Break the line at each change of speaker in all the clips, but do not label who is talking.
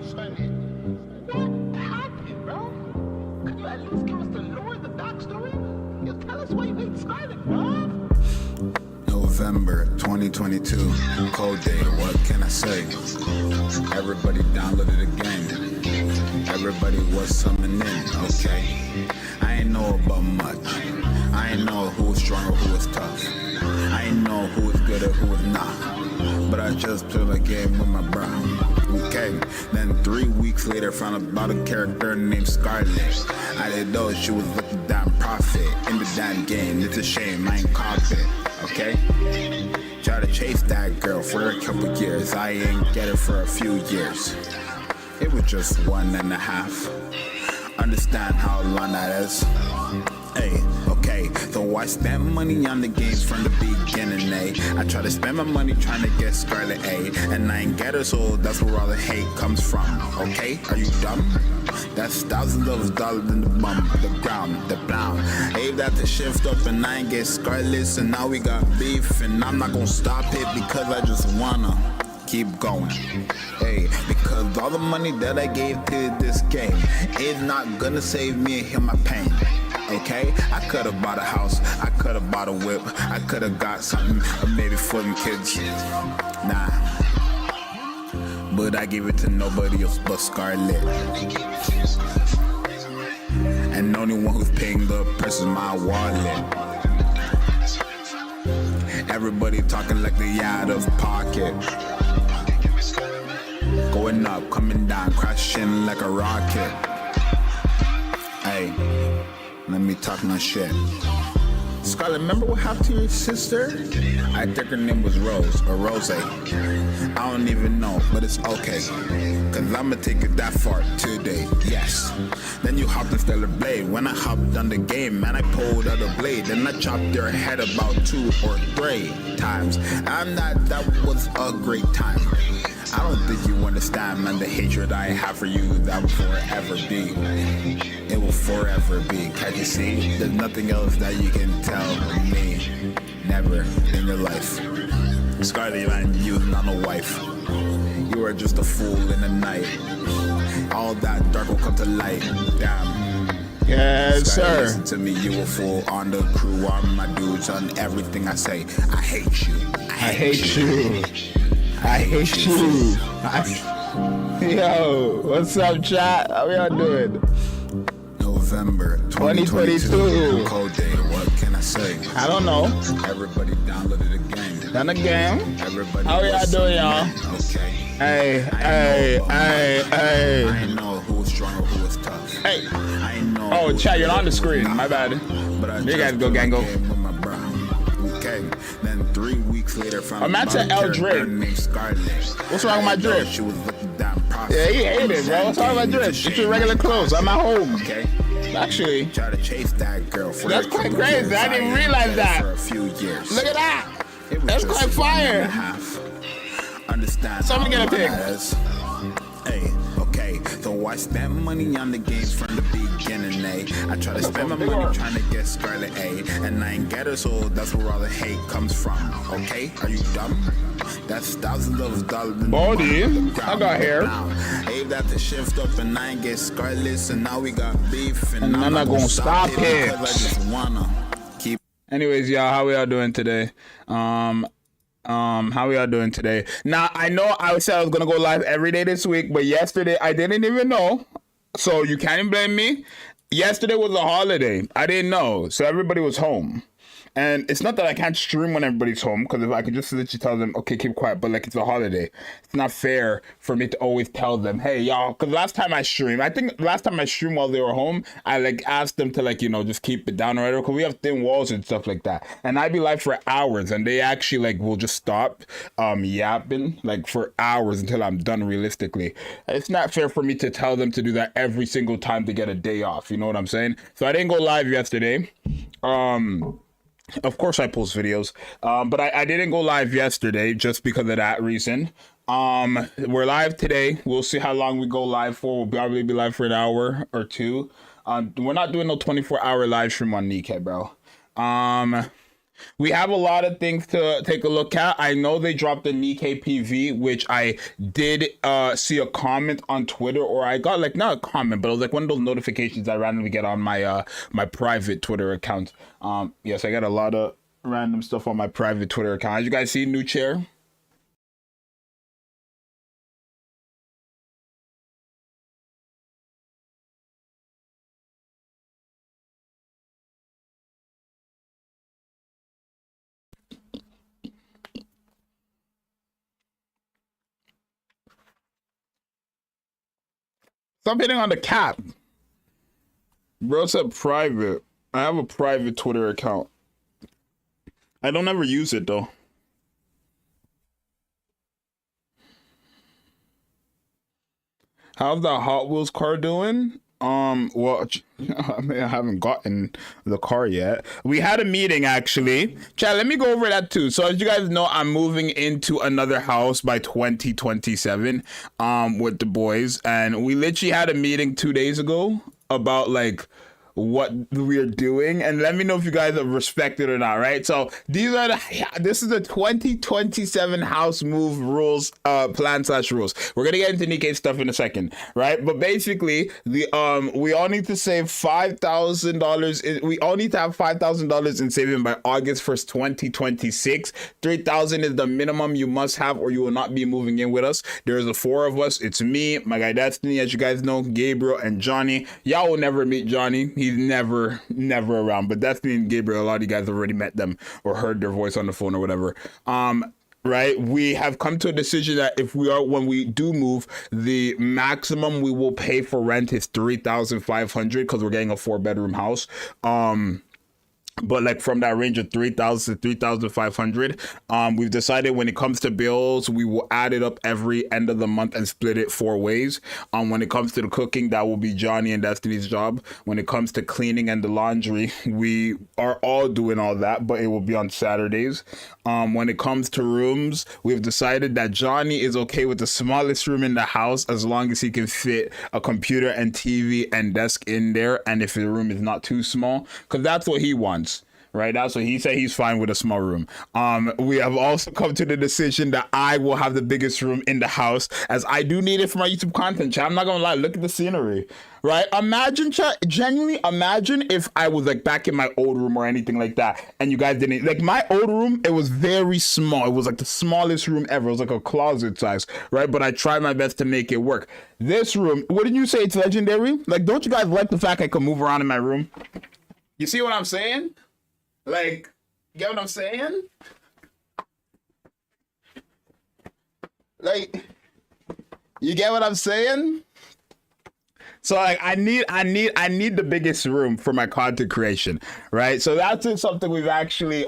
Scarlet. What happened, bro? Could you at least give us the lore, the backstory? You tell us why you hate Scarlet, bro.
November 2022, cold day, what can I say? Everybody downloaded the game. Everybody was summoning in, okay? I ain't know about much. I ain't know who was strong or who was tough. I ain't know who was good or who was not. But I just played a game with my bro. Okay, then 3 weeks later found about a character named Scarlet. I didn't know she was with the damn prophet in the damn game. It's a shame I ain't caught it, okay? Try to chase that girl for a couple years. I ain't get it for a few years. It was just 1.5. Understand how long that is? Hey, okay, so I spent money on the games from the beginning, I try to spend my money trying to get Scarlet, and I ain't get her, so that's where all the hate comes from, okay? Are you dumb? That's thousands of dollars in the bum, the ground, the brown. Hey, that to shift up and I ain't get Scarlet, so now we got beef, and I'm not gonna stop it because I just wanna keep going. Hey, because all the money that I gave to this game is not gonna save me and heal my pain. Okay, I could have bought a house, I could have bought a whip, I could have got something, maybe for them kids. Nah, but I gave it to nobody else but Scarlet. And the only one who's paying the price is my wallet. Everybody talking like they out of pocket. Going up, coming down, crashing like a rocket. Hey, let me talk my shit. Scarlet, remember what happened to your sister? I think her name was Rose, or Rose. I don't even know, but it's okay. Cause I'ma take it that far today, yes. Then you hopped in Stellar Blade. When I hopped on the game, man, I pulled out a blade. Then I chopped your head about 2 or 3 times. That was a great time. I don't think you understand, man, the hatred I have for you, that will forever be. It will forever be. Can't you see? There's nothing else that you can tell me. Never in your life. Scarlet, man, you're not a wife. You are just a fool in the night. All that dark will come to light. Damn.
Yes,
Scarlet,
sir.
Listen to me, you a fool on the crew, on my dudes, on everything I say. I hate you.
I hate you. I hate you. Yo, what's up, chat? How y'all doing?
November 2022. Cold day, what can I say?
I don't know.
Everybody downloaded the game.
Done again?
Everybody
How y'all doing, y'all?
Okay.
Hey.
I ain't know who was strong or who was tough.
Hey.
I ain't know.
Oh, chat, you're on the screen. My bad.
But I
you guys go, gang, go.
Okay. Then 3 weeks later, found
I'm at L drip. What's wrong with my drip?
She was looking down prophet.
Yeah, he hated it, bro. What's wrong with my drip? It's your regular clothes. I'm at home.
Okay.
Actually,
try to chase that girl for
that's quite crazy. I didn't realize that.
For a few years.
Look at that. That's quite fire.
Understand?
So I'm gonna get a pic.
Hey, okay. So I spent money on the games from the beginning, I try to spend my money trying to get Scarlet, and I ain't get her, so that's where all the hate comes from. Okay, are you dumb? That's thousands of dollars in
body. I got hair.
Hey, that to shift up and I ain't get Scarlet, so now we got beef, and
I'm not gonna stop it.
Because I just wanna keep.
Anyways, y'all, how we all doing today? How we all doing today? Now, I know I said I was gonna go live every day this week, but yesterday I didn't even know, so you can't blame me. Yesterday was a holiday. I didn't know, so everybody was home. And it's not that I can't stream when everybody's home, because if I could just literally tell them, okay, keep quiet, but like it's a holiday. It's not fair for me to always tell them, hey, y'all, because last time I streamed while they were home, I like asked them to like, you know, just keep it down or whatever, because we have thin walls and stuff like that. And I'd be live for hours, and they actually like will just stop yapping like for hours until I'm done realistically. It's not fair for me to tell them to do that every single time to get a day off, you know what I'm saying? So I didn't go live yesterday. Of course I post videos, but I didn't go live yesterday just because of that reason. We're live today. We'll see how long we go live for. We'll probably be live for an hour or 2. We're not doing no 24-hour live stream on Nikke, bro. We have a lot of things to take a look at. I know they dropped the Nikke PV, which I did see a comment on Twitter, or I got like, not a comment, but it was like one of those notifications I randomly get on my my private Twitter account. Yes, I got a lot of random stuff on my private Twitter account. As you guys see, new chair. Stop hitting on the cap. Bro said private. I have a private Twitter account. I don't ever use it though. How's the Hot Wheels car doing? Well, I mean, I haven't gotten the car yet. We had a meeting actually. Chat, let me go over that too. So as you guys know, I'm moving into another house by 2027 with the boys, and we literally had a meeting 2 days ago about like what we're doing, and let me know if you guys have respected or not, right? So this is the 2027 house move rules, plan / rules. We're gonna get into Nikke stuff in a second, right? But basically, we all need to save $5,000. We all need to have $5,000 in saving by August 1st, 2026. 3,000 is the minimum you must have, or you will not be moving in with us. There's the 4 of us. It's me, my guy Destiny, as you guys know, Gabriel, and Johnny. Y'all will never meet Johnny. He's never around, but Destiny and Gabriel, a lot of you guys have already met them or heard their voice on the phone or whatever. Right, we have come to a decision that when we do move, the maximum we will pay for rent is $3,500 because we're getting a 4-bedroom house. But like from that range of 3,000 to 3,500, we've decided when it comes to bills, we will add it up every end of the month and split it 4 ways. When it comes to the cooking, that will be Johnny and Destiny's job. When it comes to cleaning and the laundry, we are all doing all that, but it will be on Saturdays. When it comes to rooms, we've decided that Johnny is okay with the smallest room in the house as long as he can fit a computer and TV and desk in there, and if the room is not too small, because that's what he wants. Right, that's what he said. He's fine with a small room. We have also come to the decision that I will have the biggest room in the house, as I do need it for my YouTube content. Chat, I'm not gonna lie, look at the scenery. Right, imagine, chat, genuinely imagine if I was like back in my old room or anything like that, and you guys didn't like my old room. It was very small. It was like the smallest room ever. It was like a closet size, right? But I tried my best to make it work. This room, wouldn't you say it's legendary? Like, don't you guys like the fact I can move around in my room? You see what I'm saying? Like, you get what I'm saying? Like, you get what I'm saying? So like, I need the biggest room for my content creation, right? So that's something we've actually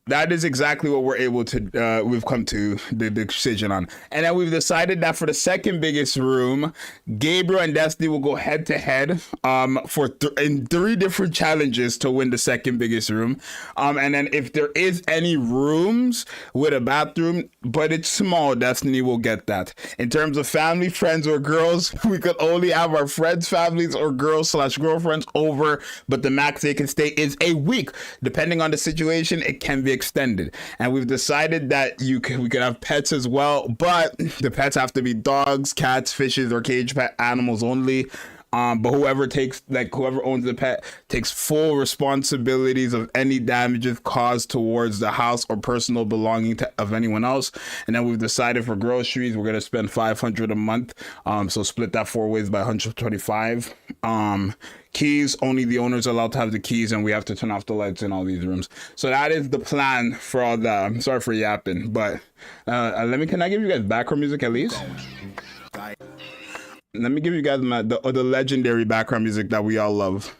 that is exactly what we're able to we've come to the decision on. And then we've decided that for the second biggest room, Gabriel and Destiny will go head to head in 3 different challenges to win the second biggest room. And then if there is any rooms with a bathroom but it's small, Destiny will get that. In terms of family, friends, or girls, we could only have our friends, families, or girls / girlfriends over, but the max they can stay is a week. Depending on the situation, it can be extended. And we've decided that we could have pets as well, but the pets have to be dogs, cats, fishes, or cage pet animals only. But whoever owns the pet takes full responsibilities of any damages caused towards the house or personal belonging of anyone else. And then we've decided for groceries, we're going to spend $500 a month. So split that 4 ways by 125. Keys, only the owner's allowed to have the keys, and we have to turn off the lights in all these rooms. So that is the plan for all that. I'm sorry for yapping, but can I give you guys background music at least? Let me give you guys the legendary background music that we all love.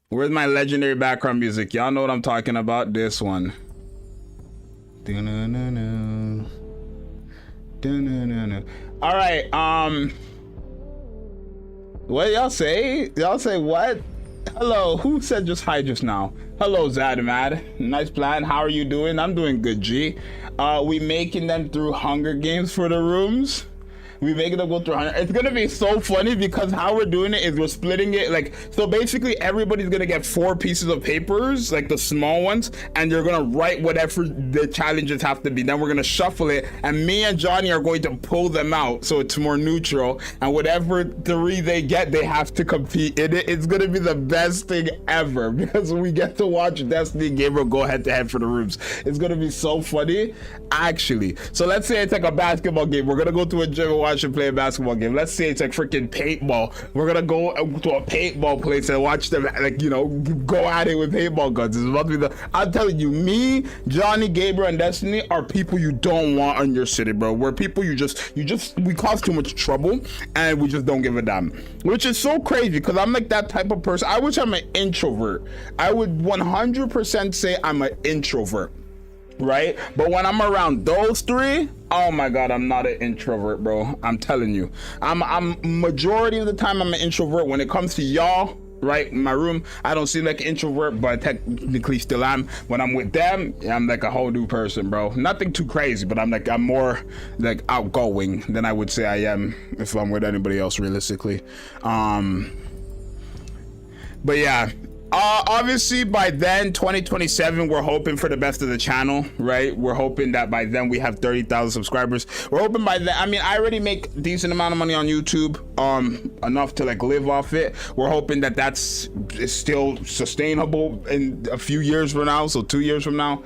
Where's my legendary background music? Y'all know what I'm talking about. This one. All right. What y'all say? Y'all say what? Hello. Who said just hi just now? Hello, Zadamad. Nice plan. How are you doing? I'm doing good, G. We making them through Hunger Games for the rooms. We make them go through 100. It's gonna be so funny because how we're doing it is we're splitting it like, so basically everybody's gonna get 4 pieces of papers, like the small ones, and you're gonna write whatever the challenges have to be. Then we're gonna shuffle it, and me and Johnny are going to pull them out so it's more neutral, and whatever 3 they get, they have to compete in it. It's gonna be the best thing ever because we get to watch Destiny and Gabriel go head to head for the rooms. It's gonna be so funny, actually. So let's say it's like a basketball game. We're gonna go to a gym and watch and play a basketball game. Let's say it's like freaking paintball. We're gonna go to a paintball place and watch them, like, you know, go at it with paintball guns. It's about to be I'm telling you, me, Johnny, Gabriel, and Destiny are people you don't want in your city, bro. We're people we cause too much trouble and we just don't give a damn, which is so crazy because I'm like that type of person. I wish I'm an introvert. I would 100% say I'm an introvert, right? But when I'm around those 3, oh my god, I'm not an introvert, bro. I'm telling you, I'm majority of the time I'm an introvert. When it comes to y'all, right, in my room, I don't seem like an introvert, but technically still am. When I'm with them, I'm like a whole new person, bro. Nothing too crazy, but I'm more like outgoing than I would say I am if I'm with anybody else, realistically. But yeah, obviously by then, 2027, we're hoping for the best of the channel, right? We're hoping that by then we have 30,000 subscribers. We're hoping by then, I mean, I already make a decent amount of money on YouTube, enough to like live off it. We're hoping that that's still sustainable in a few years from now, so 2 years from now.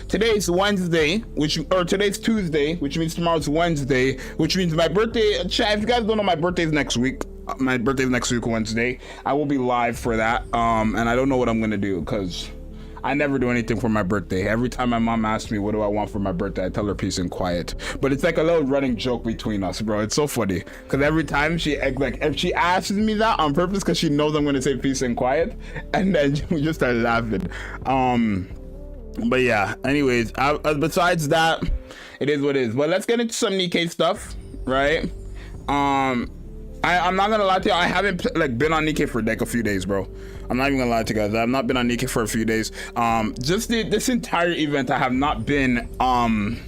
Today's Wednesday, today's Tuesday, which means tomorrow's Wednesday, which means my birthday. Chat, if you guys don't know, my birthday's next week. My birthday's next week, Wednesday. I will be live for that, and I don't know what I'm gonna do because I never do anything for my birthday. Every time my mom asks me what do I want for my birthday, I tell her peace and quiet. But it's like a little running joke between us, bro. It's so funny because every time if she asks me that on purpose because she knows I'm gonna say peace and quiet, and then we just start laughing. But yeah, anyways, besides that, it is what it is. But let's get into some Nikke stuff, right? I'm not gonna lie to you, I haven't been on Nikke for like a few days, bro. I'm not even gonna lie to you guys. I've not been on Nikke for a few days. Just this entire event, I have not been on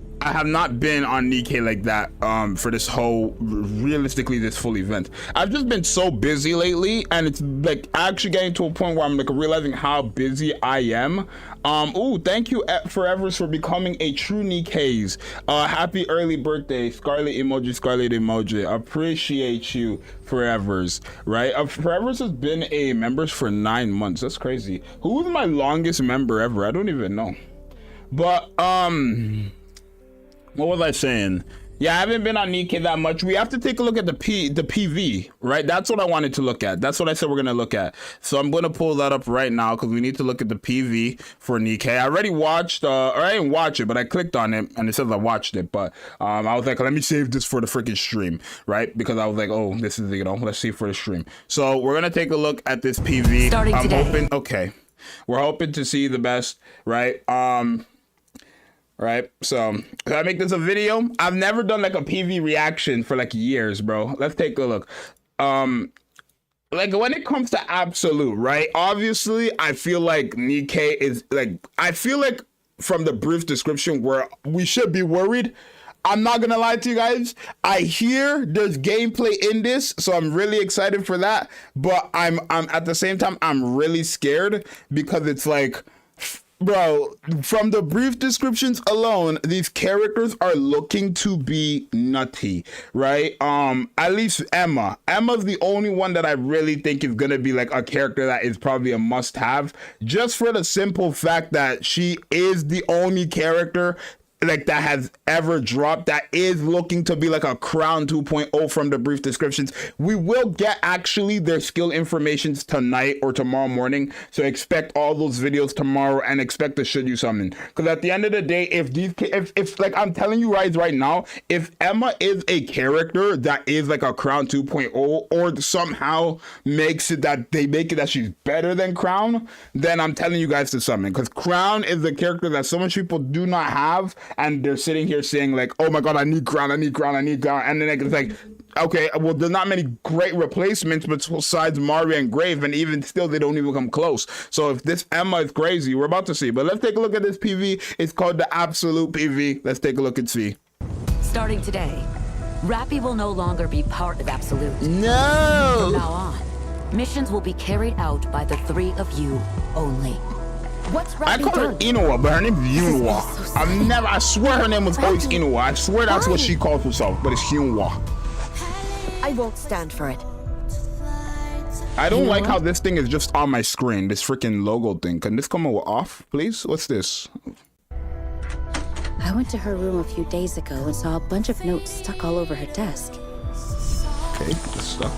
Nikke like that for this whole, realistically, this full event. I've just been so busy lately, and it's like actually getting to a point where I'm like realizing how busy I am. Thank you Forevers for becoming a true Nikke's. Happy early birthday, Scarlet emoji. Appreciate you, Forevers, right? Forevers has been a member for 9 months. That's crazy. Who was my longest member ever? I don't even know. But what was I saying? Yeah, I haven't been on Nikke that much. We have to take a look at the PV, right? That's what I wanted to look at. That's what I said we're gonna look at. So I'm gonna pull that up right now because we need to look at the PV for Nikke. I already watched, or I didn't watch it, but I clicked on it and it says I watched it. But I was like, let me save this for the freaking stream, right? Because I was like, oh, this is, let's see for the stream. So we're gonna take a look at this PV.
Starting today.
Hoping, okay, we're hoping to see the best, right? Right, so can I make this a video? I've never done like a PV reaction for like years, bro. Let's take a look. Like when it comes to absolute, right? Obviously, I feel like Nikke is like, I feel like from the brief description where we should be worried. I'm not gonna lie to you guys. I hear there's gameplay in this, so I'm really excited for that. But I'm at the same time, I'm really scared because it's like, bro, from the brief descriptions alone, these characters are looking to be nutty, right? At least Emma's the only one that I really think is gonna be like a character that is probably a must-have, just for the simple fact that she is the only character like that has ever dropped that is looking to be like a Crown 2.0 from the brief descriptions. We will get actually their skill informations tonight or tomorrow morning, so expect all those videos tomorrow and expect to should you something, because at the end of the day, if like I'm telling you guys right now, if Emma is a character that is like a Crown 2.0 or somehow makes it that they make it that she's better than Crown, then I'm telling you guys to summon, because Crown is a character that so much people do not have, and they're sitting here saying like, oh my god, I need Crown, and then it's like, okay, well, there's not many great replacements besides Mario and Grave, and even still they don't even come close. So if this Emma is crazy, we're about to see. But let's take a look at this PV. It's called the Absolute PV. Let's take a look and see.
Starting today, Rappy will no longer be part of Absolute. From
No.
now on, missions will be carried out by the three of you only. What's Rappy
I call her
done?
Inoa, but her name is Yunwa.
so
I swear her name was always
Rappy,
Inoa. I swear that's what
why?
she calls herself, but it's Yunwa.
I won't stand for it.
I don't
You know
like how
what?
this thing is just on my screen, this freaking logo thing. Can this come off, please? What's this?
I went to her room a few days ago and saw a bunch of notes stuck all over her desk.
Okay, it's stuck.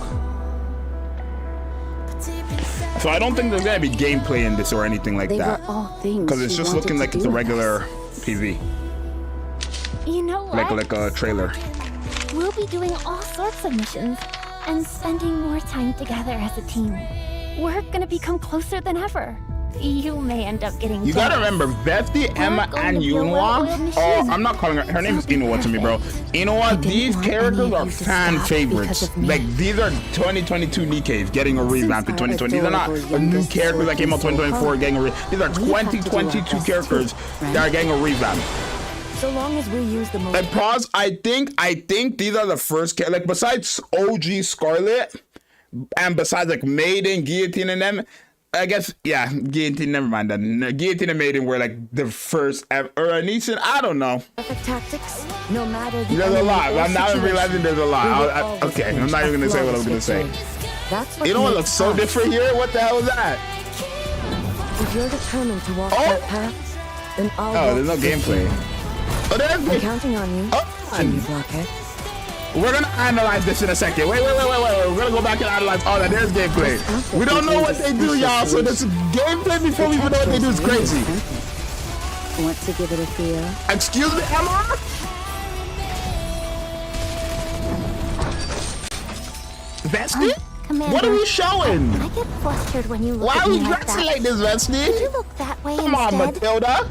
So I don't think there's gonna be gameplay in this or anything like
They
that.
were all things
Because it's
she
just
wanted
looking
to
like
do
it's a
with
regular
us.
PV.
You know what?
Like a trailer.
We'll be doing all sorts of missions and spending more time together as a team. We're gonna become closer than ever. You may end up getting
You gotta
jealous.
remember, Vesti, Emma,
going
and
to be a
Yunwa.
well-oiled machine.
Oh, I'm not calling her. Her name is Inoa to me, bro. Inoa,
didn't
these
want
characters
any of
are
you to
fan
stop
favorites.
because of me.
Like, these are 2022 Nikkes getting a revamp in 2020. These are not
adorable
a new
youngest
characters that came out
working so
2024
hard.
getting a These are
We have to do our
2022
best
characters
too, right?
that are getting a revamp.
So long as we use the most.
Like, pause. I think these are the first like, besides OG Scarlet and besides like Maiden, Guillotine, and them. I guess, yeah, Guillotine, never mind that. Guillotine and Maiden were like the first ever, or Anison, I don't know.
Perfect tactics, no matter the
There's a
enemy
lot.
or
I'm now
situation,
realizing there's a lot.
we will
I-
always
okay, I'm
finish
not
a
even gonna say what I was gonna
flawless
say.
victory. That's what
You know what
makes
looks so
us.
different here? What the hell is that?
If you're determined to walk
Oh.
that path, then I'll
Oh,
walk
there's no
with you.
gameplay. Oh, there's
I'm
game.
counting on you.
Oh.
Jimmy Blockhead.
We're gonna analyze this in a second. Wait. We're gonna go back and analyze all that. There's gameplay. We don't know what they do, y'all. So this gameplay before we even know what they do is crazy.
Want to give it a feel?
Excuse me, Emma? Vesti?
Commander,
What are we showing?
I get flustered when you look
Why
at
are we
me like
dressing
that.
like this, Vesti?
You look that way
Come on,
instead.
Matilda.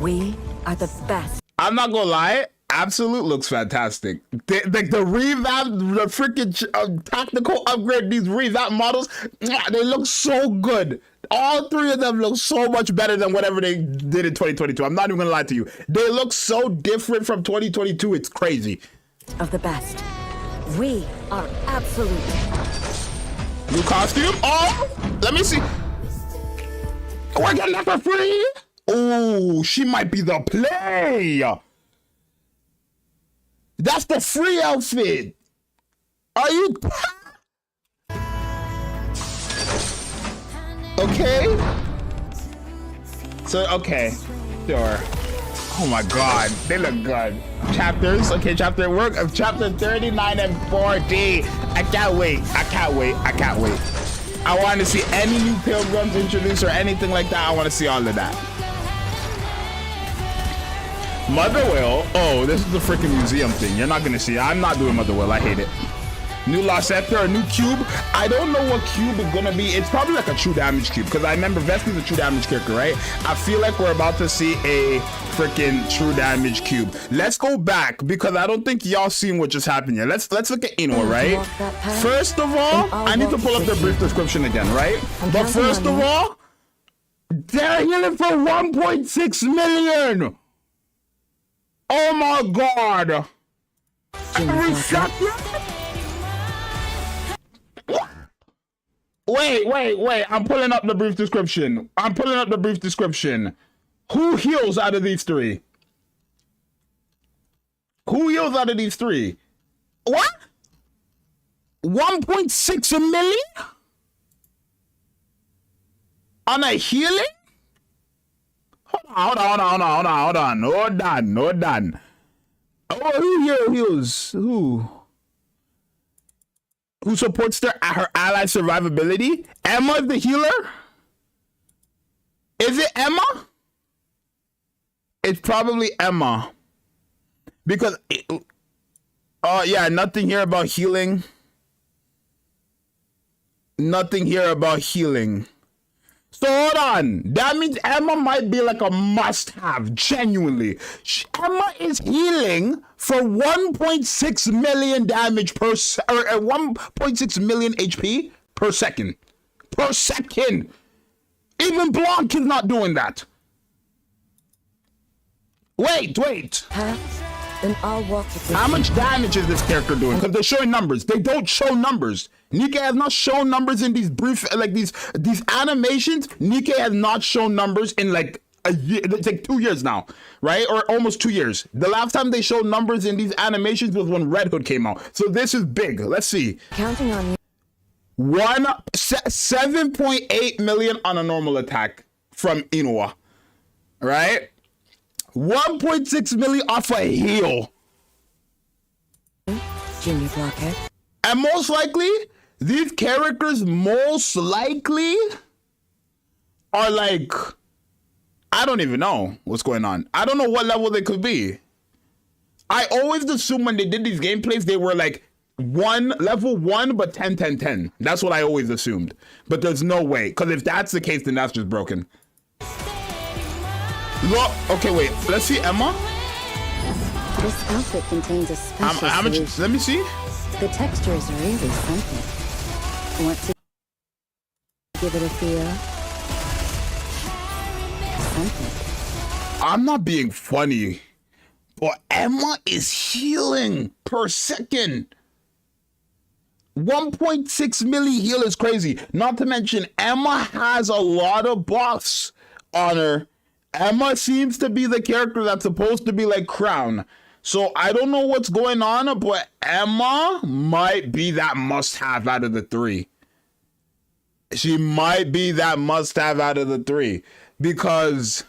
We are the best.
I'm not gonna lie, Absolute looks fantastic. The revamp, the freaking tactical upgrade, these revamp models, they look so good. All three of them look so much better than whatever they did in 2022. I'm not even gonna lie to you. They look so different from 2022. It's crazy.
Of the best. We are absolute.
New costume? Oh, let me see. We're getting that for free? Oh, she might be the play. That's the free outfit. Are you? Okay. So, okay. Sure. Oh my God, they look good. Chapters, okay, chapter work of chapter 39 and 40. I can't wait. I want to see any new pilgrims introduced or anything like that. I want to see all of that. Motherwell. Oh, this is the freaking museum thing. You're not gonna see it. I'm not doing Motherwell. I hate it. New Lost Scepter, a new cube. I don't know what cube is gonna be. It's probably like a true damage cube because I remember Vesti's a true damage character, right? I feel like we're about to see a freaking true damage cube. Let's go back because I don't think y'all seen what just happened here. Let's look at Inoa, right? First of all, I need to pull up the brief description again, right? But first of all, they're healing for 1.6 million. Oh my God. Wait. I'm pulling up the brief description. Who heals out of these three? What? 1.6 million? On a healing? Hold on. Oh, who heals? Who supports her ally survivability? Emma the healer? Is it Emma? It's probably Emma. Because, yeah, nothing here about healing. So hold on. That means Emma might be like a must-have, genuinely. Emma is healing for 1.6 million damage per 1.6 million HP per second. Even Blanc is not doing that. Wait.
Path
Then I'll walk it with
How
you.
much damage is this character doing? Because they're showing numbers. They don't show numbers. Nikke has not shown numbers in these brief, like these animations. Nikke has not shown numbers in like a year. It's like 2 years now, right? Or almost 2 years. The last time they showed numbers in these animations was when Red Hood came out. So this is big. Let's see.
Counting on you.
7.8 million on a normal attack from Inoue, right? 1.6 million off a heal.
Junior Blockhead.
And most likely, these characters most likely are like, I don't even know what's going on. I don't know what level they could be. I always assume when they did these gameplays, they were like level 1, but 10, 10, 10. That's what I always assumed. But there's no way. Because if that's the case, then that's just broken. Look, okay, wait. Let's see Emma.
This outfit contains a special
How much?
solution.
Let me see.
The texture is really something. Want to give it a feel? Something.
I'm not being funny, but Emma is healing per second. 1.6 milli heal is crazy. Not to mention, Emma has a lot of buffs on her. Emma seems to be the character that's supposed to be like Crown. So I don't know what's going on, but Emma might be that must-have out of the 3. She might be that must-have out of the 3. Because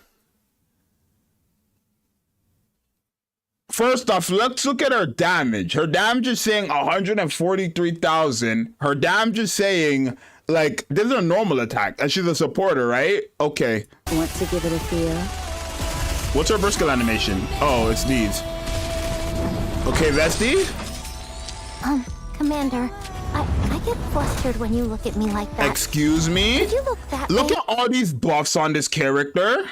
first off, let's look at her damage. Her damage is saying 143,000. Her damage is saying, like, this is a normal attack. And she's a supporter, right? Okay.
Want to give it a feel?
What's her burst skill animation? Oh, it's these. Okay, Vesti?
Commander, I get flustered when you look at me like that.
Excuse me?
Did you look that
Look
way?
at all these buffs on this character.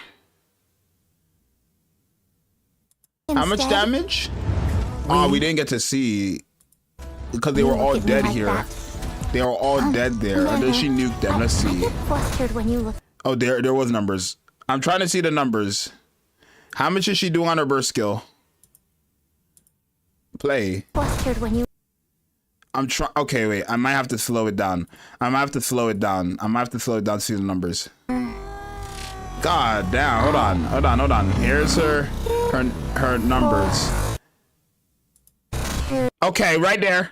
How much
Instead,
damage? Oh, we didn't get to see because they were
you
all
look at me
dead
like
here.
that.
They were all dead there. And then she nuked them. Let's
I
see.
get flustered when you look.
Oh, there was numbers. I'm trying to see the numbers. How much is she doing on her burst skill? Play.
Flustered when you.
I'm trying. Okay, wait. I might have to slow it down. I might have to slow it down to see the numbers. God damn. Hold on. Here's her numbers. Okay, right there.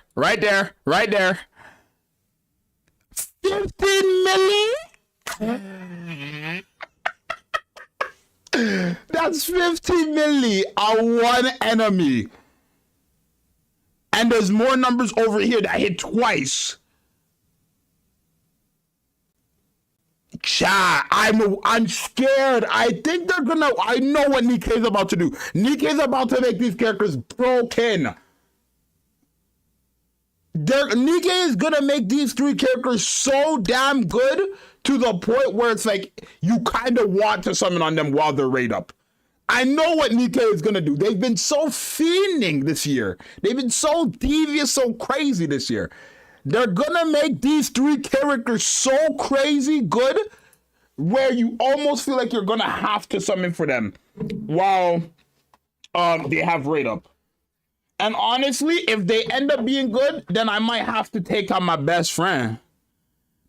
15 million? That's 15 milli on one enemy. And there's more numbers over here that hit twice. Chat, I'm scared. I think they're gonna. I know what Nikke is about to do. Nikke is about to make these characters broken. Nikke is gonna make these 3 characters so damn good to the point where it's like you kind of want to summon on them while they're rate up. I know what Nikke is gonna do. They've been so fiending this year. They've been so devious, so crazy this year. They're gonna make these 3 characters so crazy good where you almost feel like you're gonna have to summon for them while they have rate up. And honestly, if they end up being good, then I might have to take out my best friend.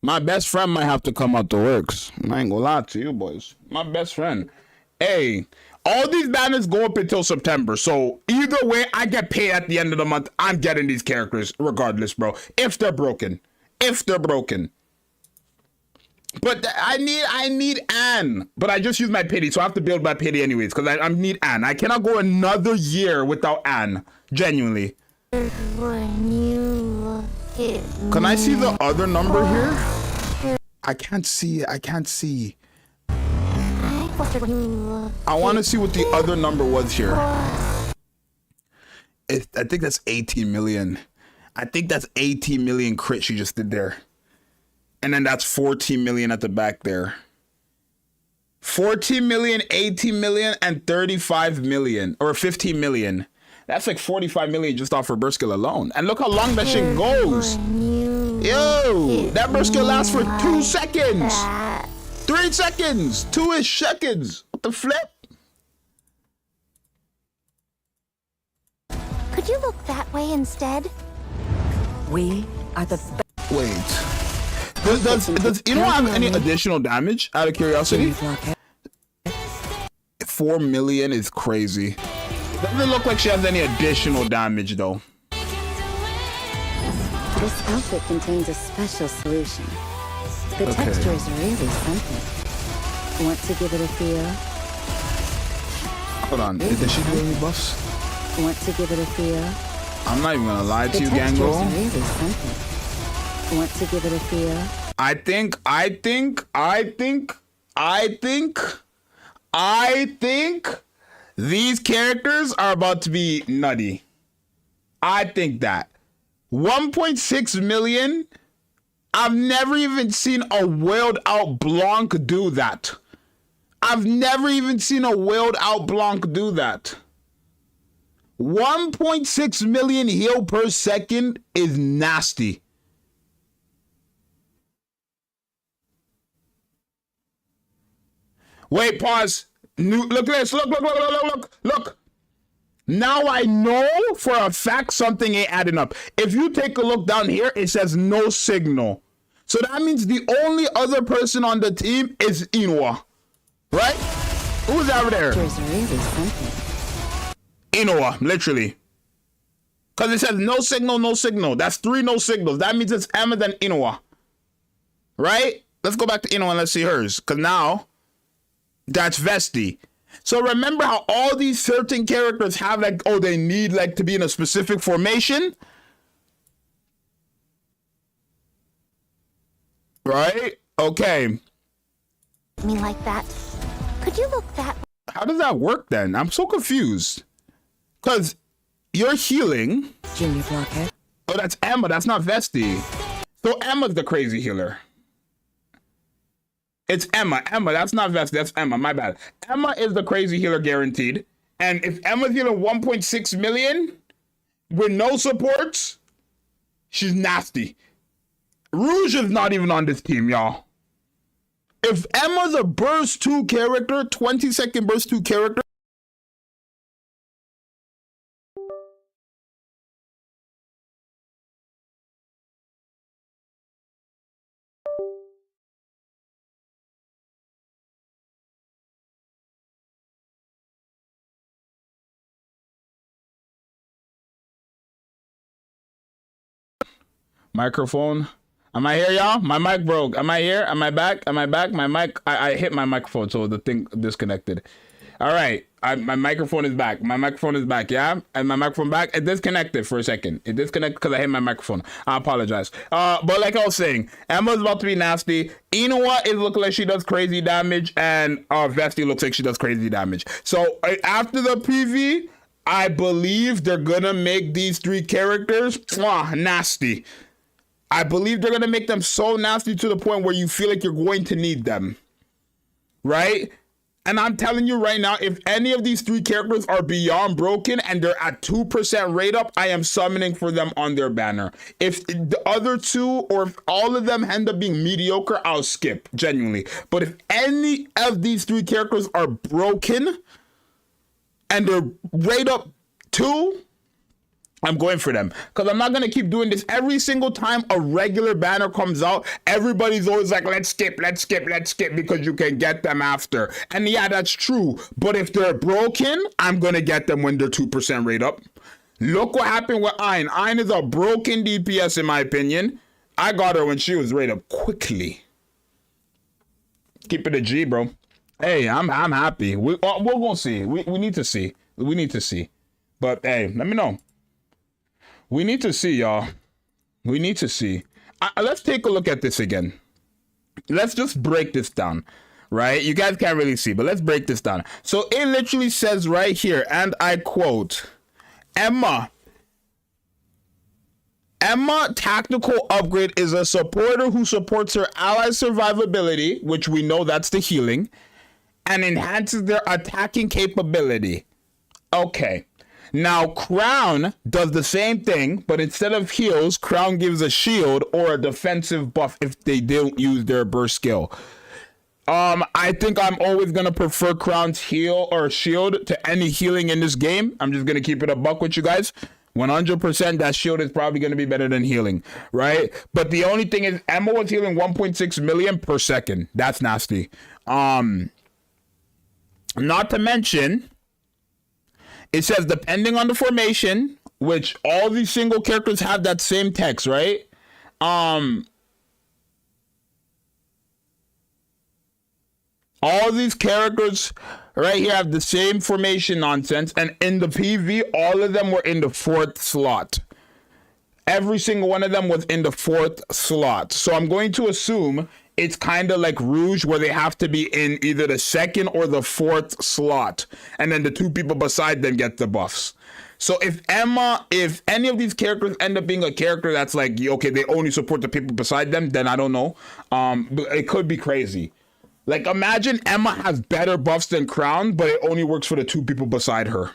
My best friend might have to come out the works. I ain't gonna lie to you boys. My best friend. Hey, all these banners go up until September. So either way, I get paid at the end of the month. I'm getting these characters regardless, bro. If they're broken. But I need Anne. But I just use my pity, so I have to build my pity anyways. Because I need Anne. I cannot go another year without Anne. Genuinely.
When you look at
Can I see the other number here? I can't see.
flustered when you look.
I want to see what the other number was here. I think that's 18 million. I think that's 18 million crit she just did there. And then that's 14 million at the back there. 14 million, 18 million, and 35 million. Or 15 million. That's like 45 million just off her burst skill alone. And look how long that shit goes. Yo, that burst skill lasts for 2 seconds. 3 seconds. 2-ish seconds. What the flip?
Could you look that way instead?
We are the
Wait. Does Ino have any additional damage, out of curiosity? 4 million is crazy. Doesn't look like she has any additional damage, though.
This outfit contains a special solution. The texture is really something. Want to give it a feel?
Hold on. Did she do any buffs?
Want to give it a feel?
I'm not even gonna lie to
The
you,
texture is
Gango.
really something. Want to give it a feel?
I think these characters are about to be nutty. I think that 1.6 million. I've never even seen a wailed out Blanc do that. I've never even seen a wailed out Blanc do that. 1.6 million heal per second is nasty. Wait, pause. Look at this. Look. Now I know for a fact something ain't adding up. If you take a look down here, it says no signal. So that means the only other person on the team is Inoue. Right? Who's over there?
There's really something.
Inoue, literally. Because it says no signal, no signal. That's 3 no signals. That means it's Emma then Inoue. Right? Let's go back to Inoue and let's see hers. Because now, that's Vesti. So remember how all these certain characters have like, oh, they need like to be in a specific formation? Right? Okay.
Me like that. Could you look that
How does that work then? I'm so confused. Because you're healing.
Junior Blocker.
Oh, that's Emma. That's not Vesti. So Emma's the crazy healer. It's Emma. That's not Vesti. That's Emma. My bad. Emma is the crazy healer guaranteed. And if Emma's healing 1.6 million with no supports, she's nasty. Rouge is not even on this team, y'all. If Emma's a burst 2 character, 20-second burst 2 character, microphone. Am I here, y'all? My mic broke. Am I here? Am I back? Am I back? My mic, I hit my microphone, so the thing disconnected. All right. My microphone is back. My microphone is back, yeah? And my microphone back. It disconnected for a second. It disconnected because I hit my microphone. I apologize. But like I was saying, Emma's about to be nasty. Inoue is looking like she does crazy damage, and Vesti looks like she does crazy damage. So after the PV, I believe they're gonna make these 3 characters nasty. I believe they're going to make them so nasty to the point where you feel like you're going to need them. Right? And I'm telling you right now, if any of these 3 characters are beyond broken and they're at 2% rate up, I am summoning for them on their banner. If the other 2 or if all of them end up being mediocre, I'll skip, genuinely. But if any of these 3 characters are broken and they're rate up 2, I'm going for them, because I'm not going to keep doing this every single time a regular banner comes out. Everybody's always like, let's skip, because you can get them after. And yeah, that's true. But if they're broken, I'm going to get them when they're 2% rate up. Look what happened with Ayn. Ayn is a broken DPS in my opinion. I got her when she was rate up quickly. Keep it a G, bro. Hey, I'm happy. We're going to see. We need to see. We need to see. But hey, let me know. We need to see, y'all. We need to see. Let's take a look at this again. Let's just break this down, right? You guys can't really see, but let's break this down. So it literally says right here, and I quote, Emma tactical upgrade is a supporter who supports her allies' survivability, which we know that's the healing, and enhances their attacking capability. Okay. Now, Crown does the same thing, but instead of heals, Crown gives a shield or a defensive buff if they don't use their burst skill. I think I'm always going to prefer Crown's heal or shield to any healing in this game. I'm just going to keep it a buck with you guys. 100% that shield is probably going to be better than healing, right? But the only thing is Emma was healing 1.6 million per second. That's nasty. Not to mention, it says depending on the formation, which all these single characters have that same text, right? All these characters right here have the same formation nonsense, and in the PV, all of them were in the 4th slot. Every single one of them was in the 4th slot. So I'm going to assume it's kind of like Rouge, where they have to be in either the 2nd or the 4th slot, and then the 2 people beside them get the buffs. So if any of these characters end up being a character that's like, okay, they only support the people beside them, then I don't know. It could be crazy. Like, imagine Emma has better buffs than Crown, but it only works for the 2 people beside her.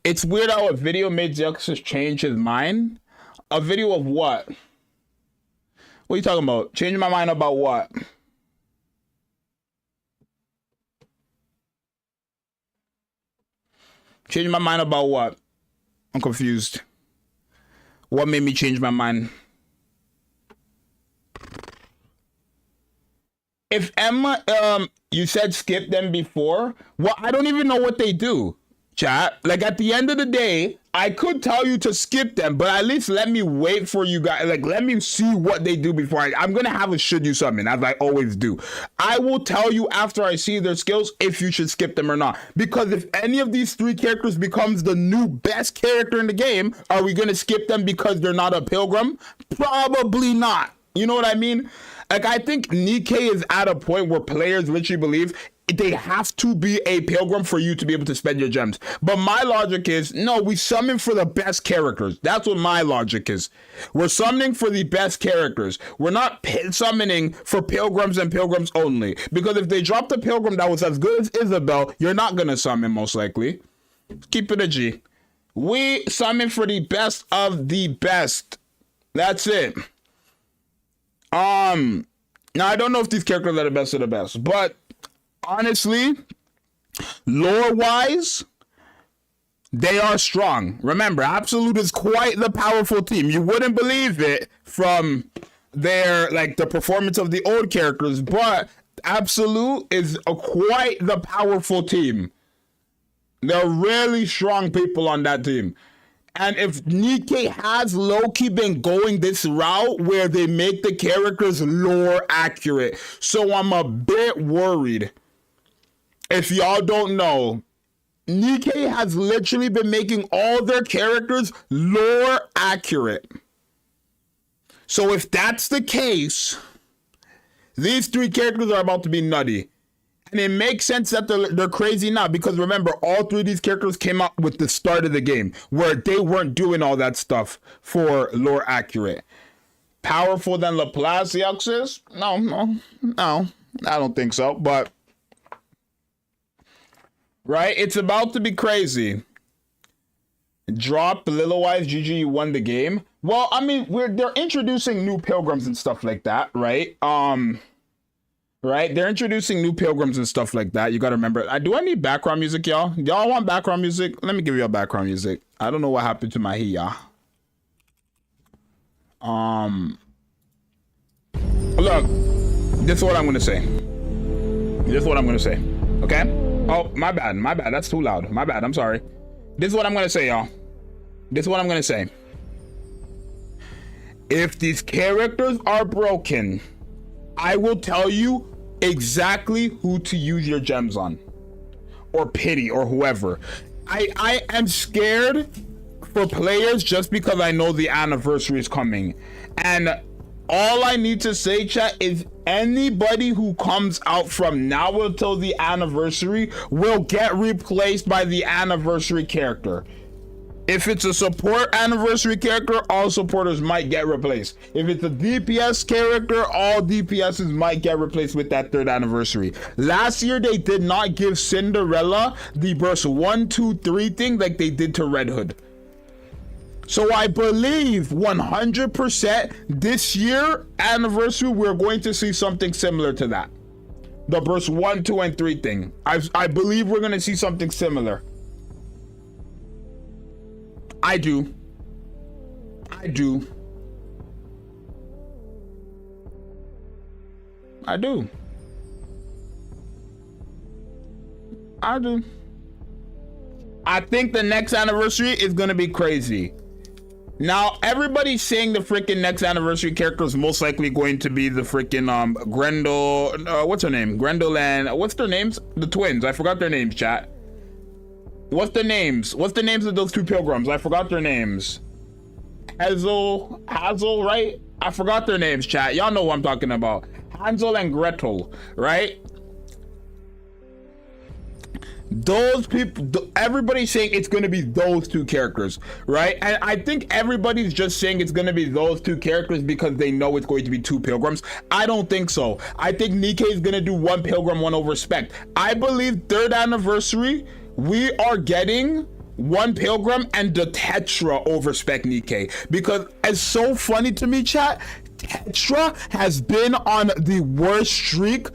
It's weird how a video made Zxous change his mind. A video of what? What are you talking about? Changing my mind about what? Changing my mind about what? I'm confused. What made me change my mind? If Emma, you said skip them before. Well, I don't even know what they do, chat. Like, at the end of the day, I could tell you to skip them, but at least let me wait for you guys. Like, let me see what they do before I'm gonna have a should you summon, as I always do. I will tell you after I see their skills if you should skip them or not. Because if any of these 3 characters becomes the new best character in the game, are we gonna skip them because they're not a pilgrim? Probably not. You know what I mean? Like, I think Nikke is at a point where players literally believe they have to be a pilgrim for you to be able to spend your gems. But my logic is, no, we summon for the best characters. That's what my logic is. We're summoning for the best characters. We're not summoning for pilgrims and pilgrims only. Because if they dropped a pilgrim that was as good as Isabel, you're not going to summon most likely. Keep it a G. We summon for the best of the best. That's it. Now I don't know if these characters are the best of the best, but honestly, lore-wise, they are strong. Remember, Absolute is quite the powerful team. You wouldn't believe it from their, like, the performance of the old characters, but Absolute is quite the powerful team. They're really strong people on that team. And if Nikke has low-key been going this route where they make the characters lore accurate, so I'm a bit worried. If y'all don't know, Nikke has literally been making all their characters lore accurate. So if that's the case, these 3 characters are about to be nutty. And it makes sense that they're crazy now, because remember, all 3 of these characters came out with the start of the game, where they weren't doing all that stuff for lore accurate. Powerful than Laplace Zxous? No, I don't think so, but right, it's about to be crazy. Drop Lilywise, GG, you won the game. Well, I mean, they're introducing new pilgrims and stuff like that, right? Right, they're introducing new pilgrims and stuff like that. You gotta remember. Do I need background music, y'all? Y'all want background music? Let me give you a background music. I don't know what happened to my Hiya. Look, this is what I'm gonna say. Okay? Oh, my bad. That's too loud. My bad. I'm sorry. This is what I'm gonna say, y'all. If these characters are broken, I will tell you exactly who to use your gems on, or Pity, or whoever. I am scared for players just because I know the anniversary is coming, and all I need to say, chat, is anybody who comes out from now until the anniversary will get replaced by the anniversary character. If it's a support anniversary character, all supporters might get replaced. If it's a DPS character, all DPSs might get replaced with that 3rd anniversary. Last year, they did not give Cinderella the burst 1, 2, 3 thing like they did to Red Hood. So I believe 100% this year anniversary, we're going to see something similar to that. the burst 1, 2, and 3 thing. I believe we're gonna see something similar. I do. I do. I do. I do. I think the next anniversary is gonna be crazy. Now, everybody's saying the freaking next anniversary character is most likely going to be the freaking Grendel. What's her name? Grendel and what's their names? The twins. I forgot their names, chat. What's the names? What's the names of those 2 pilgrims? I forgot their names. Hazel, right? I forgot their names, chat. Y'all know what I'm talking about. Hansel and Gretel, right? Those people, everybody's saying it's going to be those 2 characters, right? And I think everybody's just saying it's going to be those 2 characters because they know it's going to be 2 pilgrims. I don't think so. I think Nikke is going to do 1 pilgrim, 1 overspec. I believe 3rd anniversary, we are getting 1 pilgrim and the Tetra overspec Nikke, because it's so funny to me, chat. Tetra has been on the worst streak.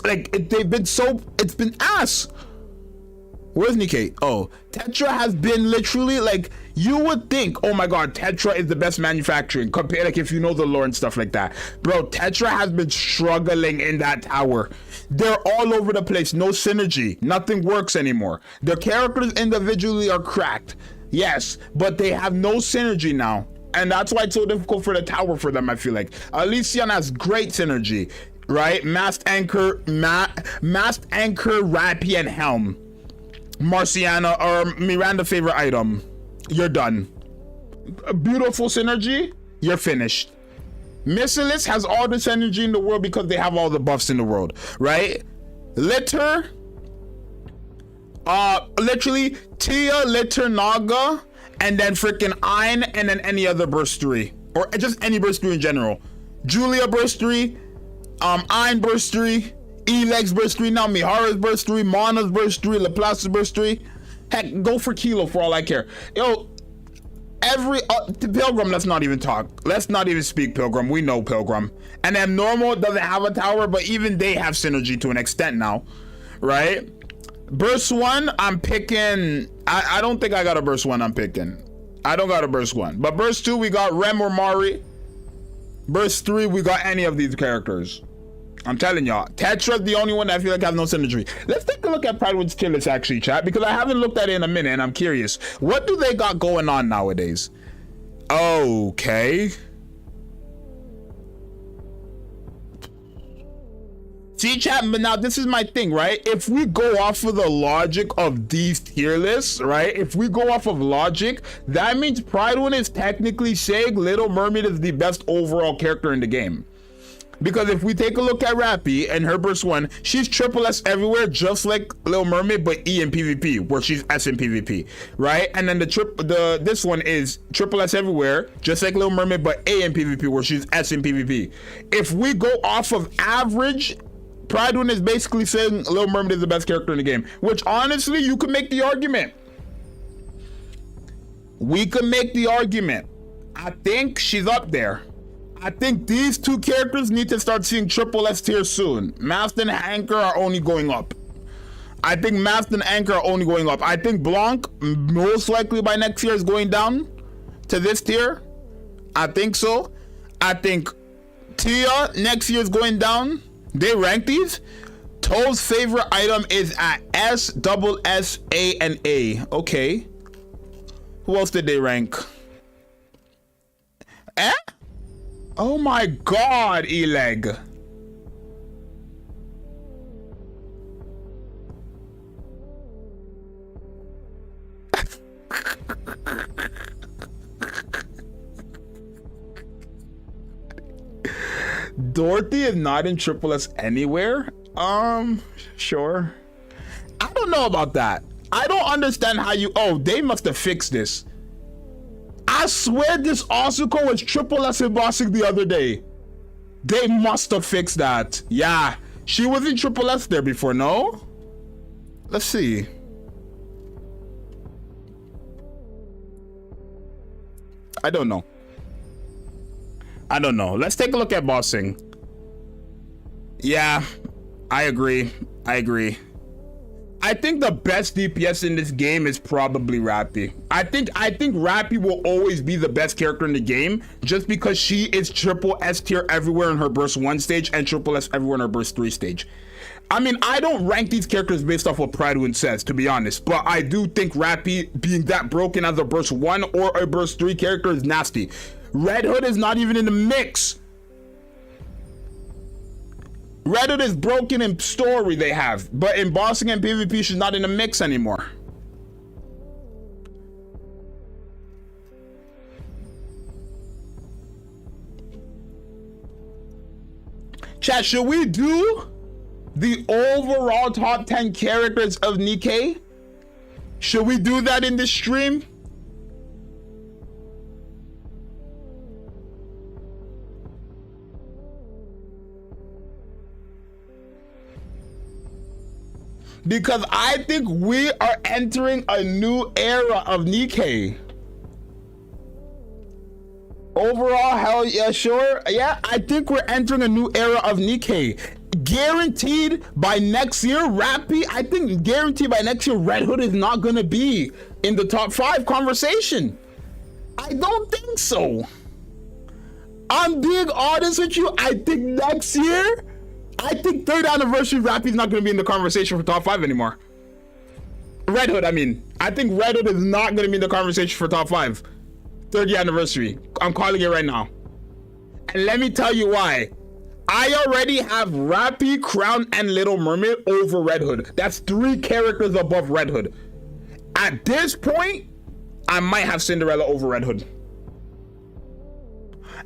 Like it's been ass. Where's Nikke? Oh, Tetra has been literally like, you would think, oh my god, Tetra is the best manufacturing compared, like if you know the lore and stuff like that. Bro, Tetra has been struggling in that tower. They're all over the place, no synergy, nothing works anymore. The characters individually are cracked, yes, but they have no synergy now. And that's why it's so difficult for the tower for them, I feel like. Elysian has great synergy, right? Masked Anchor, Rappy, and Helm. Marciana or Miranda favorite item, you're done. A beautiful synergy, you're finished. Missilis has all this energy in the world because they have all the buffs in the world, right? Litter, literally Tia, Litter, Naga, and then freaking Ein, and then any other burst 3, or just any burst 3 in general. Julia burst 3, Ein burst 3, Eleg's burst 3 now, Mihara's burst 3, Mana's burst 3, Laplace's burst 3. Heck, go for Kilo for all I care. Yo, every Pilgrim, let's not even talk. Let's not even speak Pilgrim. We know Pilgrim. And then Normal doesn't have a tower, but even they have synergy to an extent now, right? Burst 1, I'm picking. I don't think I got a burst 1 I'm picking. I don't got a burst 1. But burst 2, we got Rem or Mari. Burst 3, we got any of these characters. I'm telling y'all, Tetra's the only one that I feel like has no synergy. Let's take a look at Pridewood's tier list actually, chat, because I haven't looked at it in a minute and I'm curious. What do they got going on nowadays? Okay. See, chat, but now this is my thing, right? If we go off of the logic of these tier lists, right? If we go off of logic, that means Pridewood is technically saying Little Mermaid is the best overall character in the game. Because if we take a look at Rappy and her burst 1, she's triple S everywhere, just like Little Mermaid, but E in PvP, where she's S in PvP, right? And then this one is triple S everywhere, just like Little Mermaid, but A in PvP, where she's S in PvP. If we go off of average, Pridewood is basically saying Little Mermaid is the best character in the game, which honestly, you could make the argument. We could make the argument. I think she's up there. I think these 2 characters need to start seeing triple S tier soon. Masked and Anchor are only going up. I think Masked and Anchor are only going up. I think Blanc most likely by next year is going down to this tier. I think so. I think Tia next year is going down. They rank these. Toad's favorite item is at S, double S, A, and A. Okay. Who else did they rank? Eh? Oh my god, Eleg. Dorothy is not in triple S anywhere? Sure. I don't know about that. I don't understand how you... Oh, they must have fixed this. I swear this Asuko was triple S in bossing the other day. They must have fixed that. Yeah, she was in triple S there before, no? Let's see. I don't know. Let's take a look at bossing. Yeah, I agree. I think the best DPS in this game is probably Rappy. I think Rappy will always be the best character in the game just because she is triple S tier everywhere in her burst 1 stage and triple S everywhere in her burst 3 stage. I mean, I don't rank these characters based off what Pridewin says, to be honest, but I do think Rappy being that broken as a burst 1 or a burst 3 character is nasty. Red Hood is not even in the mix. Red Hood is broken in story they have, but in bossing and PvP she's not in the mix anymore. Chat, should we do the overall top 10 characters of Nikke? Should we do that in this stream? Because I think we are entering a new era of Nikke. Overall, hell yeah, sure. Yeah, I think we're entering a new era of Nikke. Guaranteed by next year, Rappy, I think guaranteed by next year, Red Hood is not gonna be in the top 5 conversation. I don't think so. I'm being honest with you. I think next year, I think 3rd anniversary Rappy is not gonna be in the conversation for top 5 anymore. Red Hood, I mean. I think Red Hood is not gonna be in the conversation for top 5. 3rd year anniversary. I'm calling it right now. And let me tell you why. I already have Rappy, Crown, and Little Mermaid over Red Hood. That's 3 characters above Red Hood. At this point, I might have Cinderella over Red Hood.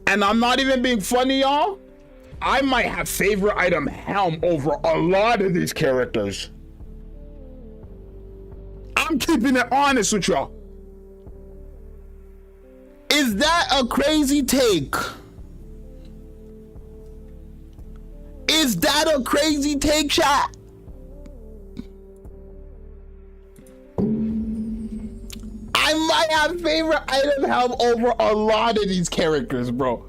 And I'm not even being funny, y'all. I might have favorite item Helm over a lot of these characters. I'm keeping it honest with y'all. Is that a crazy take? Is that a crazy take, chat? I might have favorite item Helm over a lot of these characters, bro.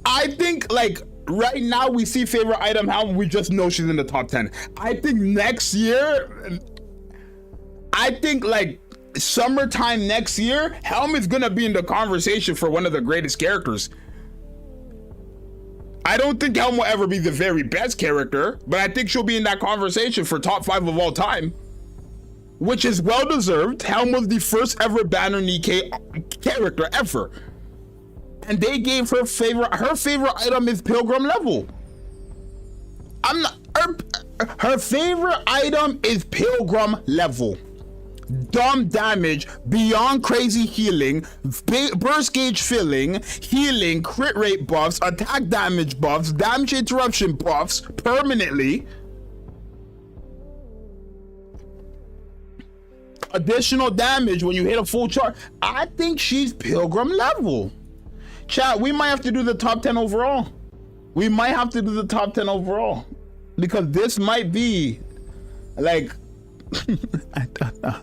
I think, like, right now we see favorite item Helm, we just know she's in the top 10. I think next year, I think, like, summertime next year, Helm is gonna be in the conversation for one of the greatest characters. I don't think Helm will ever be the very best character, but I think she'll be in that conversation for top 5 of all time, which is well deserved. Helm was the first ever banner Nikke character ever, and they gave her favorite item is Pilgrim level. Her favorite item is Pilgrim level. Dumb damage, beyond crazy healing, burst gauge filling, healing, crit rate buffs, attack damage buffs, damage interruption buffs permanently. Additional damage when you hit a full charge. I think she's Pilgrim level. Chat, we might have to do the top 10 overall. We might have to do the top 10 overall. Because this might be like I don't know.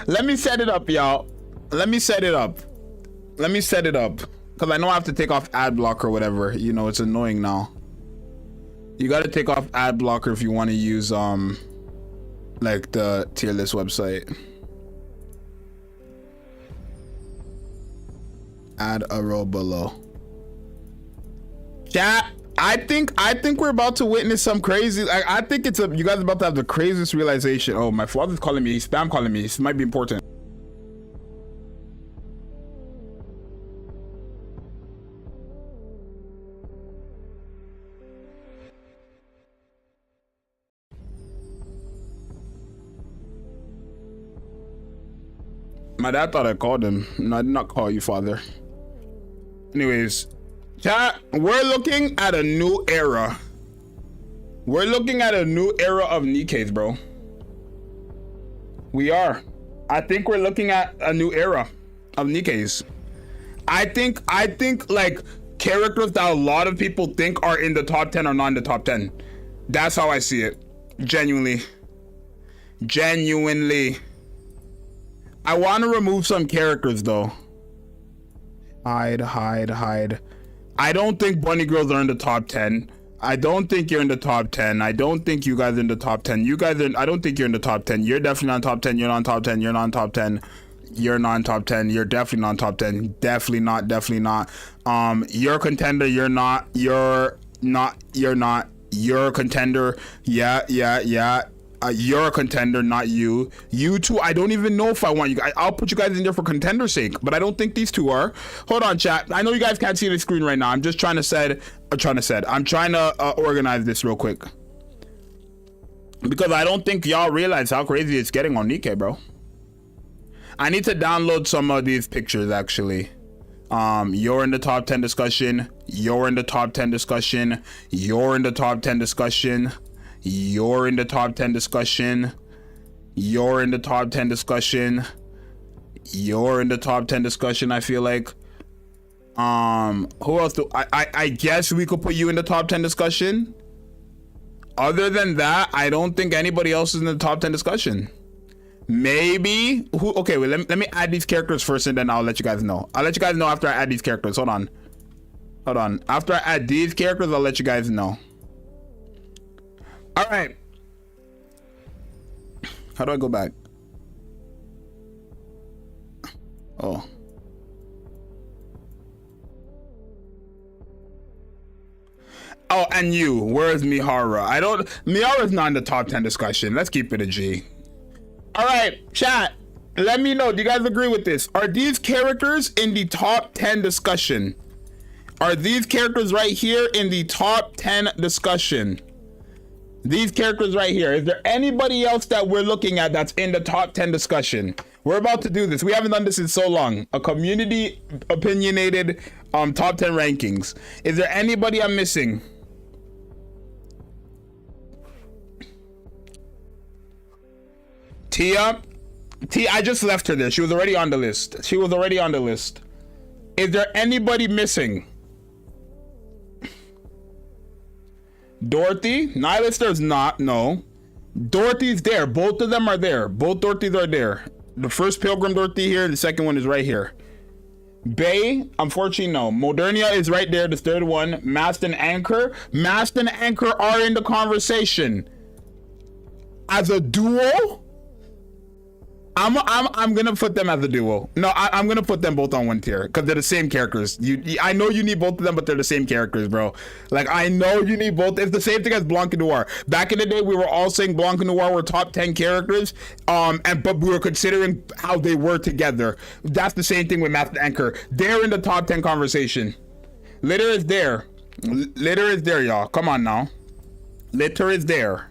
Let me set it up, y'all. Let me set it up. Because I know I have to take off ad blocker or whatever. You know, it's annoying now. You got to take off ad blocker if you want to use like the tier list website. Add a row below. Chat, I think we're about to witness some crazy. I think you guys are about to have the craziest realization. Oh, my father's calling me. He's spam calling me. This might be important. My dad thought I called him. No, I did not call you, father. Anyways, chat, we're looking at a new era. We're looking at a new era of Nikkes, bro. We are. I think we're looking at a new era of Nikkes. I think like characters that a lot of people think are in the top 10 are not in the top 10. That's how I see it. Genuinely. I want to remove some characters though. Hide. I don't think bunny girls are in the top 10. I don't think you're in the top 10. I don't think you guys are in the top 10. You guys are, I don't think you're in the top 10. You're definitely not top 10. You're not top 10. You're not top 10. You're not top 10. You're definitely not top 10. Definitely not. You're a contender. You're not. You're a contender. Yeah. You're a contender, not you. You two, I don't even know if I want you guys. I'll put you guys in there for contender's sake, but I don't think these two are. Hold on, chat. I know you guys can't see the screen right now. I'm just trying to I'm trying to organize this real quick, because I don't think y'all realize how crazy it's getting on Nikke, bro. I need to download some of these pictures actually. You're in the top 10 discussion. You're in the top 10 discussion. You're in the top 10 discussion. You're in the top 10 discussion. You're in the top 10 discussion. You're in the top 10 discussion. I feel like who else do I guess we could put you in the top 10 discussion. Other than that, I don't think anybody else is in the top 10 discussion. Maybe who? Okay, wait, let me add these characters first, and then I'll let you guys know. I'll let you guys know after I add these characters. Hold on. After I add these characters, I'll let you guys know. All right. How do I go back? Oh. Oh, and you. Where is Mihara? Mihara's not in the top 10 discussion. Let's keep it a G. All right, chat. Let me know. Do you guys agree with this? Are these characters in the top 10 discussion? Are these characters right here in the top 10 discussion? These characters right here. Is there anybody else that we're looking at that's in the top 10 discussion? We're about to do this. We haven't done this in so long. A community opinionated top 10 rankings. Is there anybody I'm missing? Tia, I just left her there. She was already on the list. Is there anybody missing? Dorothy? Nihilister's not, no. Dorothy's there. Both of them are there. Both Dorothys are there. The first Pilgrim Dorothy here, the second one is right here. Bay, unfortunately, no. Modernia is right there, the third one. Mast and Anchor. Mast and Anchor are in the conversation. As a duo? I'm gonna put them as a duo. No, I'm gonna put them both on one tier because they're the same characters. I know you need both of them, but they're the same characters, bro. Like, I know you need both. It's the same thing as Blanc and Noir. Back in the day, we were all saying Blanc and Noir were top 10 characters, but we were considering how they were together. That's the same thing with Math and Anchor. They're in the top 10 conversation. Litter is there. Litter is there, y'all. Come on now. Litter is there.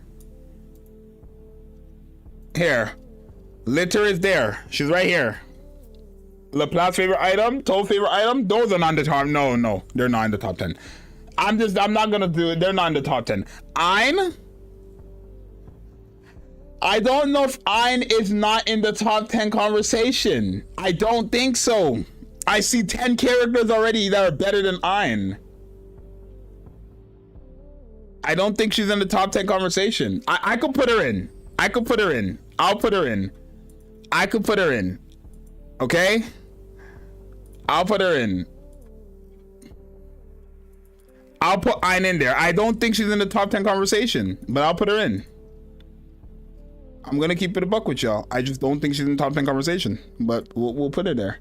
Here. Litter is there. She's right here. Laplace favorite item, Toad favorite item. Those are not in the top. No, they're not in the top 10. I'm not gonna do it. They're not in the top 10. Ein. I don't know if Ein is not in the top 10 conversation. I don't think so. I see 10 characters already that are better than Ein. I don't think she's in the top 10 conversation. I could put her in. I'll put her in. I could put her in. Okay? I'll put her in. I'll put Ein in there. I don't think she's in the top 10 conversation, but I'll put her in. I'm gonna keep it a buck with y'all. I just don't think she's in the top 10 conversation, but we'll put her there.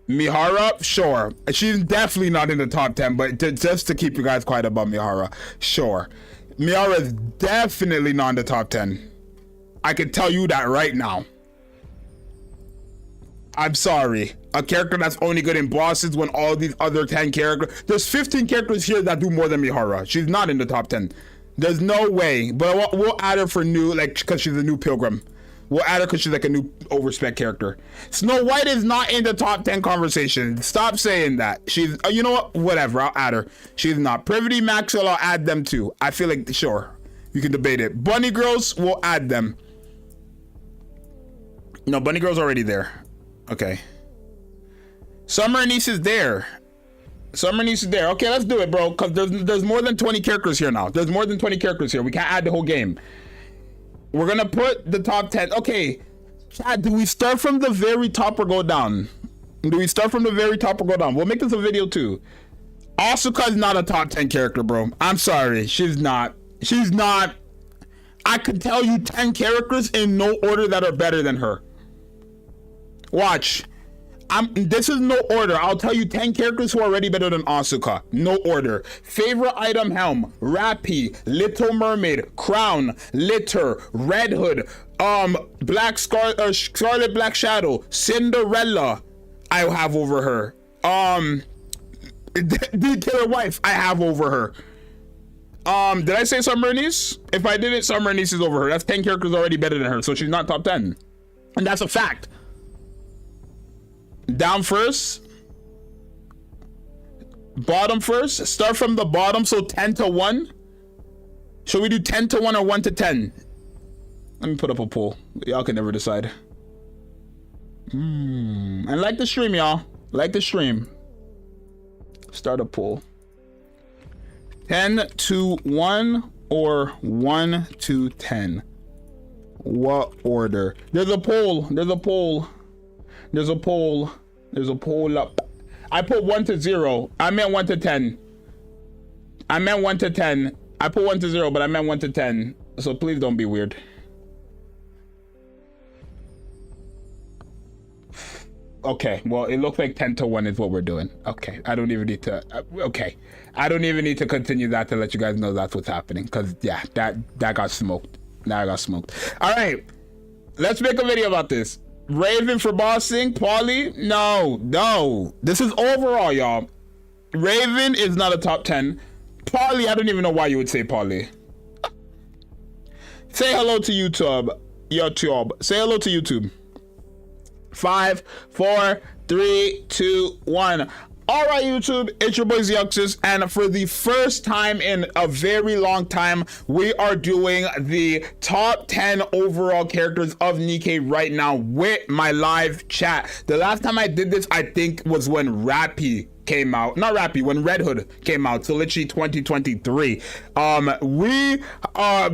Mihara, sure. She's definitely not in the top 10, but just to keep you guys quiet about Mihara, sure. Mihara is definitely not in the top 10. I can tell you that right now. I'm sorry. A character that's only good in bosses when all these other 10 characters... There's 15 characters here that do more than Mihara. She's not in the top 10. There's no way. But we'll add her for new, like, because she's a new Pilgrim. We'll add her because she's like a new overspec character. Snow White is not in the top 10 conversation. Stop saying that. She's... you know what? Whatever. I'll add her. She's not. Privity, Maxwell, I'll add them too. I feel like, sure. You can debate it. Bunny Girls, we'll add them. No, Bunny Girl's already there. Okay. Summer Niece is there. Okay, let's do it, bro. Because there's more than 20 characters here now. There's more than 20 characters here. We can't add the whole game. We're gonna put the top 10. Okay. Chat, do we start from the very top or go down? Do we start from the very top or go down? We'll make this a video too. Asuka is not a top 10 character, bro. I'm sorry. She's not. She's not. I could tell you 10 characters in no order that are better than her. Watch. This is no order. I'll tell you 10 characters who are already better than Asuka. No order. Favorite item helm, Rappy, Little Mermaid, Crown, Litter, Red Hood, Scarlet Black Shadow, Cinderella, I have over her. The Killer Wife, I have over her. Did I say Summer Niece? If I didn't, Summer Niece is over her. That's 10 characters already better than her, so she's not top 10. And that's a fact. Down first, bottom first. Start from the bottom, so 10 to 1. Should we do 10 to 1 or 1 to 10? Let me put up a poll. Y'all can never decide. And like the stream, y'all. Like the stream. Start a poll. 10 to 1 or 1 to 10? What order? There's a poll. There's a poll. There's a poll. There's a poll up. I put 1 to 0. I meant 1 to 10. I meant 1 to 10. I put 1 to 0, but I meant 1 to 10. So please don't be weird. Okay, well, it looks like 10 to 1 is what we're doing. Okay, I don't even need to. Okay, I don't even need to continue that to let you guys know that's what's happening. Because, yeah, that got smoked. That got smoked. All right, let's make a video about this. Raven for bossing, Pauly? No. This is overall, y'all. Raven is not a top 10. Pauly, I don't even know why you would say Pauly. Say hello to YouTube. Say hello to YouTube. 5, 4, 3, 2, 1. All right, YouTube, it's your boy Zxous, and for the first time in a very long time, we are doing the top 10 overall characters of Nikke right now with my live chat. The last time I did this, I think, was when Rappy came out. Not Rappy, when Red Hood came out, so literally 2023. We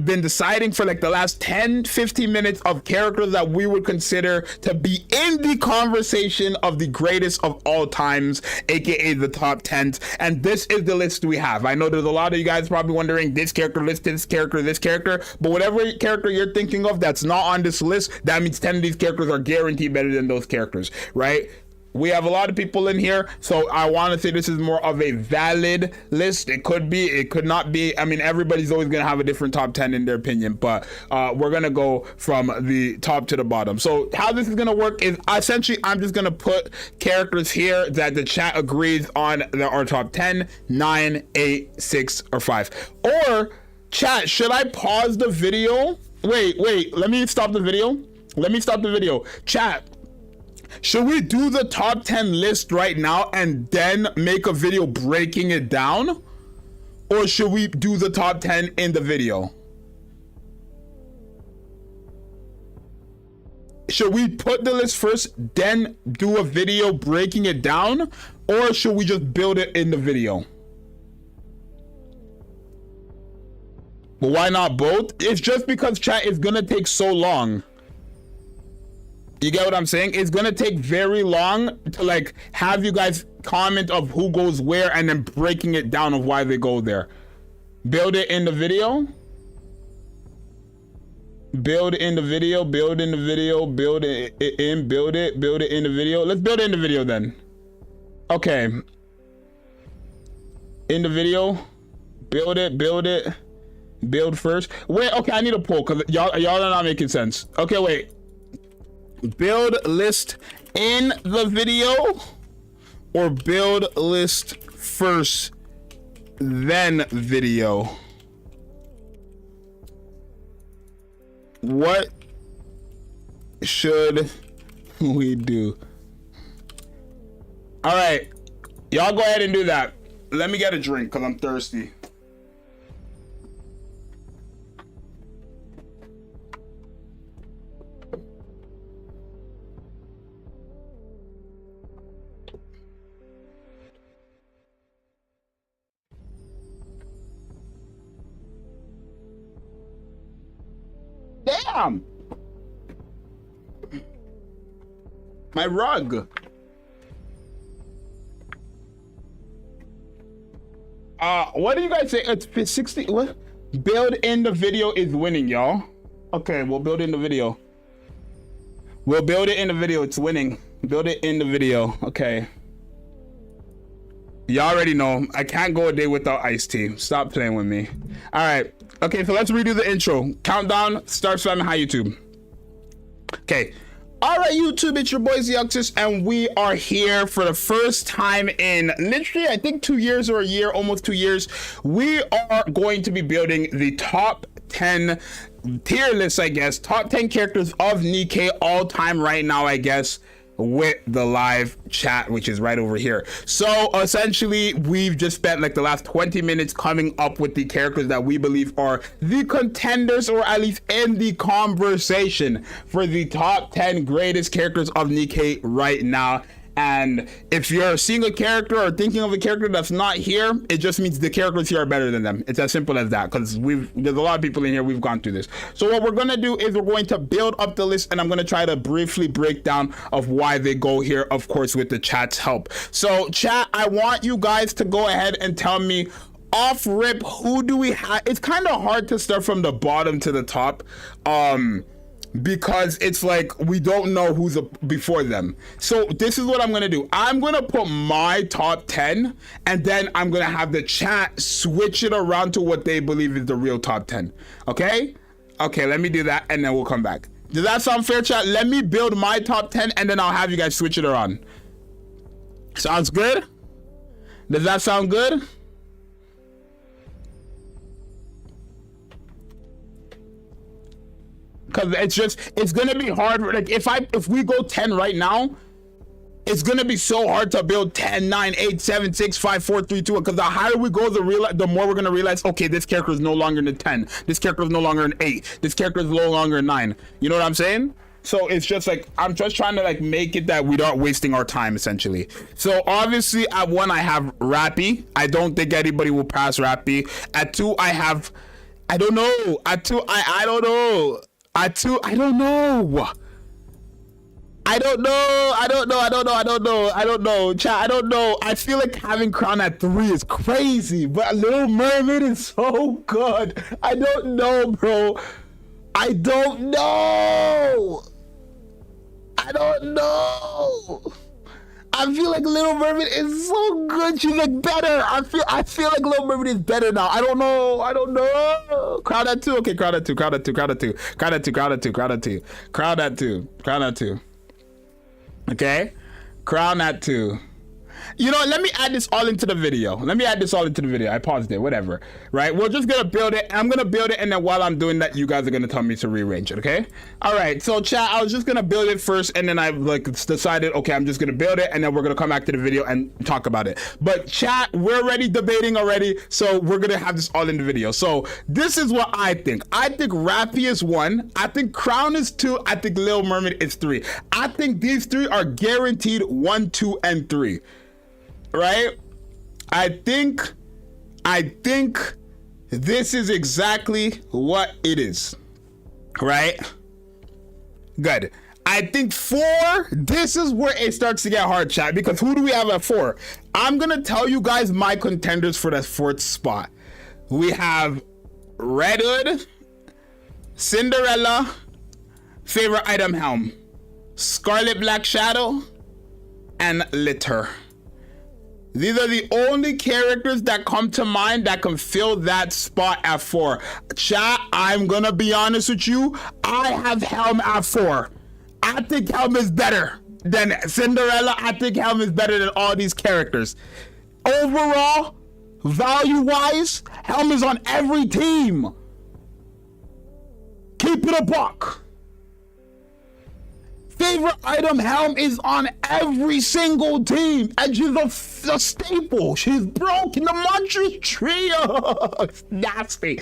been deciding for like the last 10-15 minutes of characters that we would consider to be in the conversation of the greatest of all times, aka the top 10s, and this is the list we have. I know there's a lot of you guys probably wondering this character list, this character, but whatever character you're thinking of that's not on this list, that means 10 of these characters are guaranteed better than those characters, right? We have a lot of people in here, so I want to say this is more of a valid list. It could be, it could not be. I mean, everybody's always going to have a different top 10 in their opinion, but we're going to go from the top to the bottom. So how this is going to work is essentially I'm just going to put characters here that the chat agrees on that are top 10, 9, 8, 6, or 5. Or chat, should I pause the video? Wait, let me stop the video. Chat, should we do the top 10 list right now and then make a video breaking it down? Or should we do the top 10 in the video? Should we put the list first, then do a video breaking it down? Or should we just build it in the video? But why not both? It's just because chat is gonna take so long. You get what I'm saying? It's gonna take very long to like have you guys comment of who goes where and then breaking it down of why they go there. Build it in the video. Build it in the video, build in the video, build it in, build it in the video. Let's build it in the video then. Okay. In the video, build it, build first. Wait, okay, I need a poll because y'all are not making sense. Okay, wait. Build list in the video or build list first then video? What should we do? All right, y'all go ahead and do that. Let me get a drink because I'm thirsty. Damn! My rug. What do you guys say? It's 60. What? Build in the video is winning, y'all. Okay, we'll build in the video. We'll build it in the video. It's winning. Build it in the video. Okay. You already know. I can't go a day without iced tea. Stop playing with me. All right. Okay, so let's redo the intro. Countdown. Start spamming. Hi, YouTube. Okay. All right, YouTube, it's your boy Zxous, and we are here for the first time in literally, I think 2 years or a year, almost 2 years. We are going to be building the top 10 tier list, I guess, top 10 characters of Nikke all time right now, I guess, with the live chat, which is right over here. So essentially, we've just spent like the last 20 minutes coming up with the characters that we believe are the contenders, or at least in the conversation for the top 10 greatest characters of Nikke right now. And if you're seeing a character or thinking of a character that's not here, it just means the characters here are better than them. It's as simple as that, because there's a lot of people in here, we've gone through this. So what we're gonna do is we're going to build up the list, and I'm gonna try to briefly break down of why they go here, of course, with the chat's help. So chat, I want you guys to go ahead and tell me off rip, who do we have? It's kind of hard to start from the bottom to the top. Because it's like we don't know who's before them. So this is what I'm gonna do. I'm gonna put my top 10, and then I'm gonna have the chat switch it around to what they believe is the real top 10. Okay, let me do that, and then we'll come back. Does that sound fair, chat? Let me build my top 10, and then I'll have you guys switch it around. Sounds good? Does that sound good? Because it's gonna be hard. Like if we go 10 right now, it's gonna be so hard to build 10, 9, 8, 7, 6, 5, 4, 3, 2. Because the higher we go, the more we're gonna realize, okay, this character is no longer in 10. This character is no longer in 8. This character is no longer in 9. You know what I'm saying? So it's just like, I'm just trying to like make it that we aren't wasting our time, essentially. So obviously at 1 I have Rappy. I don't think anybody will pass Rappy. At 2 I have, I don't know. At 2 I don't know. At 2, I don't know. Chat, I don't know. I feel like having Crown at 3 is crazy, but Little Mermaid is so good. I don't know, bro. I don't know. I feel like Little Mermaid is so good. She's like better. I feel like Little Mermaid is better now. I don't know. Crowd at 2. Okay, crowd at 2. Crowd at 2. Okay. Crown at 2. You know, let me add this all into the video. I paused it, whatever. Right? We're just gonna build it. I'm gonna build it, and then while I'm doing that, you guys are gonna tell me to rearrange it, okay? All right, so chat, I was just gonna build it first, and then I like decided, okay, I'm just gonna build it, and then we're gonna come back to the video and talk about it. But chat, we're already debating already, so we're gonna have this all in the video. So this is what I think. I think Rappy is 1. I think Crown is 2. I think Little Mermaid is 3. I think these 3 are guaranteed 1, 2, and 3. Right? I think this is exactly what it is. Right? Good. I think 4, this is where it starts to get hard, chat, because who do we have at 4? I'm gonna tell you guys my contenders for that 4th spot. We have Red Hood, Cinderella, Favorite Item Helm, Scarlet Black Shadow, and Litter. These are the only characters that come to mind that can fill that spot at 4. Chat, I'm gonna be honest with you. I have Helm at 4. I think Helm is better than Cinderella. I think Helm is better than all these characters. Overall, value-wise, Helm is on every team. Keep it a buck. Favorite Item Helm is on every single team, and she's a staple. She's broken the monstrous trio. It's nasty.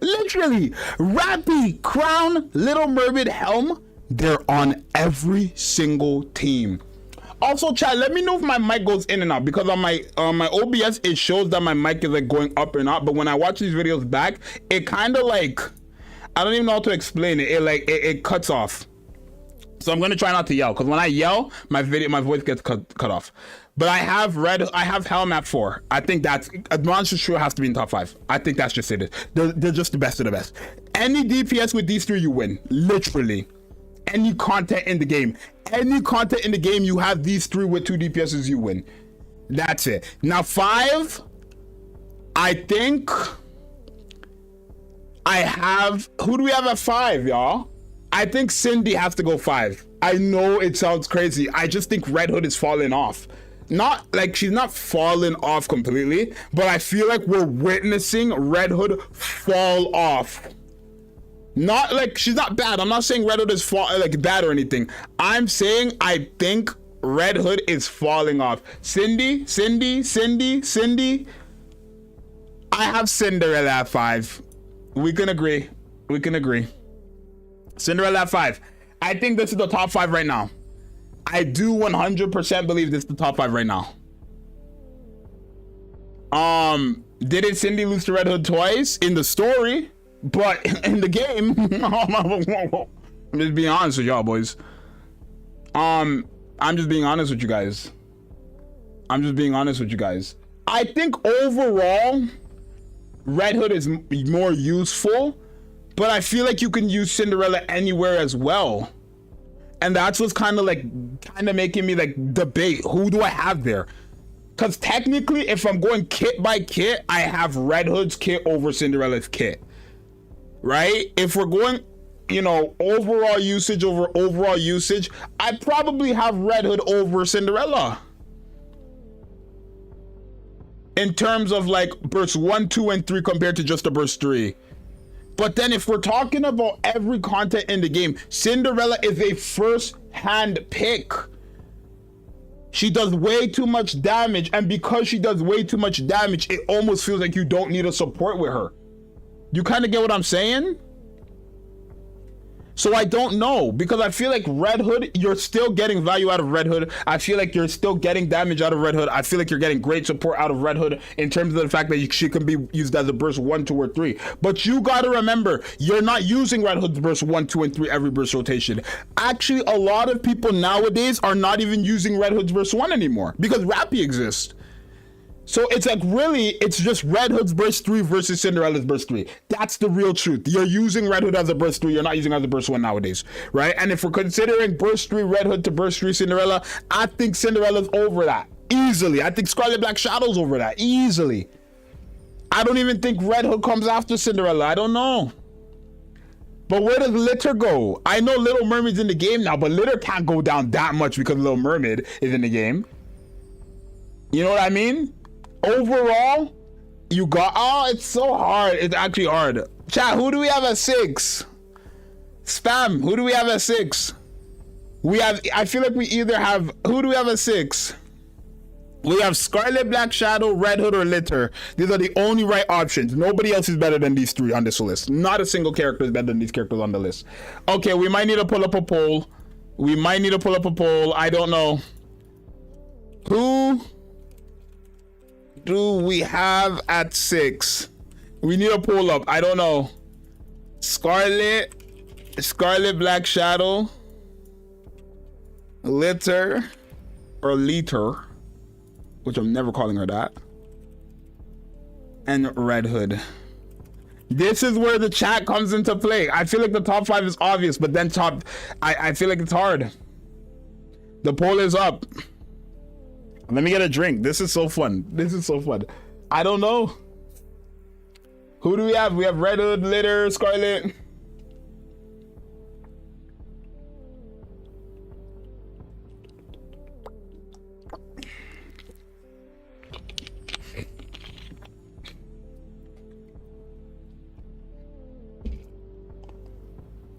Literally, Rappy, Crown, Little Mermaid, Helm, they're on every single team. Also, chat, let me know if my mic goes in and out, because on my OBS it shows that my mic is like going up and out, but when I watch these videos back, it kind of like, I don't even know how to explain it. It cuts off. So I'm gonna try not to yell, because when I yell, my voice gets cut off. But I have Helm at 4. I think that's Monster Trio has to be in top 5. I think that's just it. They're just the best of the best. Any DPS with these 3, you win. Literally. Any content in the game. Any content in the game, you have these 3 with 2 DPSs, you win. That's it. Now 5, I think I have, who do we have at 5, y'all? I think Cindy has to go 5. I know it sounds crazy. I just think Red Hood is falling off. Not like she's not falling off completely, but I feel like we're witnessing Red Hood fall off. Not like she's not bad. I'm not saying Red Hood is like bad or anything. I'm saying I think Red Hood is falling off. Cindy. I have Cinderella at 5. We can agree. Cinderella at 5. I think this is the top 5 right now. I do 100% believe this is the top 5 right now. Didn't Cindy lose to Red Hood twice in the story? But in the game, I'm just being honest with y'all, boys. I'm just being honest with you guys. I think overall, Red Hood is more useful, but I feel like you can use Cinderella anywhere as well. And that's what's kind of making me like debate, who do I have there? Because technically, if I'm going kit by kit, I have Red Hood's kit over Cinderella's kit. Right? If we're going, overall usage over overall usage, I probably have Red Hood over Cinderella. In terms of like burst 1, 2, and 3 compared to just a burst 3. But then if we're talking about every content in the game, Cinderella is a first-hand pick. She does way too much damage, and because she does way too much damage, it almost feels like you don't need a support with her. You kind of get what I'm saying? So I don't know, because I feel like Red Hood, you're still getting value out of Red Hood. I feel like you're still getting damage out of Red Hood. I feel like you're getting great support out of Red Hood in terms of the fact that she can be used as a burst 1, 2, or 3. But you gotta remember, you're not using Red Hood's burst 1, 2, and 3 every burst rotation. Actually, a lot of people nowadays are not even using Red Hood's burst 1 anymore because Rappy exists. So it's like really, it's just Red Hood's burst 3 versus Cinderella's burst 3. That's the real truth. You're using Red Hood as a burst 3. You're not using it as a burst 1 nowadays, right? And if we're considering burst 3 Red Hood to burst 3 Cinderella, I think Cinderella's over that easily. I think Scarlet Black Shadow's over that easily. I don't even think Red Hood comes after Cinderella. I don't know. But where does Litter go? I know Little Mermaid's in the game now, but Litter can't go down that much because Little Mermaid is in the game. You know what I mean? Overall, you got, it's so hard. It's actually hard. Chat, who do we have at 6? Spam, who do we have at 6? I feel like we either have, who do we have at 6? We have Scarlet, Black Shadow, Red Hood, or Litter. These are the only right options. Nobody else is better than these 3 on this list. Not a single character is better than these characters on the list. Okay, we might need to pull up a poll. I don't know. Who do we have at 6? We need a pull up. I don't know. Scarlet, Black Shadow, Litter, which I'm never calling her that, and Red Hood. This is where the chat comes into play. I feel like the top 5 is obvious, but then I feel like it's hard. The poll is up. Let me get a drink. This is so fun. I don't know. Who do we have? We have Red Hood, Litter, Scarlet.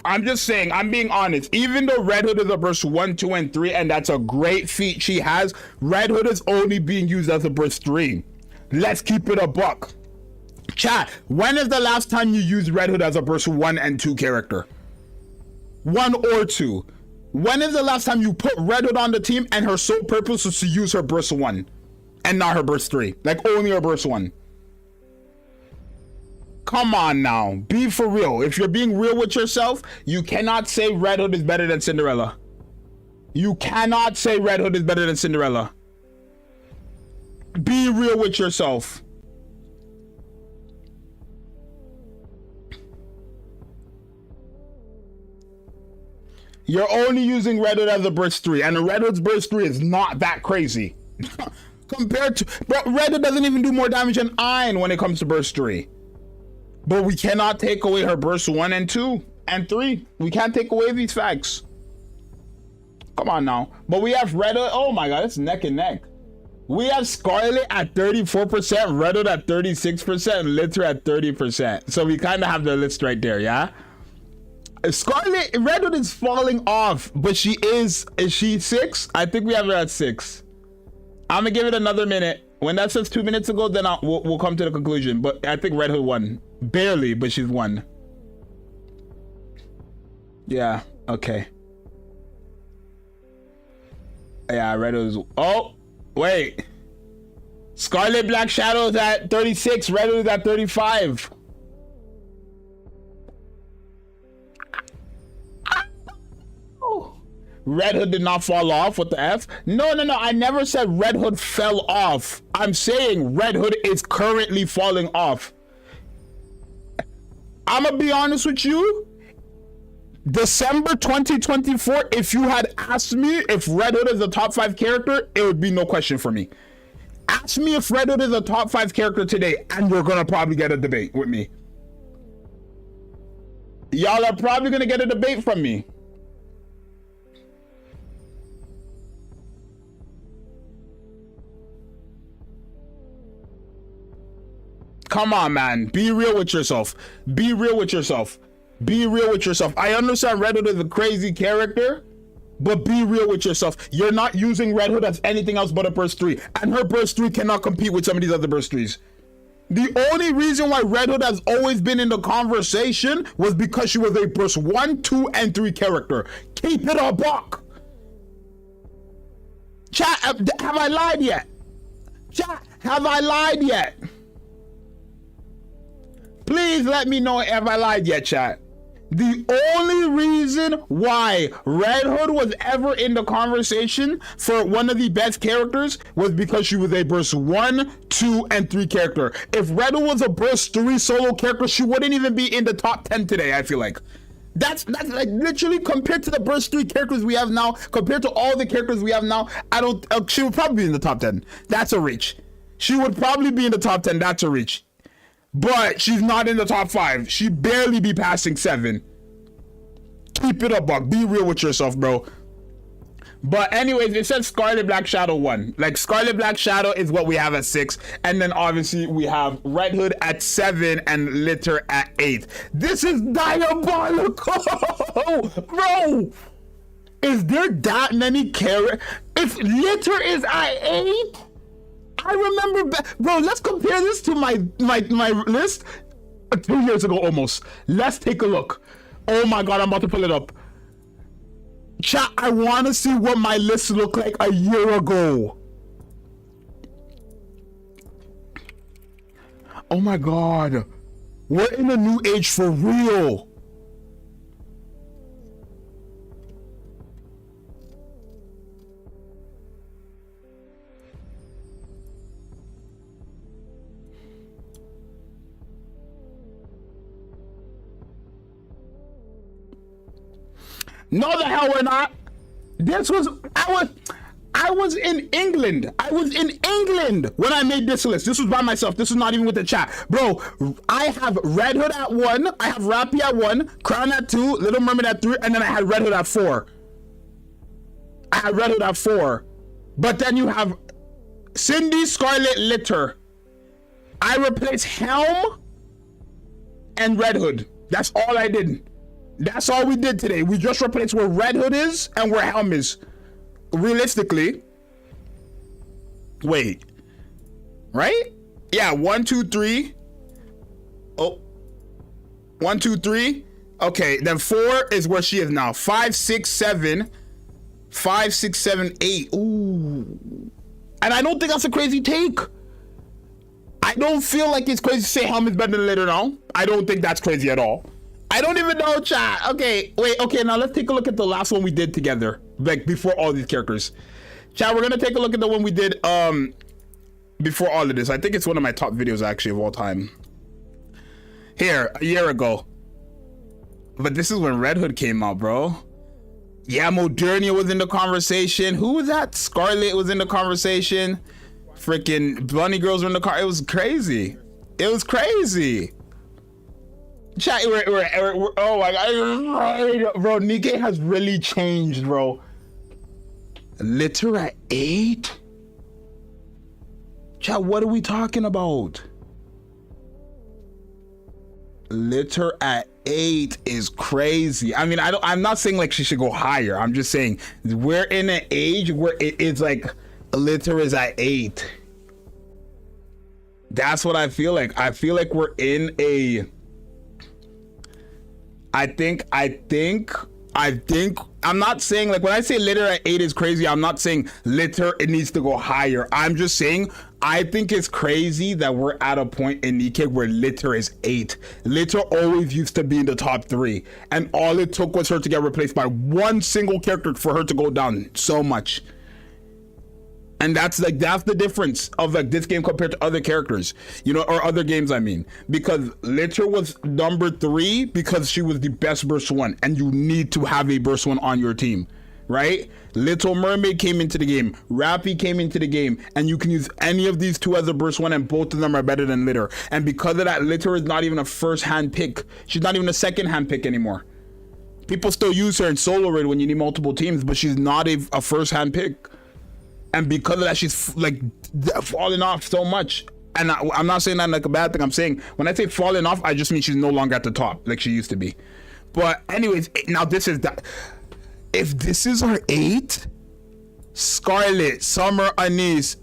I'm just saying, I'm being honest. Even though Red Hood is a burst 1, 2, and 3, and that's a great feat she has, Red Hood is only being used as a burst 3. Let's keep it a buck. Chat, when is the last time you used Red Hood as a burst 1 and 2 character? 1 or 2. When is the last time you put Red Hood on the team and her sole purpose was to use her burst 1 and not her burst 3? Like only her burst 1. Come on now, be for real. If you're being real with yourself, you cannot say Red Hood is better than Cinderella. You cannot say Red Hood is better than Cinderella. Be real with yourself. You're only using Red Hood as a burst 3, and the Red Hood's burst 3 is not that crazy. Compared to, but Red Hood doesn't even do more damage than Ein when it comes to burst 3. But we cannot take away her burst 1 and 2 and 3. We can't take away these facts. Come on now. But we have Red Hood. Oh my god, it's neck and neck. We have Scarlet at 34%, Red Hood at 36%, and Litter at 30%. So we kind of have the list right there, yeah? Scarlet, Red Hood is falling off, but she is she 6? I think we have her at 6. I'm gonna give it another minute. When that says 2 minutes ago, then we'll come to the conclusion. But I think Red Hood won. Barely, but she's won. Yeah, okay. Yeah, Red Hood is... Oh, wait. Scarlet Black Shadow is at 36. Red Hood is at 35. Red Hood did not fall off. What the F? No. I never said Red Hood fell off. I'm saying Red Hood is currently falling off. I'm gonna be honest with you. December 2024, if you had asked me if Red Hood is a top 5 character, it would be no question for me. Ask me if Red Hood is a top 5 character today, and you're gonna probably get a debate with me. Y'all are probably gonna get a debate from me. Come on, man. Be real with yourself. Be real with yourself. Be real with yourself. I understand Red Hood is a crazy character, but be real with yourself. You're not using Red Hood as anything else but a burst 3, and her burst 3 cannot compete with some of these other burst 3s. The only reason why Red Hood has always been in the conversation was because she was a burst 1, 2, and 3 character. Keep it a buck. Chat, have I lied yet? Chat, have I lied yet? Please let me know if I lied yet, chat. The only reason why Red Hood was ever in the conversation for one of the best characters was because she was a burst 1, 2, and 3 character. If Red Hood was a burst 3 solo character, she wouldn't even be in the top 10 today, I feel like. That's like literally compared to the burst 3 characters we have now, compared to all the characters we have now, she would probably be in the top 10. That's a reach. She would probably be in the top 10. That's a reach. But she's not in the top 5. She barely be passing 7. Keep it up, Buck. Be real with yourself, bro. But anyways, it says Scarlet Black Shadow 1. Like, Scarlet Black Shadow is what we have at 6. And then obviously we have Red Hood at 7 and Litter at 8. This is diabolical! Bro! Is there that many characters? If Litter is at 8? I remember, bro, let's compare this to my list 2 years ago almost. Let's take a look. Oh my god, I'm about to pull it up. Chat, I want to see what my list looked like a year ago. Oh my god. We're in a new age for real. No, the hell we're not. I was in England. I was in England when I made this list. This was by myself. This is not even with the chat. Bro, I have Red Hood at 1. I have Rappy at 1. Crown at 2. Little Mermaid at 3. And then I had Red Hood at 4. I had Red Hood at 4. But then you have Cindy, Scarlet, Litter. I replaced Helm and Red Hood. That's all I did. That's all we did today. We just replaced where Red Hood is and where Helm is. Realistically, wait, right? Yeah, 1, 2, 3. Oh, 1, 2, 3. Okay, then 4 is where she is now. 5, 6, 7. 5, 6, 7, 8. Ooh. And I don't think that's a crazy take. I don't feel like it's crazy to say Helm is better than Litter now. I don't think that's crazy at all. I don't even know, chat. Okay, wait. Okay, now let's take a look at the last one we did together, like before all these characters. Chat, we're gonna take a look at the one we did before all of this. I think it's one of my top videos actually of all time. Here, a year ago. But this is when Red Hood came out, bro. Yeah, Modernia was in the conversation. Who was that? Scarlet was in the conversation. Freaking Bunny Girls were in the car. It was crazy. It was crazy. Chat, we're oh my god, bro. Nikke has really changed, bro. Litter at 8. Chat, what are we talking about? Litter at 8 is crazy. I mean, I'm not saying like she should go higher. I'm just saying we're in an age where it's like litter is at 8. That's what I feel like. I feel like we're in a I think I'm not saying like when I say litter at 8 is crazy, I'm not saying litter it needs to go higher. I'm just saying I think it's crazy that we're at a point in Nikke where litter is 8. Litter always used to be in the top 3, and all it took was her to get replaced by one single character for her to go down so much. And that's the difference of like this game compared to other characters, you know, or other games, I mean, because Litter was number 3 because she was the best burst 1, and you need to have a burst 1 on your team, right? Little Mermaid came into the game, Rappy came into the game, and you can use any of these 2 as a burst 1, and both of them are better than Litter. And because of that, Litter is not even a first-hand pick. She's not even a second-hand pick anymore. People still use her in solo raid when you need multiple teams, but she's not a first-hand pick. And because of that, she's like falling off so much. And I'm not saying that like a bad thing. I'm saying when I say falling off, I just mean she's no longer at the top like she used to be. But anyways, now this is that. If this is our 8, Scarlet, Summer, Anise,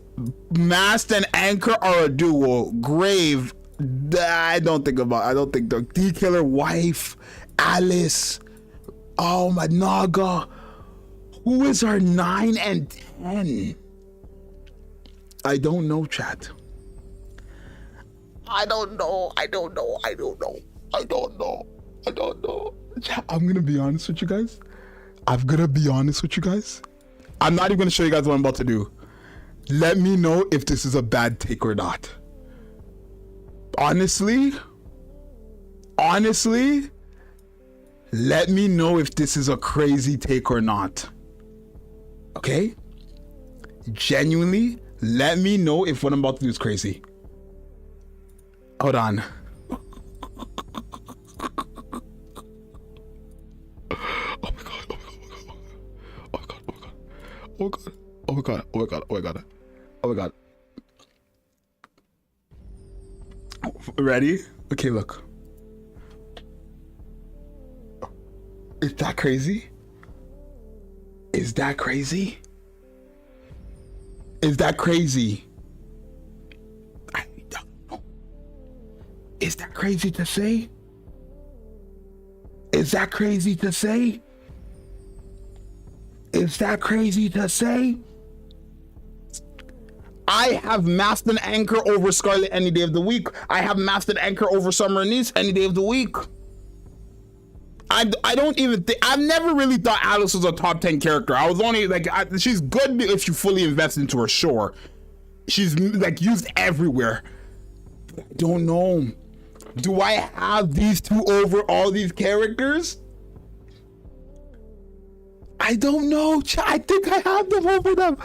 Mast and Anchor are a duo. Grave, I don't think the D-Killer Wife, Alice, oh my Naga. Who is our 9 and 10? I don't know, chat. I don't know. Chat, I'm gonna be honest with you guys. I'm not even gonna show you guys what I'm about to do. Let me know if this is a bad take or not. Honestly, let me know if this is a crazy take or not. Okay? Genuinely, let me know if what I'm about to do is crazy. Hold on. Oh my god. Ready? Okay, look. Is that crazy? Is that crazy? I don't know. Is that crazy to say? I have Mast and Anchor over Scarlet any day of the week. I have Mast and Anchor over Summer and Niece any day of the week. I don't even think, I've never really thought Alice was a top 10 character. I was only like, she's good if you fully invest into her, sure. She's like used everywhere. I don't know. Do I have these 2 over all these characters? I don't know. I think I have them over them.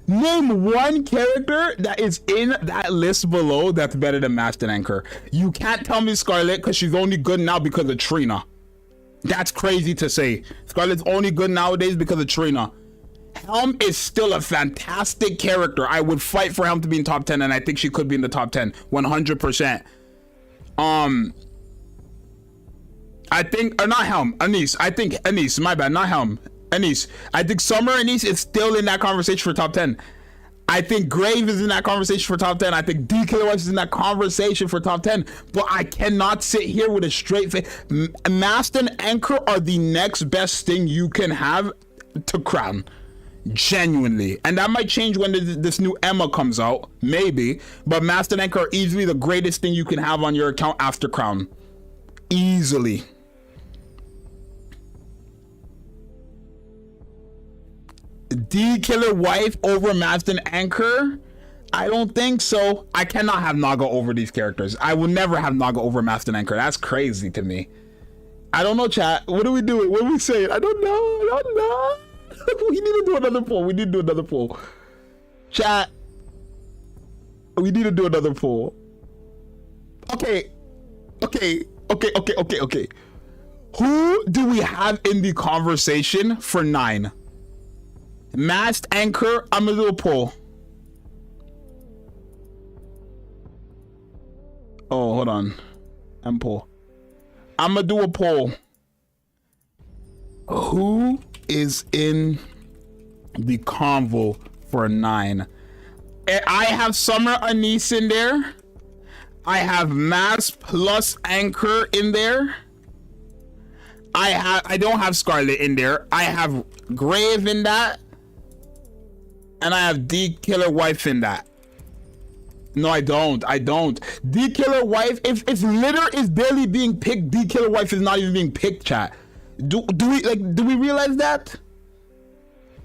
Name one character that is in that list below that's better than Mast and Anchor. You can't tell me Scarlet because she's only good now because of Trina. That's crazy to say. Scarlet's only good nowadays because of Trina. Helm is still a fantastic character. I would fight for Helm to be in top 10, and I think she could be in the top 10 100%. I think, or not Helm, Anise. I think Anise, my bad, not Helm. Anise. I think Summer Anise is still in that conversation for top 10. I think Grave is in that conversation for top 10. I think D-Killer Wife is in that conversation for top 10. But I cannot sit here with a straight face. Mast and Anchor are the next best thing you can have to crown. Genuinely. And that might change when this new Emma comes out. Maybe. But Mast and Anchor are easily the greatest thing you can have on your account after crown. Easily. D killer wife over Master and Anchor? I don't think so. I cannot have Naga over these characters. I will never have Naga over Master and Anchor. That's crazy to me. I don't know, chat. What do we do? What do we say? I don't know. I don't know. We need to do another poll. We need to do another poll. Chat. We need to do another poll. Okay. Who do we have in the conversation for 9? Masked Anchor. I'm gonna do a poll. Oh, hold on. Poll. I'm gonna do a poll. Who is in the convo for 9? I have Summer Anise in there. I have Mass plus Anchor in there. I don't have Scarlet in there. I have Grave in that. And I have D Killer Wife in that. No, I don't. D Killer Wife, if litter is barely being picked, D Killer Wife is not even being picked, chat. Do we realize that?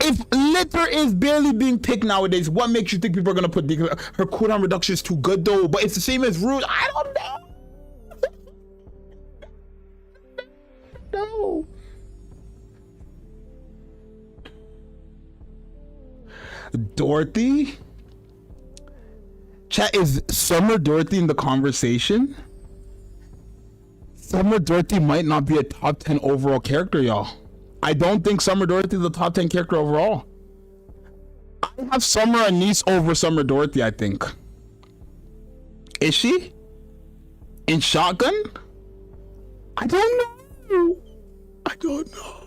If litter is barely being picked nowadays, what makes you think people are gonna put D Killer? Her cooldown reduction is too good though, but it's the same as Rude. I don't know. No. Dorothy? Chat, is Summer Dorothy in the conversation? Summer Dorothy might not be a top 10 overall character, y'all. I don't think Summer Dorothy is the top 10 character overall. I have Summer Anise over Summer Dorothy, I think. Is she? In Shotgun? I don't know. I don't know.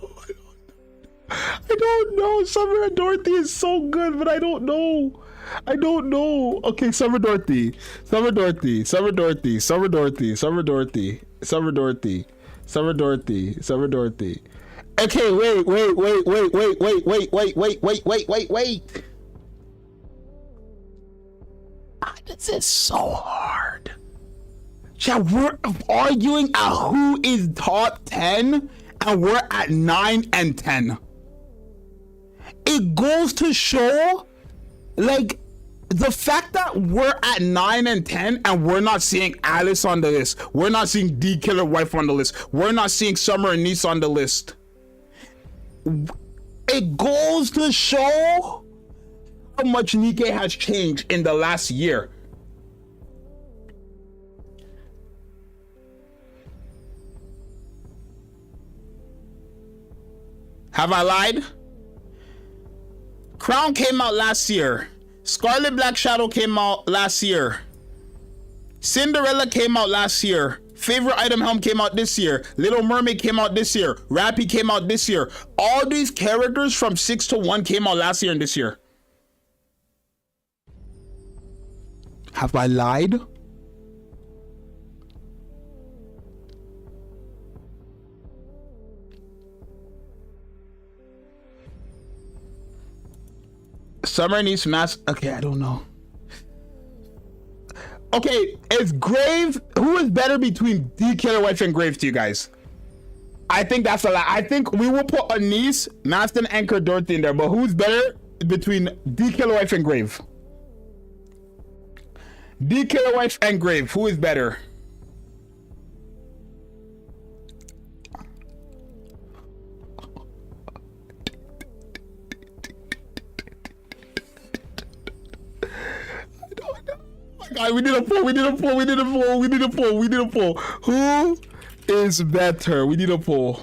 Summer and Dorothy is so good, but I don't know. Okay, Summer Dorothy. Okay, wait. This is so hard. Chat, we're arguing at who is top 10 and we're at 9 and 10. It goes to show, like, the fact that we're at 9 and 10 and we're not seeing Alice on the list, we're not seeing D Killer Wife on the list, we're not seeing Summer and Niece on the list. It goes to show how much Nikke has changed in the last year. Have I lied? Crown came out last year. Scarlet Black Shadow came out last year. Cinderella came out last year. Favorite Item Helm came out this year. Little Mermaid came out this year. Rappy came out this year. All these characters from 6 to 1 came out last year and this year. Have I lied? Summer needs mask. Okay, I don't know. Okay, is Grave, who is better between D Killer Wife and Grave to you guys? I think that's a lot. I think we will put Anise, Master and Anchor, Dorothy in there, but who's better between D Killer Wife and Grave? D Killer Wife and Grave, who is better? God, we need a poll. Who is better? We need a poll.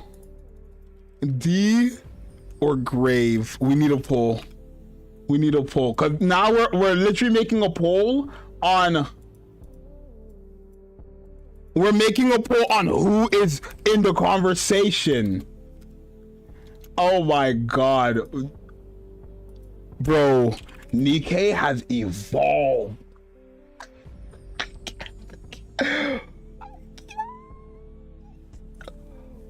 D or Grave? We need a poll. Cause now we're literally making a poll on. We're making a poll on who is in the conversation. Oh my God, bro, Nikke has evolved.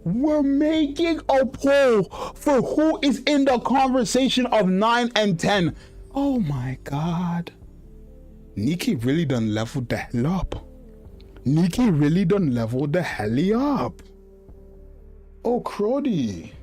We're making a poll for who is in the conversation of 9 and 10. Oh my God. Nikke really done leveled the hell up. Oh, Crody.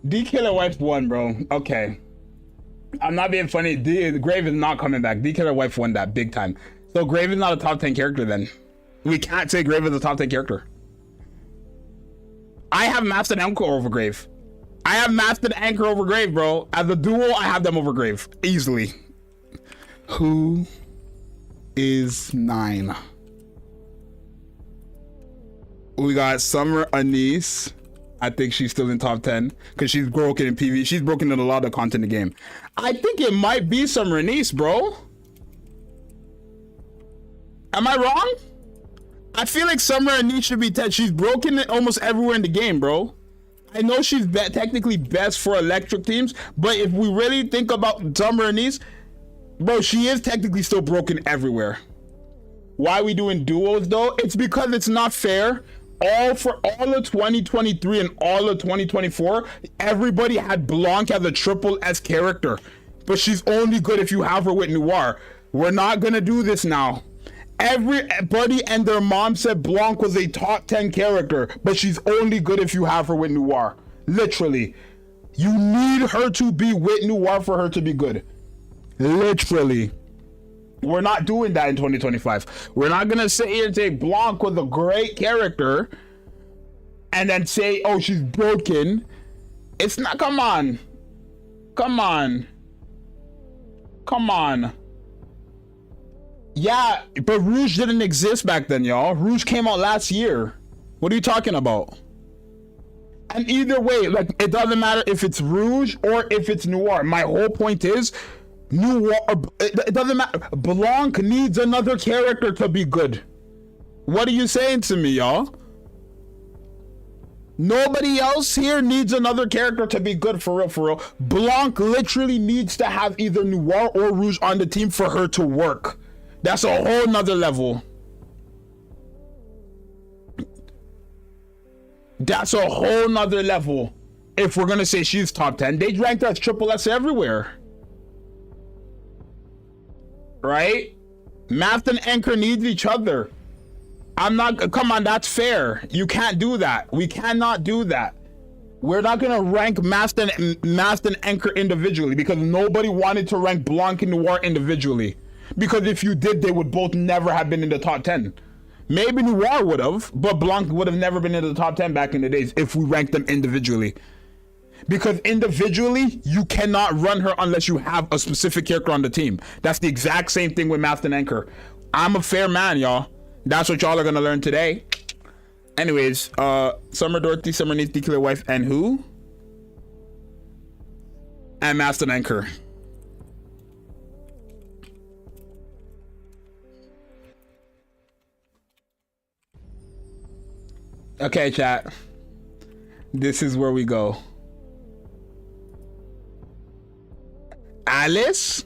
D Killer Wife won, bro. Okay. I'm not being funny. Grave is not coming back. D Killer Wife won that big time. So Grave is not a top 10 character then. We can't say Grave is a top 10 character. I have Master and Anchor over Grave. I have Master and Anchor over Grave, bro. As a duo, I have them over Grave. Easily. Who is 9? We got Summer Anise. I think she's still in top 10 because she's broken in PV. She's broken in a lot of content in the game. I think it might be Summer Anise, bro. Am I wrong? I feel like Summer Anise should be 10. She's broken it almost everywhere in the game, bro. I know she's technically best for electric teams, but if we really think about Summer Anise, bro, she is technically still broken everywhere. Why are we doing duos though? It's because it's not fair. For all of 2023 and all of 2024, everybody had Blanc as a triple S character, but she's only good if you have her with Noir. We're not gonna do this now. Everybody and their mom said Blanc was a top 10 character, but she's only good if you have her with Noir. Literally. You need her to be with Noir for her to be good. Literally. We're not doing that in 2025. We're not gonna sit here and say Blanc was a great character and then say, oh, she's broken. It's not, come on. Come on. Come on. Yeah, but Rouge didn't exist back then, y'all. Rouge came out last year. What are you talking about? And either way, like, it doesn't matter if it's Rouge or if it's Noir. My whole point is, Noir, it doesn't matter. Blanc needs another character to be good. What are you saying to me, y'all? Nobody else here needs another character to be good, for real, for real. Blanc literally needs to have either Noir or Rouge on the team for her to work. That's a whole nother level. That's a whole nother level. If we're gonna say she's top 10, they ranked her as triple S everywhere. Right? Math and Anchor needs each other. I'm not, come on, that's fair. You can't do that. We cannot do that. We're not gonna rank Math and Anchor individually because nobody wanted to rank Blanc and Noir individually. Because if you did, they would both never have been in the top 10. Maybe Noir would have, but Blanc would have never been in the top 10 back in the days if we ranked them individually. Because individually, you cannot run her unless you have a specific character on the team. That's the exact same thing with Master and Anchor. I'm a fair man, y'all. That's what y'all are gonna learn today. Anyways, Summer Dorothy, Summer Needs, Killer Wife, and who? And Master and Anchor. Okay, chat. This is where we go. Alice?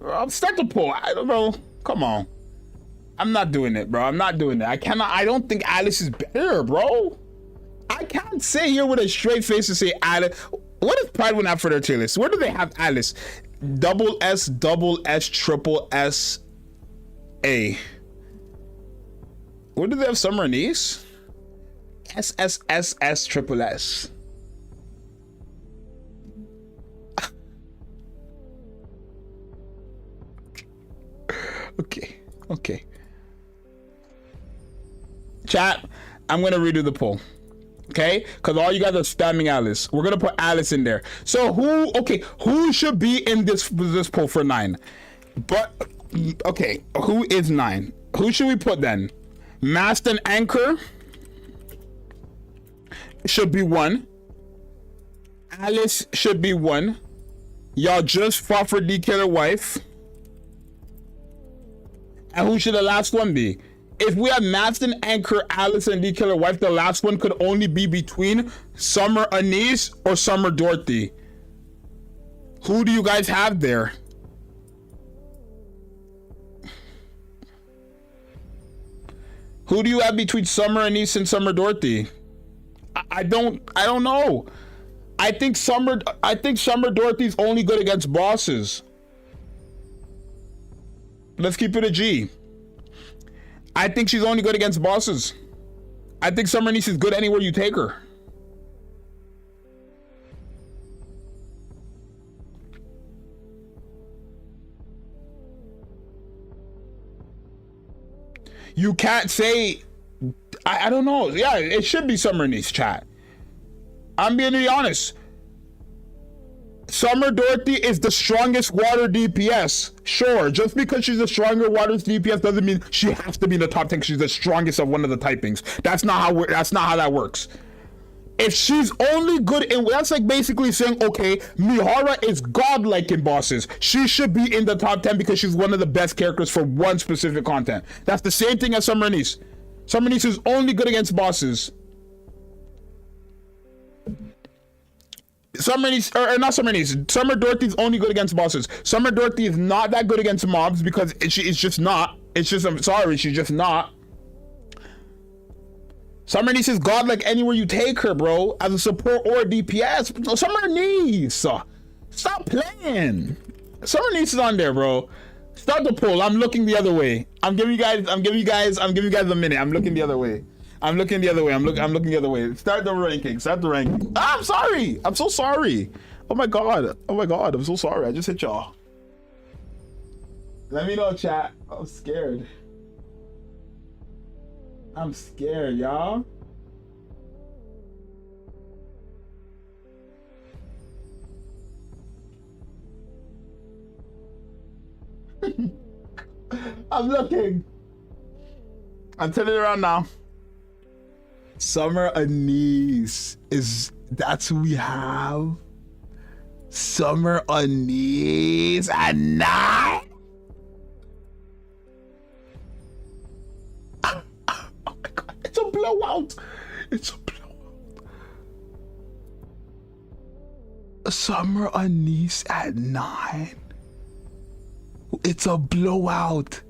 I'll start the poll. I don't know. Come on. I'm not doing it, bro. I'm not doing it. I don't think Alice is better, bro. I can't sit here with a straight face and say Alice. What does Pride win out for their tier list? Where do they have Alice? Double S, triple S, A. Where do they have Summer Anise? S, triple S. Okay. Chat, I'm gonna redo the poll. Okay? Because all you guys are spamming Alice. We're gonna put Alice in there. So who should be in this poll for 9? But okay, who is 9? Who should we put then? Master and Anchor should be 1. Alice should be 1. Y'all just fought for D Killer Wife. And who should the last one be? If we have Master and Anchor, Alice, and D Killer Wife, the last one could only be between Summer Anise or Summer Dorothy. Who do you guys have there? Who do you have between Summer Anise and Summer Dorothy? I don't know. I think Summer Dorothy's only good against bosses. Let's keep it a G. I think she's only good against bosses. I think Summer Anise is good anywhere you take her. you can't say, I don't know. Yeah, it should be Summer Niece, chat. I'm being really honest. Summer Dorothy is the strongest water DPS. Sure, just because she's the stronger water DPS doesn't mean she has to be in the top 10. She's the strongest of one of the typings. That's not how that works. If she's only good in, that's like basically saying, okay, Mihara is godlike in bosses. She should be in the top 10 because she's one of the best characters for one specific content. That's the same thing as Summer Niece. Summer Niece is only good against bosses. Summer Niece, or not Summer Niece, Summer Dorothy's only good against bosses. Summer Dorothy is not that good against mobs because it's just not. It's just, I'm sorry, she's just not. Summer Niece is godlike anywhere you take her, bro, as a support or a DPS. Summer Niece, stop playing. Summer Niece is on there, bro. Start the poll. I'm looking the other way. I'm giving you guys a minute. I'm looking the other way. I'm looking the other way. Start the ranking. I'm sorry. I'm so sorry. Oh my god. I'm so sorry. I just hit y'all. Let me know, chat. I'm scared. I'm scared, y'all. I'm looking. I'm turning it around now. Summer Anise that's who we have. Summer Anise at 9. Oh my god, it's a blowout. Summer Anise at 9. It's a blowout.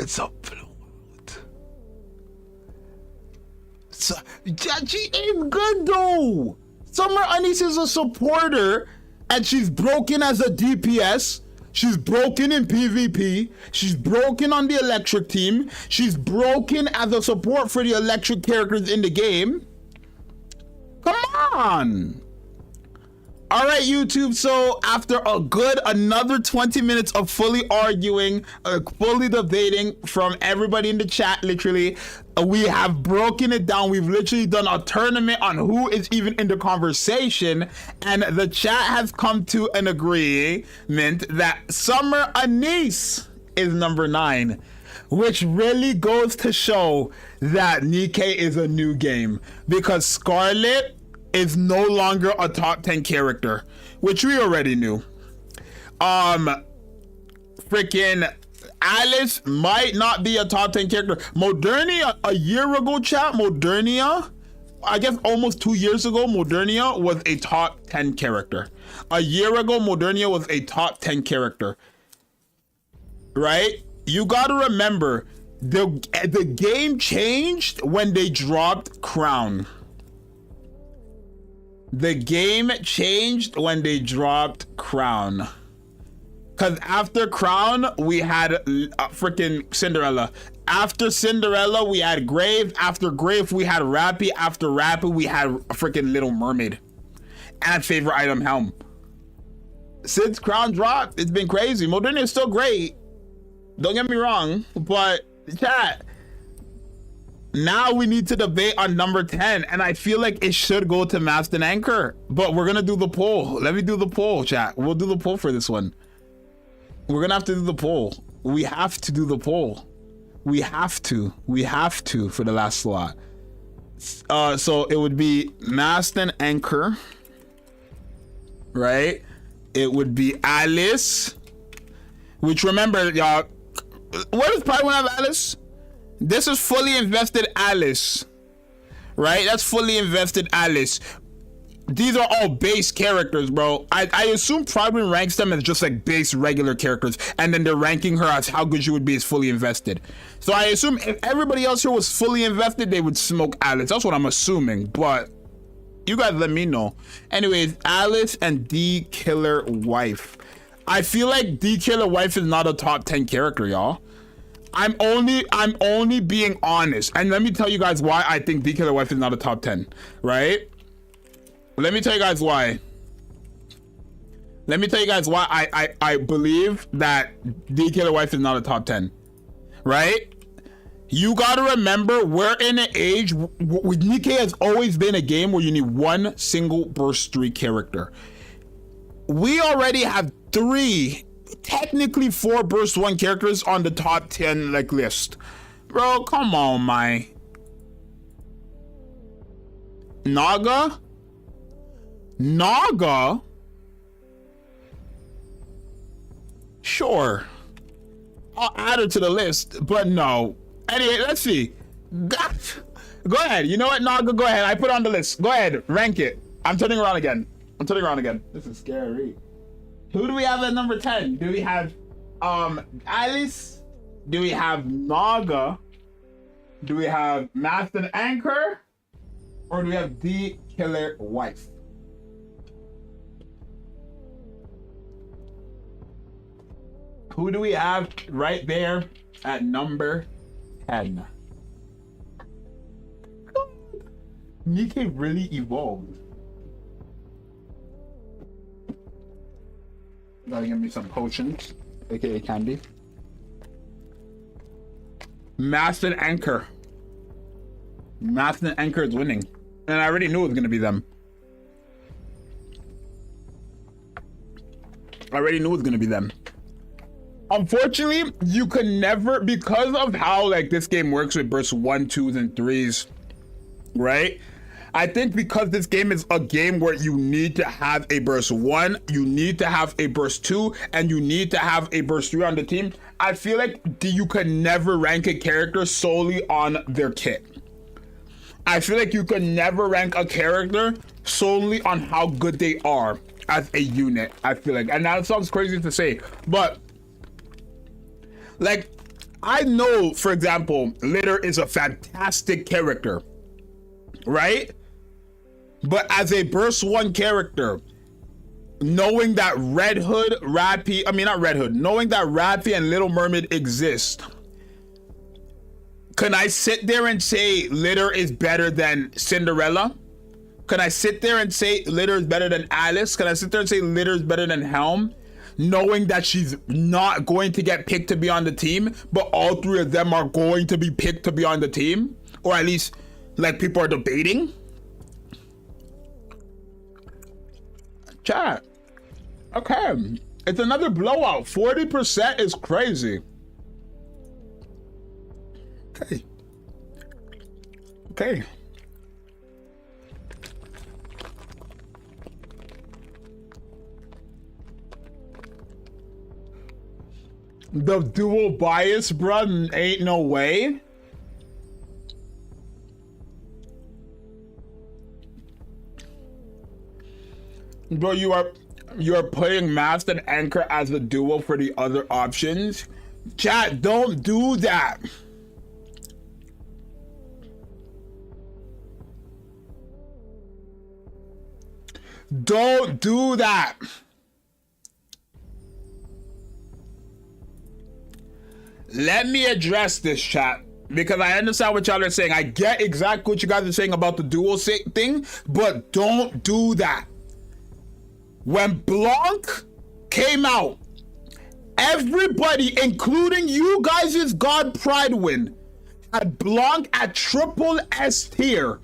So, she is good though. Summer Anise is a supporter and she's broken as a DPS. She's broken in PvP. She's broken on the electric team. She's broken as a support for the electric characters in the game. Come on. All right, YouTube. So after another 20 minutes of fully arguing, fully debating from everybody in the chat, literally, we have broken it down. We've literally done a tournament on who is even in the conversation. And the chat has come to an agreement that Summer Anise is number 9, which really goes to show that Nikke is a new game, because Scarlet is no longer a top 10 character, which we already knew. Freaking Alice might not be a top 10 character. Modernia, a year ago, chat, Modernia, I guess almost 2 years ago, Modernia was a top 10 character. A year ago, Modernia was a top 10 character. Right? You gotta remember, the game changed when they dropped Crown. The game changed when they dropped Crown. Because after Crown, we had freaking Cinderella. After Cinderella, we had Grave. After Grave, we had Rappy. After Rappy, we had freaking Little Mermaid. And favorite item, Helm. Since Crown dropped, it's been crazy. Modernia is still great. Don't get me wrong. But, chat, now we need to debate on number 10, and I feel like it should go to Master and Anchor, but we're gonna do the poll. Let me do the poll, chat. We'll do the poll for this one. We're gonna have to do the poll. We have to do the poll. We have to for the last slot. So it would be Master and Anchor, right? It would be Alice, which, remember, y'all, what does Pride have Alice? This is fully invested Alice, right? That's fully invested Alice. These are all base characters, bro. I assume Proudwin ranks them as just like base regular characters, and then they're ranking her as how good she would be as fully invested. So I assume if everybody else here was fully invested, they would smoke Alice. That's what I'm assuming, but you guys let me know. Anyways, Alice and D Killer Wife. I feel like D Killer Wife is not a top 10 character, y'all. I'm only being honest, and let me tell you guys why I think D Killer Wife is not a top 10, right? Let me tell you guys why. Let me tell you guys why I believe that The Killer Wife is not a top 10. Right? You gotta remember, we're in an age with Nikke has always been a game where you need one single burst 3 character. We already have 3, technically 4 burst 1 characters on the top 10 like list. Bro, come on, my. Naga? Sure. I'll add her to the list, but no. Anyway, let's see. Go ahead. You know what, Naga? Go ahead. I put it on the list. Go ahead. Rank it. I'm turning around again. This is scary. Who do we have at number 10? Do we have Alice? Do we have Naga? Do we have Mast and Anchor? Or do we have The Killer Wife? Who do we have right there at number 10? Nikke really evolved. Gotta give me some potions, aka candy. Mast and Anchor. Mast and Anchor is winning. And I already knew it was gonna be them. Unfortunately, you can never, because of how like this game works with burst 1, 2s, and 3s, right? I think because this game is a game where you need to have a burst 1, you need to have a burst 2, and you need to have a burst 3 on the team, I feel like you can never rank a character solely on their kit. I feel like you can never rank a character solely on how good they are as a unit, I feel like. And that sounds crazy to say, but like, I know, for example, Litter is a fantastic character, right? But as a burst 1 character, knowing that Red Hood, knowing that Rappy and Little Mermaid exist, can I sit there and say Litter is better than Cinderella? Can I sit there and say Litter is better than Alice? Can I sit there and say Litter is better than Helm? Knowing that she's not going to get picked to be on the team, but all 3 of them are going to be picked to be on the team, or at least like people are debating. Chat. Okay, it's another blowout. 40% is crazy. Okay. The dual bias, bruh, ain't no way. Bro, you are putting Mast and Anchor as a duo for the other options. Chat, don't do that. Don't do that. Let me address this, chat, because I understand what y'all are saying. I get exactly what you guys are saying about the dual thing, but don't do that. When Blanc came out, everybody, including you guys' God Pride win, had Blanc at triple S tier.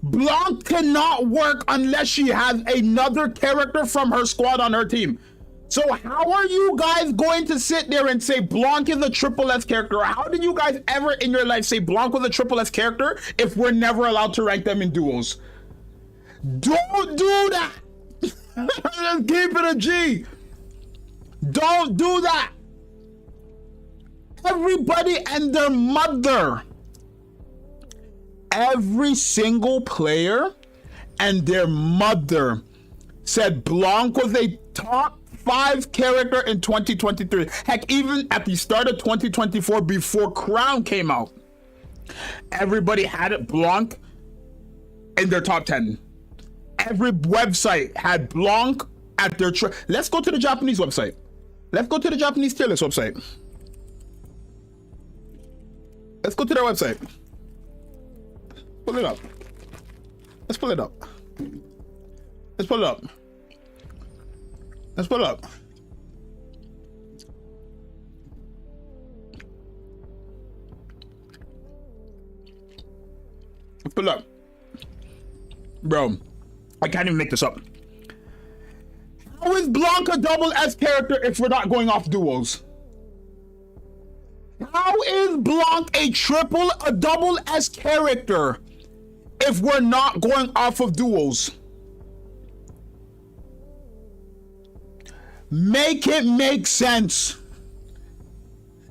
Blanc cannot work unless she has another character from her squad on her team. So how are you guys going to sit there and say Blanc is a triple S character? How did you guys ever in your life say Blanc was a triple S character if we're never allowed to rank them in duels? Don't do that. Let's keep it a G. Don't do that. Everybody and their mother, every single player and their mother said Blanc was a top 5 character in 2023. Heck, even at the start of 2024, before Crown came out, everybody had Blanc in their top 10. Every website had Blanc at their let's go to the Japanese website. Let's go to the Japanese tier list website. Let's go to their website. Pull it up. Let's pull it up. Let's pull it up. Let's pull up. Let's pull up. Bro, I can't even make this up. How is Blanc a double S character if we're not going off duos? How is Blanc a double S character if we're not going off of duos? Make it make sense.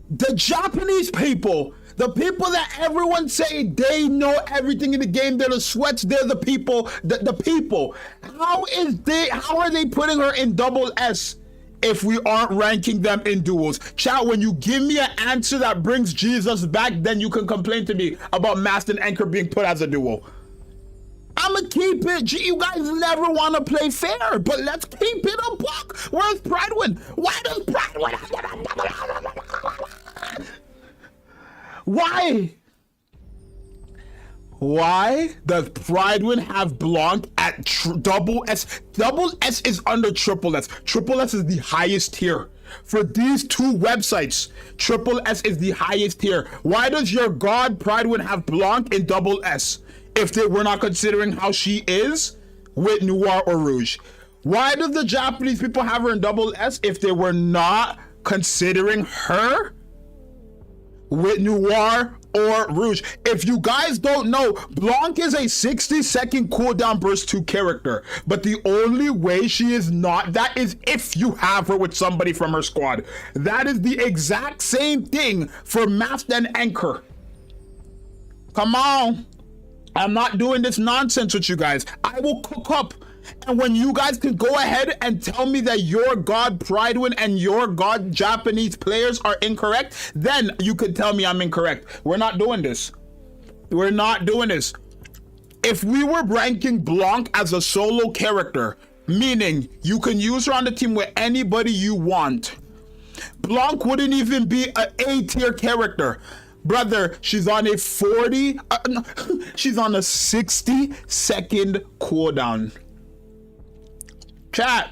The Japanese people, the people that everyone say they know everything in the game, they're the sweats, they're the people, the people. How are they putting her in double S if we aren't ranking them in duos? Chat, when you give me an answer that brings Jesus back, then you can complain to me about Mast and Anchor being put as a duo. I'ma keep it. You guys never want to play fair, but let's keep it a buck. Where's Pridewin? Why does Pridewin have double? Why does Pridewin have Blanc at double S? Double S is under triple S. Triple S is the highest tier. For these two websites, triple S is the highest tier. Why does your god Pridewin have Blanc in double S if we're not considering how she is with Noir or Rouge? Why does the Japanese people have her in double S if they were not considering her with Noir or Rouge? If you guys don't know, Blanc is a 60-second cooldown burst 2 character, but the only way she is not that is if you have her with somebody from her squad. That is the exact same thing for Mast and Anchor. Come on. I'm not doing this nonsense with you guys. I will cook up. And when you guys can go ahead and tell me that your god Pridewin and your god Japanese players are incorrect, then you could tell me I'm incorrect. We're not doing this. We're not doing this. If we were ranking Blanc as a solo character, meaning you can use her on the team with anybody you want, Blanc wouldn't even be an A tier character. Brother, she's on a she's on a 60-second cooldown. Chat.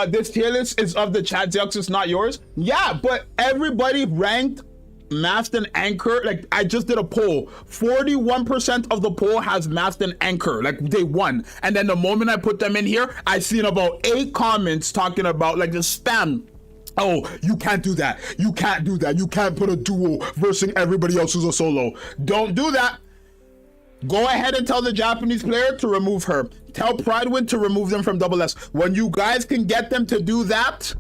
This tier list is of the chat, Zxous, not yours. Yeah, but everybody ranked Mast and Anchor. Like, I just did a poll. 41% of the poll has Mast and Anchor. Like, they won. And then the moment I put them in here, I seen about 8 comments talking about, like, the spam. Oh, you can't do that. You can't do that. You can't put a duo versus everybody else who's a solo. Don't do that. Go ahead and tell the Japanese player to remove her. Tell Pridewin to remove them from double S. When you guys can get them to do that,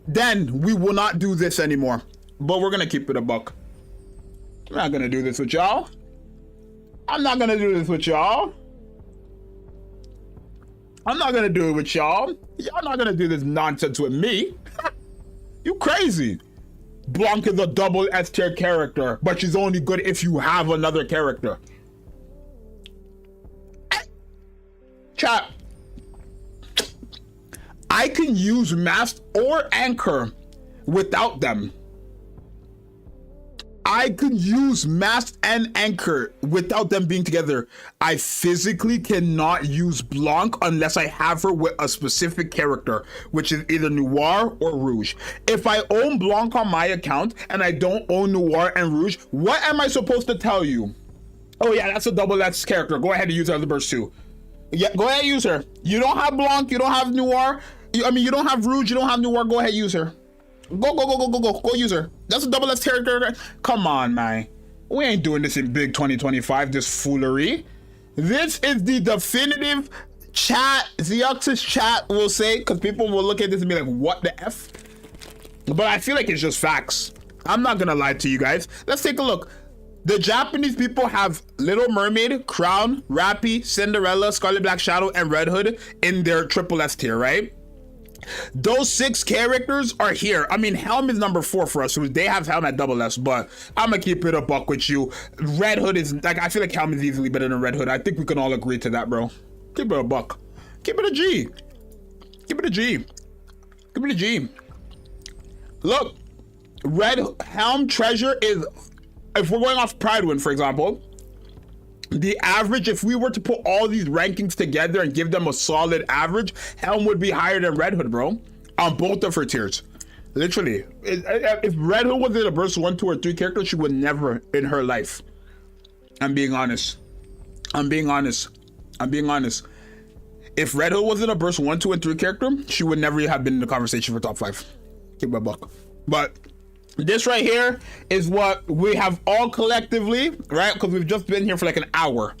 then we will not do this anymore. But we're gonna keep it a buck. I'm not gonna do this with y'all. I'm not gonna do this with y'all. I'm not gonna do it with y'all. Y'all not gonna do this nonsense with me. You crazy. Blanc is a double S tier character, but she's only good if you have another character. Chat. I can use Mast or Anchor without them. I can use Mast and Anchor without them being together. I physically cannot use Blanc unless I have her with a specific character, which is either Noir or Rouge. If I own Blanc on my account and I don't own Noir and Rouge, what am I supposed to tell you? Oh yeah, that's a double S character. Go ahead and use her as a burst 2. Yeah, go ahead and use her. You don't have Blanc, you don't have Noir. You don't have Rouge, you don't have Noir. Go ahead and use her. Go use her. That's a double S character. Come on, man. We ain't doing this in big 2025, this foolery. This is the definitive chat. Zxous chat will say, because people will look at this and be like, what the F? But I feel like it's just facts. I'm not gonna lie to you guys. Let's take a look. The Japanese people have Little Mermaid, Crown, Rappy, Cinderella, Scarlet Black Shadow, and Red Hood in their triple S tier, right? Those 6 characters are here. I mean, Helm is number 4 for us. So they have Helm at double S, but I'm gonna keep it a buck with you. Red Hood is like, I feel like Helm is easily better than Red Hood. I think we can all agree to that, bro. Keep it a buck. Keep it a G. Keep it a G. Keep it a G. Look, Red Helm Treasure is, if we're going off Pridewin, for example, the average, if we were to put all these rankings together and give them a solid average, Helm would be higher than Red Hood, bro, on both of her tiers. Literally, if Red Hood was in a burst 1, 2, or 3 character, she would never in her life. I'm being honest. If Red Hood was in a burst 1, 2, and 3 character, she would never have been in the conversation for top 5. Keep my buck. But this right here is what we have all collectively, right? Because we've just been here for like an hour.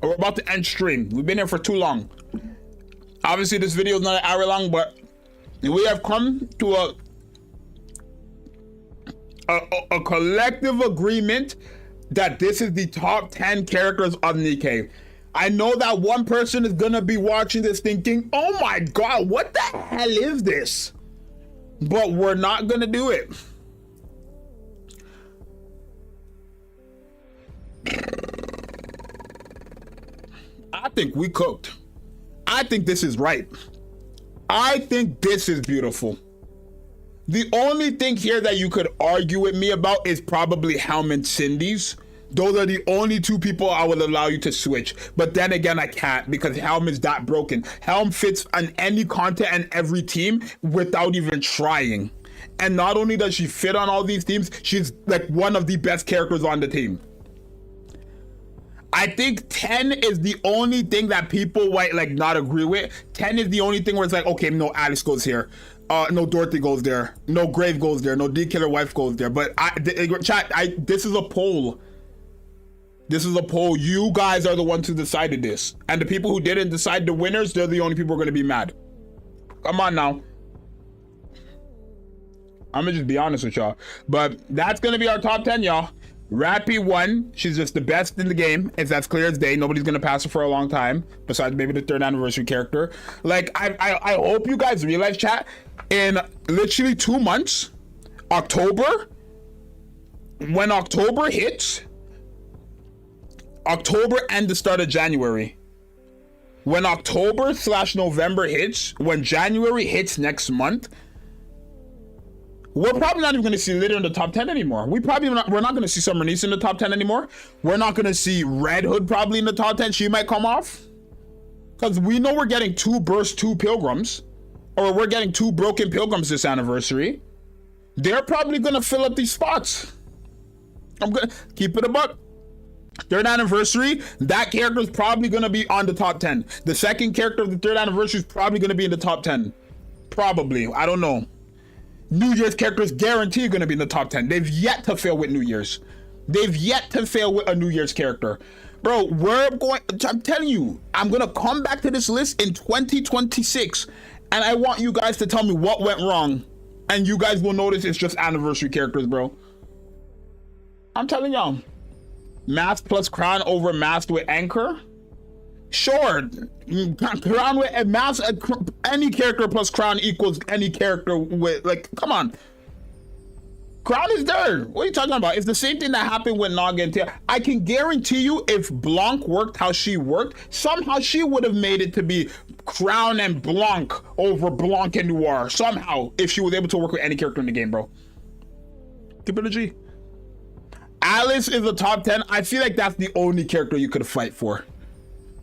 We're about to end stream. We've been here for too long. Obviously, this video is not an hour long, but we have come to a collective agreement that this is the top 10 characters of Nikke. I know that one person is gonna be watching this thinking, oh my god, what the hell is this? But we're not gonna do it. I think we cooked. I think this is right. I think this is beautiful. The only thing here that you could argue with me about is probably Helm and Cindy's. Those are the only 2 people I would allow you to switch. But then again, I can't, because Helm is that broken. Helm fits on any content and every team without even trying. And not only does she fit on all these teams, she's like one of the best characters on the team. I think 10 is the only thing that people might like not agree with. 10 is the only thing where it's like, okay, no, Alice goes here. No, Dorothy goes there. No, Grave goes there. No, D-Killer Wife goes there. But this is a poll. This is a poll. You guys are the ones who decided this. And the people who didn't decide the winners, they're the only people who are going to be mad. Come on now. I'm going to just be honest with y'all. But that's going to be our top 10, y'all. Rappy won. She's just the best in the game. It's as clear as day. Nobody's gonna pass her for a long time, besides maybe the 3rd anniversary character. Like, I hope you guys realize, chat, in literally 2 months, October, when October hits, October and the start of January, when October/November hits, when January hits next month, we're probably not even going to see Litter in the top 10 anymore. We're not going to see Summer Niece in the top 10 anymore. We're not going to see Red Hood probably in the top 10. She might come off. Because we know we're getting 2 burst 2 pilgrims. Or we're getting 2 broken pilgrims this anniversary. They're probably going to fill up these spots. I'm going to keep it a buck. 3rd anniversary, that character is probably going to be on the top 10. The second character of the 3rd anniversary is probably going to be in the top 10. Probably. I don't know. New Year's characters guaranteed going to be in the top 10. They've yet to fail with New Year's. They've yet to fail with a New Year's character. Bro, I'm telling you, I'm going to come back to this list in 2026. And I want you guys to tell me what went wrong. And you guys will notice it's just anniversary characters, bro. I'm telling y'all. Mask plus Crown over Masked with Anchor? Sure, Crown with Mask, any character plus Crown equals any character with, like, come on. Crown is there. What are you talking about? It's the same thing that happened with Naga and Tia. I can guarantee you if Blanc worked how she worked, somehow she would have made it to be Crown and Blanc over Blanc and Noir. Somehow, if she was able to work with any character in the game, bro. Keep it a G. Alice is the top 10. I feel like that's the only character you could fight for.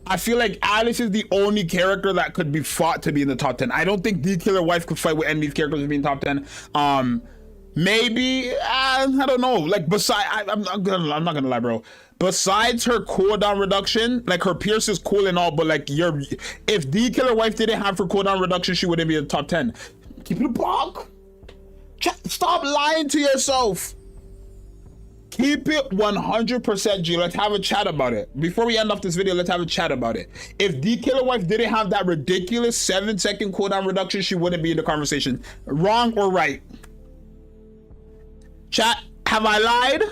I feel like Alice is the only character that could be fought to be in the top 10. I don't think D-Killer Wife could fight with any of these characters to be in top 10. Maybe, I don't know. Like, I'm not gonna lie, bro. Besides her cooldown reduction, like, her Pierce is cool and all, but like, if D-Killer Wife didn't have her cooldown reduction, she wouldn't be in the top 10. Keep it a buck. Stop lying to yourself. Keep it 100% G. Let's have a chat about it. Before we end off this video, let's have a chat about it. If D-Killer Wife didn't have that ridiculous 7-second cooldown reduction, she wouldn't be in the conversation. Wrong or right? Chat, have I lied?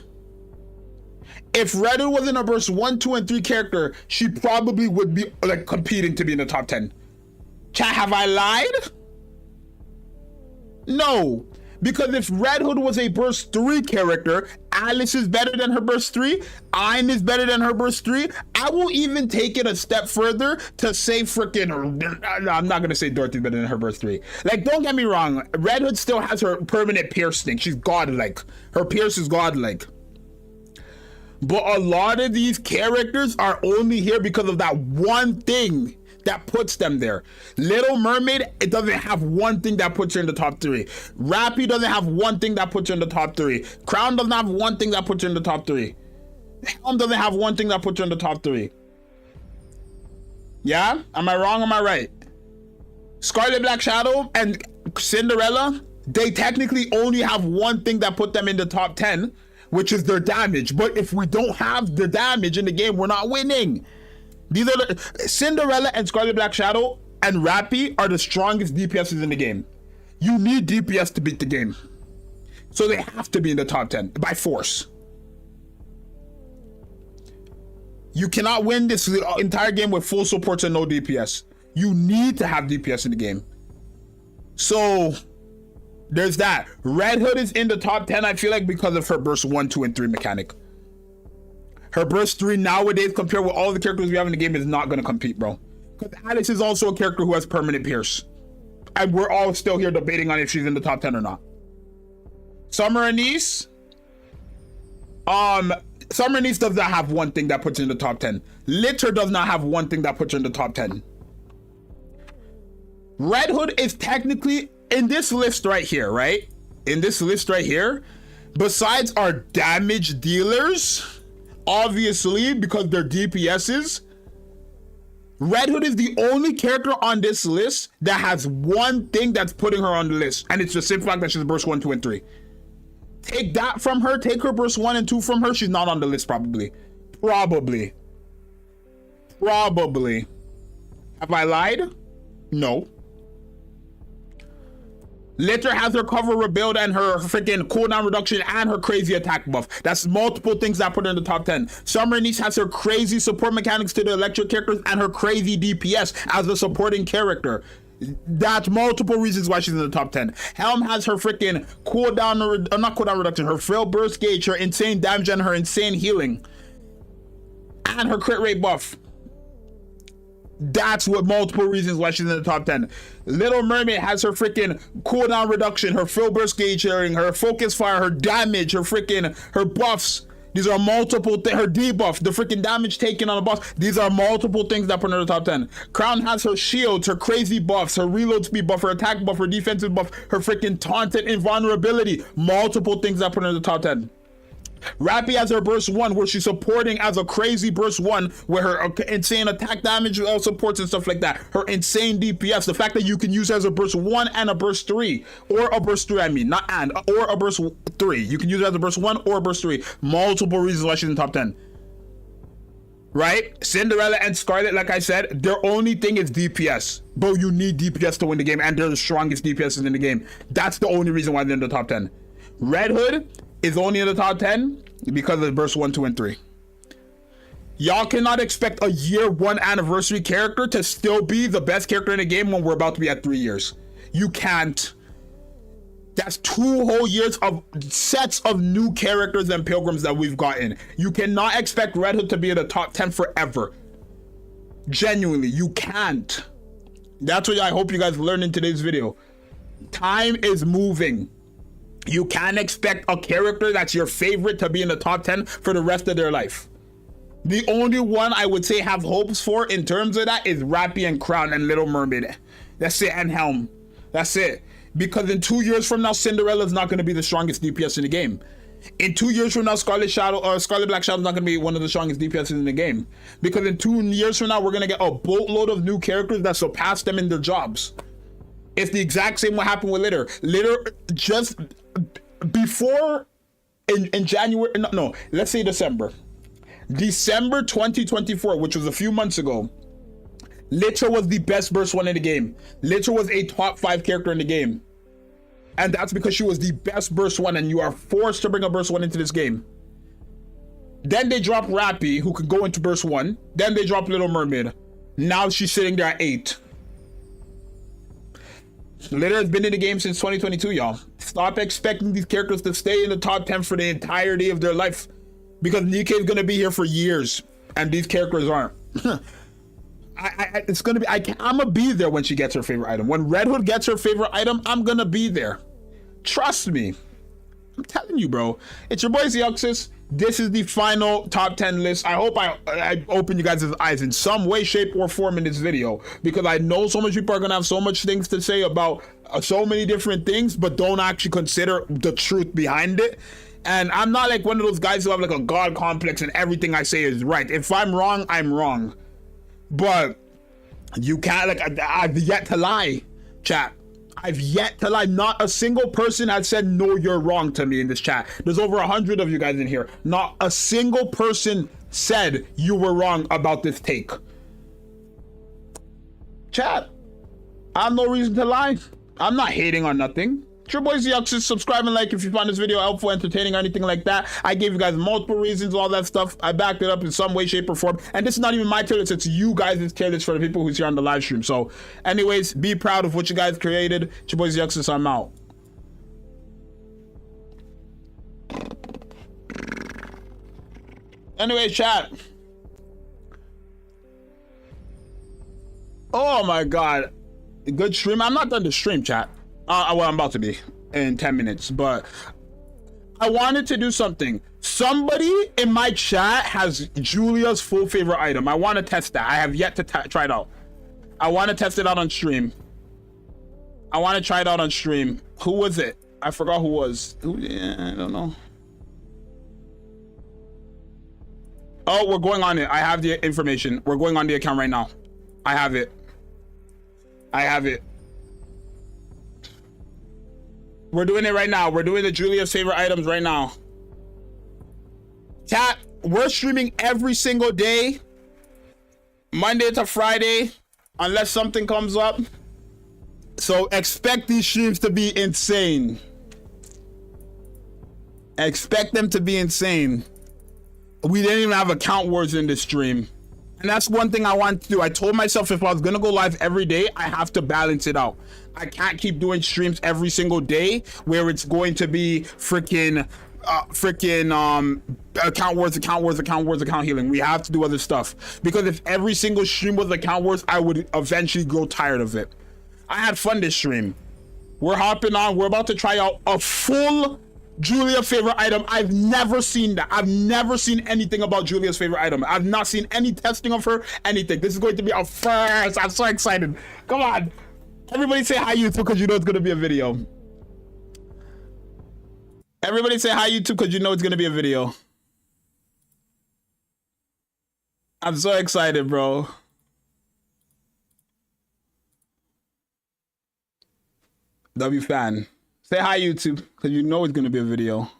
If Reddit was in a burst 1, 2, and 3 character, she probably would be like competing to be in the top 10. Chat, have I lied? No. Because if Red Hood was a burst 3 character, Alice is better than her burst 3, Ayn is better than her burst 3. I will even take it a step further to say freaking, I'm not gonna say Dorothy's better than her burst 3. Like, don't get me wrong, Red Hood still has her permanent pierce thing. She's godlike. Her pierce is godlike. But a lot of these characters are only here because of that one thing that puts them there. Little Mermaid, it doesn't have one thing that puts her in the top 3. Rappy doesn't have one thing that puts her in the top 3. Crown doesn't have one thing that puts her in the top 3. Helm doesn't have one thing that puts her in the top 3. Yeah? Am I wrong? Am I right? Scarlet, Black Shadow, and Cinderella, they technically only have one thing that put them in the top 10, which is their damage. But if we don't have the damage in the game, we're not winning. These are the Cinderella and Scarlet, Black Shadow and Rappy are the strongest DPSs in the game. You need DPS to beat the game. So they have to be in the top 10 by force. You cannot win this entire game with full supports and no DPS. You need to have DPS in the game. So there's that. Red Hood is in the top 10, I feel like, because of her burst 1, 2, and 3 mechanic. Her burst 3 nowadays, compared with all the characters we have in the game, is not going to compete, bro. Because Alice is also a character who has permanent pierce. And we're all still here debating on if she's in the top 10 or not. Summer Anise. Summer Anise does not have one thing that puts her in the top 10. Litter does not have one thing that puts her in the top 10. Red Hood is technically in this list right here, right? In this list right here, besides our damage dealers, obviously, because they're DPSs, Red Hood is the only character on this list that has one thing that's putting her on the list, and it's the simple fact that she's burst 1, 2, and 3. Take that from her, take her burst 1 and 2 from her, she's not on the list, probably. Probably. Have I lied? No. Litter has her cover rebuild and her freaking cooldown reduction and her crazy attack buff. That's multiple things that put her in the top 10. Summer Anise has her crazy support mechanics to the electric characters and her crazy DPS as a supporting character. That's multiple reasons why she's in the top 10. Helm has her freaking not cooldown reduction, her frail burst gauge, her insane damage, and her insane healing. And her crit rate buff. That's what multiple reasons why she's in the top 10. Little Mermaid has her freaking cooldown reduction, her full burst gauge, her focus fire, her damage, her buffs. These are multiple things. Her debuff, the freaking damage taken on a boss. These are multiple things that put her in the top 10. Crown has her shields, her crazy buffs, her reload speed buff, her attack buff, her defensive buff, her freaking taunted invulnerability. Multiple things that put her in the top 10. Rappy has her burst 1, where she's supporting as a crazy burst 1 with her insane attack damage supports and stuff like that. Her insane DPS, the fact that you can use her as a burst 1 and a burst 3, or a burst 3, I mean, not and, or a burst 3. You can use her as a burst 1 or a burst 3. Multiple reasons why she's in the top 10. Right? Cinderella and Scarlet, like I said, their only thing is DPS. But you need DPS to win the game, and they're the strongest DPSs in the game. That's the only reason why they're in the top 10. Red Hood is only in the top 10 because of burst 1, 2, and 3. Y'all cannot expect a year 1 anniversary character to still be the best character in the game when we're about to be at 3 years. You can't. That's 2 whole years of sets of new characters and pilgrims that we've gotten. You cannot expect Red Hood to be in the top 10 forever. Genuinely, you can't. That's what I hope you guys learned in today's video. Time is moving. You can't expect a character that's your favorite to be in the top 10 for the rest of their life. The only one I would say have hopes for in terms of that is Rappy and Crown and Little Mermaid. That's it, and Helm. That's it. Because in 2 years from now, Cinderella's not going to be the strongest DPS in the game. In 2 years from now, Scarlet Black Shadow is not going to be one of the strongest DPS in the game. Because in 2 years from now, we're going to get a boatload of new characters that surpass them in their jobs. It's the exact same what happened with Litter. Litter just before in January, no, let's say December 2024, which was a few months ago, Litter was the best burst 1 in the game. Litter was a top 5 character in the game. And that's because she was the best burst 1, and you are forced to bring a burst 1 into this game. Then they drop Rappy, who could go into burst 1. Then they drop Little Mermaid. Now she's sitting there at 8. Litter has been in the game since 2022, y'all. Stop expecting these characters to stay in the top 10 for the entirety of their life, because Nikke is gonna be here for years, and these characters aren't. It's gonna be. I'm gonna be there when she gets her favorite item. When Red Hood gets her favorite item, I'm gonna be there. Trust me. I'm telling you, bro. It's your boy Zxous. this is the final top 10 list. I hope I open you guys' eyes in some way, shape, or form in this video, because I know so much people are gonna have so much things to say about so many different things, but don't actually consider the truth behind it. And I'm not like one of those guys who have like a god complex and everything I say is right. If I'm wrong, I'm wrong. But you can't, like, I've yet to lie, chat. I've yet to lie. Not a single person has said, no, you're wrong to me in this chat. There's over 100 of you guys in here. Not a single person said you were wrong about this take. Chat, I have no reason to lie. I'm not hating on nothing. It's your boy Zxous. Subscribe and like if you found this video helpful, entertaining, or anything like that. I gave you guys multiple reasons, all that stuff. I backed it up in some way, shape, or form. And this is not even my tier list. It's you guys' tier list for the people who's here on the live stream. So anyways, be proud of what you guys created. It's your boy Zxous. I'm out. Anyway, chat. Oh my God. Good stream. I'm not done the stream, chat. Well, I'm about to be in 10 minutes, but I wanted to do something. Somebody in my chat has Julia's full favorite item. I want to test that. I have yet to try it out. I want to test it out on stream. I want to try it out on stream. Who was it? I forgot who was. Yeah, I don't know. Oh, we're going on it. I have the information. We're going on the account right now. I have it. I have it. We're doing it right now. We're doing the Julia's favorite items right now. Chat, we're streaming every single day, Monday to Friday, unless something comes up. So expect these streams to be insane. Expect them to be insane. We didn't even have account wars in this stream. And that's one thing I want to do. I told myself if I was gonna go live every day, I have to balance it out. I can't keep doing streams every single day where it's going to be freaking account wars, account healing. We have to do other stuff, because if every single stream was account wars, I would eventually grow tired of it. I had fun this stream. We're hopping on. We're about to try out a full Julia favorite item. I've never seen that. I've never seen anything about Julia's favorite item. I've not seen any testing of her, anything. This is going to be a first. I'm so excited. Come on. Everybody say hi, YouTube, because you know it's going to be a video. Everybody say hi, YouTube, because you know it's going to be a video. I'm so excited, bro. W fan. Say hi, YouTube, because you know it's going to be a video.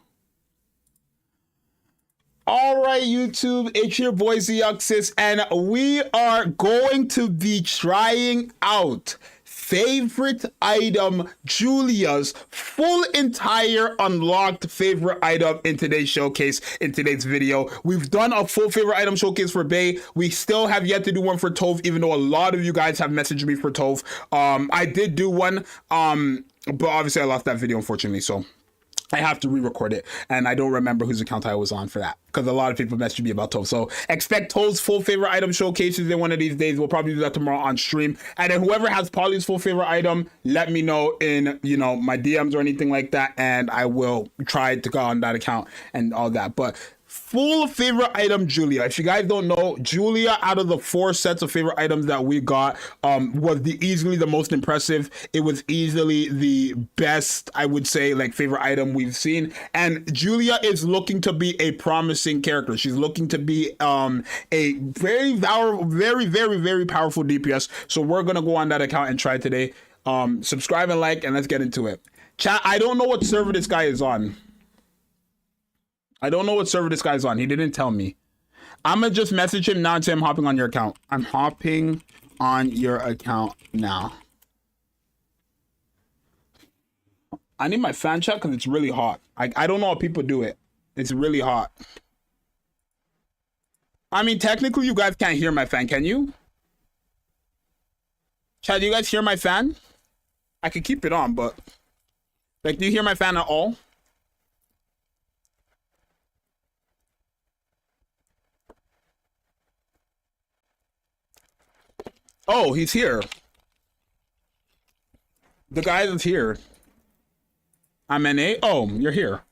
All right, YouTube, it's your boy Zxous, and we are going to be trying out favorite item Julia's full entire unlocked favorite item in today's showcase, in today's video. We've done a full favorite item showcase for Bae. We still have yet to do one for Tove, even though a lot of you guys have messaged me for Tove. I did do one, but obviously I lost that video, unfortunately, so I have to re-record it, and I don't remember whose account I was on for that, because a lot of people messaged me about Tove. So expect Tove's full favorite item showcases in one of these days. We'll probably do that tomorrow on stream. And then whoever has Polly's full favorite item, let me know in, you know, my DMs or anything like that, and I will try to go on that account and all that. But full favorite item Julia. If you guys don't know, Julia, out of the 4 sets of favorite items that we got, was easily the most impressive. It was easily the best, I would say, like, favorite item we've seen. And Julia is looking to be a promising character. She's looking to be a very powerful DPS. So we're gonna go on that account and try today. Subscribe and like, and let's get into it. Chat, I don't know what server this guy is on. I don't know what server this guy's on. He didn't tell me. I'm gonna just message him now and say I'm hopping on your account. I'm hopping on your account now. I need my fan chat because it's really hot. I don't know how people do it. It's really hot. I mean, technically you guys can't hear my fan, can you? Chat, do you guys hear my fan? I could keep it on, but like, do you hear my fan at all? Oh, he's here. The guy is here. I'm NA. Oh, you're here.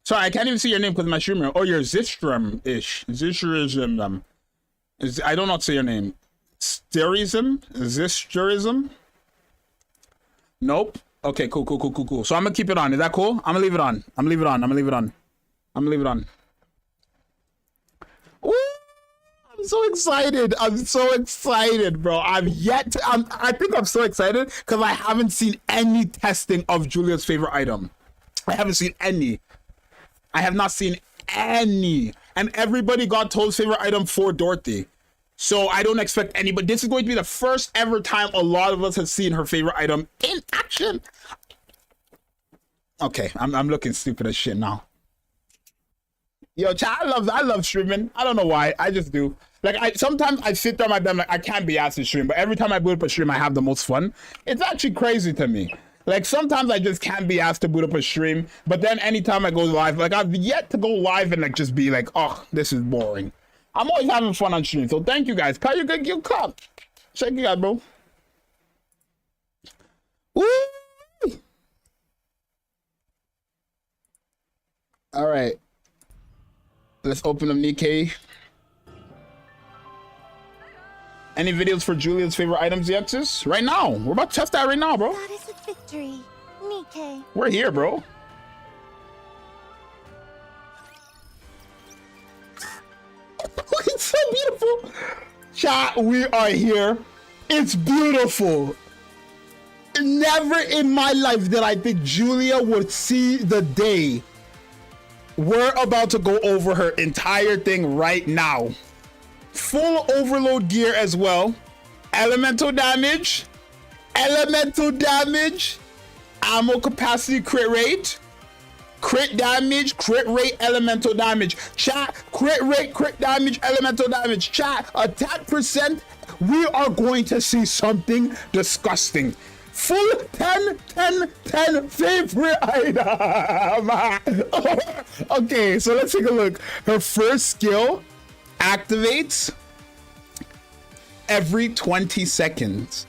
Sorry, I can't even see your name because my streamer. Oh, you're Zxous-ish. Zxous. I don't know how to say your name. Zxous? Nope. Okay, cool. So I'm gonna keep it on. Is that cool? I'm gonna leave it on. Ooh, I'm so excited. Bro. I think I'm so excited because I haven't seen any testing of Julia's favorite item. I haven't seen any. I have not seen any. And everybody got told favorite item for Dorothy. So I don't expect any, but this is going to be the first ever time a lot of us have seen her favorite item in action. Okay, I'm looking stupid as shit now. Yo, chat, I love streaming. I don't know why. I just do. Like, sometimes I sit there on my bed, like, I can't be asked to stream, but every time I boot up a stream, I have the most fun. It's actually crazy to me. Like, sometimes I just can't be asked to boot up a stream, but then anytime I go live, like, I've yet to go live and, like, just be like, oh, this is boring. I'm always having fun on stream, so thank you guys. Kyle, you're good, you come. Check you out, bro. Woo! All right. Let's open up Nikke. Any videos for Julia's favorite items, Zxous? Right now. We're about to test that right now, bro.
Goddess of victory, Nikke.
We're here, bro. It's so beautiful. Chat, we are here. It's beautiful. Never in my life did I think Julia would see the day. We're about to go over her entire thing right now. Full overload gear as well. Elemental damage, ammo capacity, crit rate, crit damage, crit rate, elemental damage. Chat, crit rate, crit damage, elemental damage. Chat, attack percent. We are going to see something disgusting. Full 10 favorite item. Okay, so let's take a look. Her first skill activates every 20 seconds.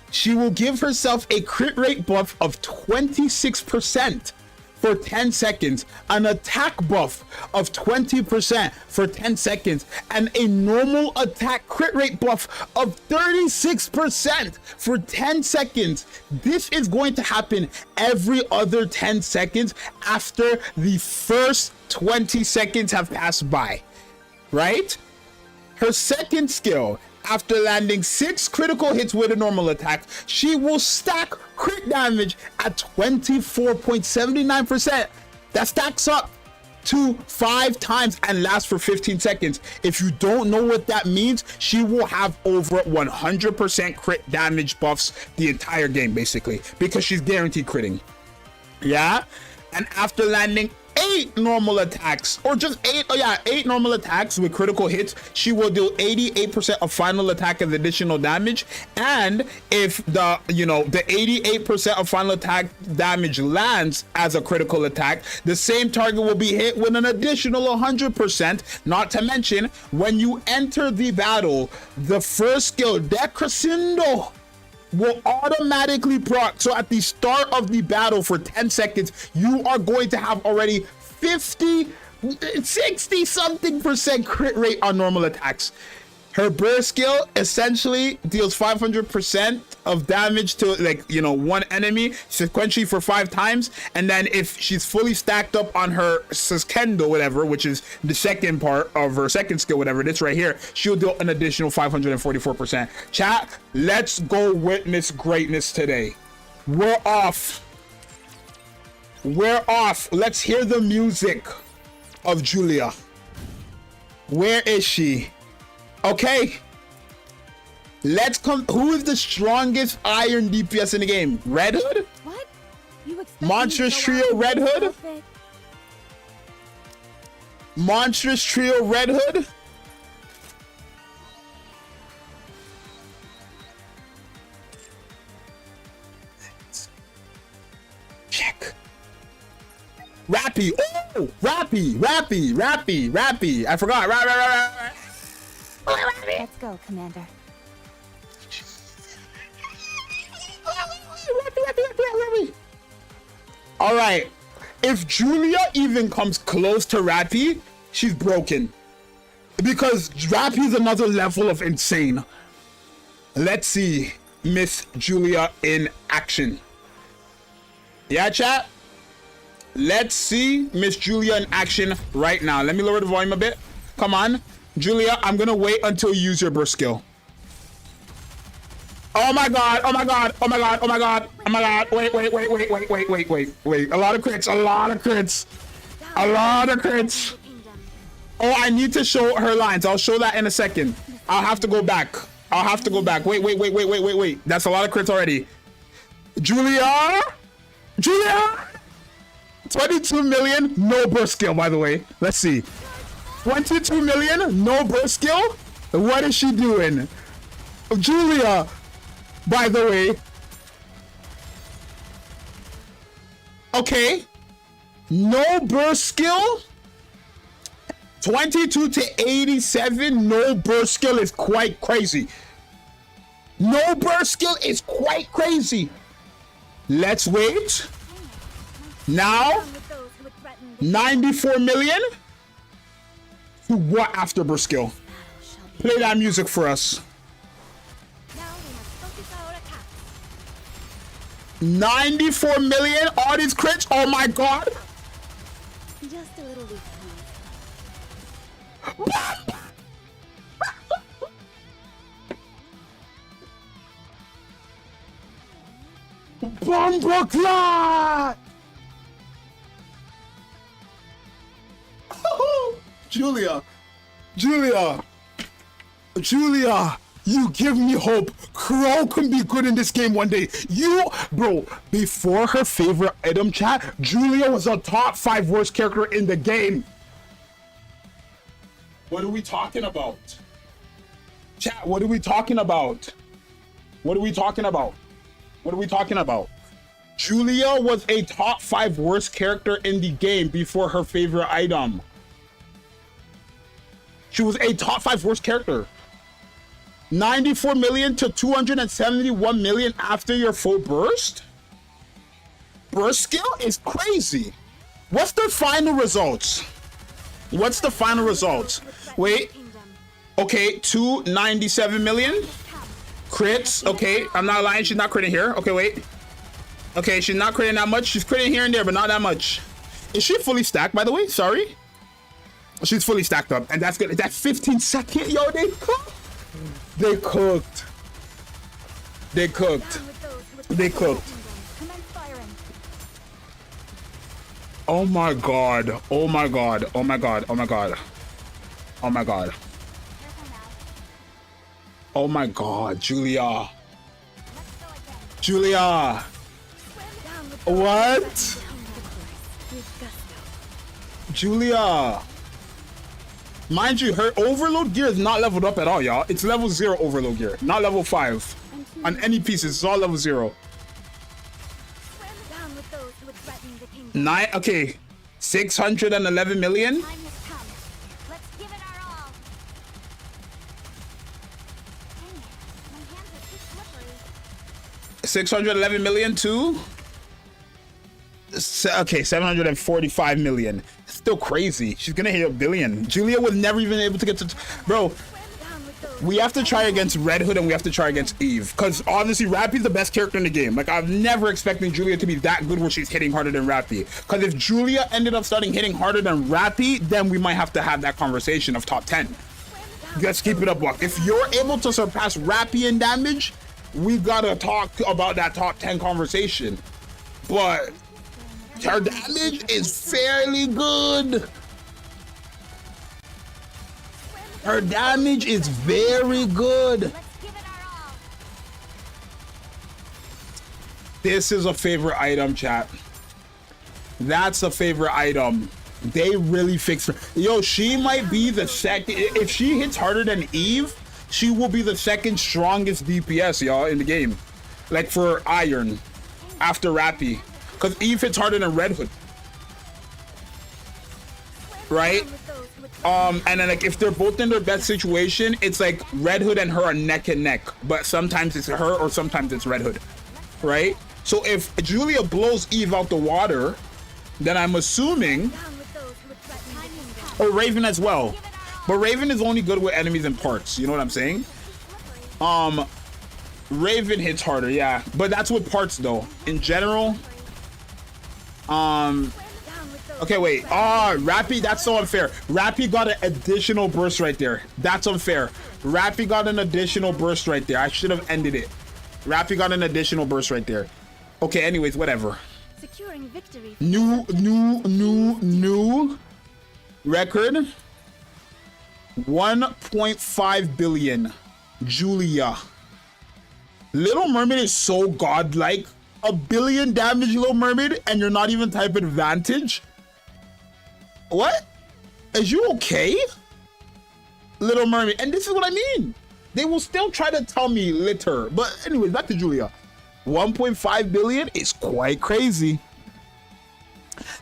She will give herself a crit rate buff of 26% for 10 seconds, an attack buff of 20% for 10 seconds, and a normal attack crit rate buff of 36% for 10 seconds. This is going to happen every other 10 seconds after the first 20 seconds have passed by, right? Her second skill, after landing 6 critical hits with a normal attack, she will stack crit damage at 24.79%. That stacks up to 5 times and lasts for 15 seconds. If you don't know what that means, she will have over 100% crit damage buffs the entire game, basically, because she's guaranteed critting. Yeah? And after landing 8 normal attacks, or just 8 normal attacks with critical hits, she will do 88% of final attack as additional damage. And if the 88% of final attack damage lands as a critical attack, the same target will be hit with an additional 100%. Not to mention, when you enter the battle, the first skill, Decrescendo, will automatically proc. So at the start of the battle for 10 seconds, you are going to have already 60 something % crit rate on normal attacks. Her burst skill essentially deals 500% of damage to one enemy sequentially for 5 times, and then if she's fully stacked up on her Suskendo, whatever, which is the second part of her second skill, whatever this right here, she'll do an additional 544%. Chat, let's go witness greatness today. We're off. Let's hear the music of Julia. Where is she? Okay, let's come. Who is the strongest iron DPS in the game? Red Hood?
What?
Monstrous Trio Red Hood? Monstrous Trio Red Hood? Check. Rappy. Oh, Rappy. I forgot. Right.
Let's go, Commander.
All right, If Julia even comes close to Rappy, she's broken. Because Rappy is another level of insane. Let's see Miss Julia in action. Yeah, chat? Let's see Miss Julia in action right now. Let me lower the volume a bit. Come on. Julia, I'm gonna wait until you use your burst skill. Oh my god, oh my god, oh my god, oh my god, oh my god. Wait. A lot of crits, a lot of crits. A lot of crits. Oh, I need to show her lines. I'll show that in a second. I'll have to go back. I'll have to go back. Wait. That's a lot of crits already. Julia? 22 million, no burst skill, by the way. Let's see. 22 million, no burst skill? What is she doing? Julia, by the way. Okay. No burst skill? 22 to 87, no burst skill is quite crazy. No burst skill is quite crazy. Let's wait. Now, 94 million? What after burst skill? Play that music for us. 94 million? All these crits? Oh my god.
Just a little weak.
Bumbleclot! Julia, you give me hope. Crow can be good in this game one day. Bro, before her favorite item, chat, Julia was a top 5 worst character in the game. What are we talking about? Chat, what are we talking about? What are we talking about? What are we talking about? Julia was a top 5 worst character in the game before her favorite item. She was a top 5 worst character. 94 million to 271 million after your full burst? Burst skill is crazy. What's the final results? What's the final results? Wait. Okay, 297 million. Crits. Okay, I'm not lying. She's not critting here. Okay, wait. Okay, she's not critting that much. She's critting here and there, but not that much. Is she fully stacked, by the way? Sorry. She's fully stacked up, and that's good. That 15 second, yo, they cooked. They cooked. They cooked. They cooked. Oh my god. Oh my god. Oh my god. Oh my god. Oh my god. Oh my god, Julia. Julia. What? Julia. Mind you, her overload gear is not leveled up at all, y'all. It's level 0 overload gear, not level 5. On any pieces, it's all level 0. Okay, 611 million. 611 million too. Okay, 745 million. Still crazy. She's gonna hit 1 billion. Julia was never even able to get to. Bro, we have to try against Red Hood and we have to try against Eve, because obviously Rappy's the best character in the game. Like, I'm never expecting Julia to be that good where she's hitting harder than Rappy, because if Julia ended up starting hitting harder than Rappy, then we might have to have that conversation of top 10. Let's keep it up, Buck. If you're able to surpass Rappy in damage, we gotta talk about that top 10 conversation. But her damage is fairly good. Her damage is very good. This is a favorite item, chat. That's a favorite item. They really fixed her. Yo, she might be the second. If she hits harder than Eve, she will be the second strongest DPS, y'all, in the game. Like, for Iron, after Rappy. Because Eve hits harder than Red Hood. Right? And then, like, if they're both in their best situation, it's like Red Hood and her are neck and neck. But sometimes it's her or sometimes it's Red Hood. Right? So if Julia blows Eve out the water, then I'm assuming, or Raven as well. But Raven is only good with enemies and parts. You know what I'm saying? Raven hits harder, yeah. But that's with parts though. In general, okay, wait. Rappy, that's so unfair. Rappy got an additional burst right there. That's unfair. Rappy got an additional burst right there. I should have ended it. Rappy got an additional burst right there. Okay, anyways, whatever.
Securing victory.
New record. 1.5 billion. Julia. Little Mermaid is so godlike. 1 billion damage, Little Mermaid, and you're not even type advantage? What? Is you okay? Little Mermaid. And this is what I mean. They will still try to tell me litter. But anyways, back to Julia. 1.5 billion is quite crazy.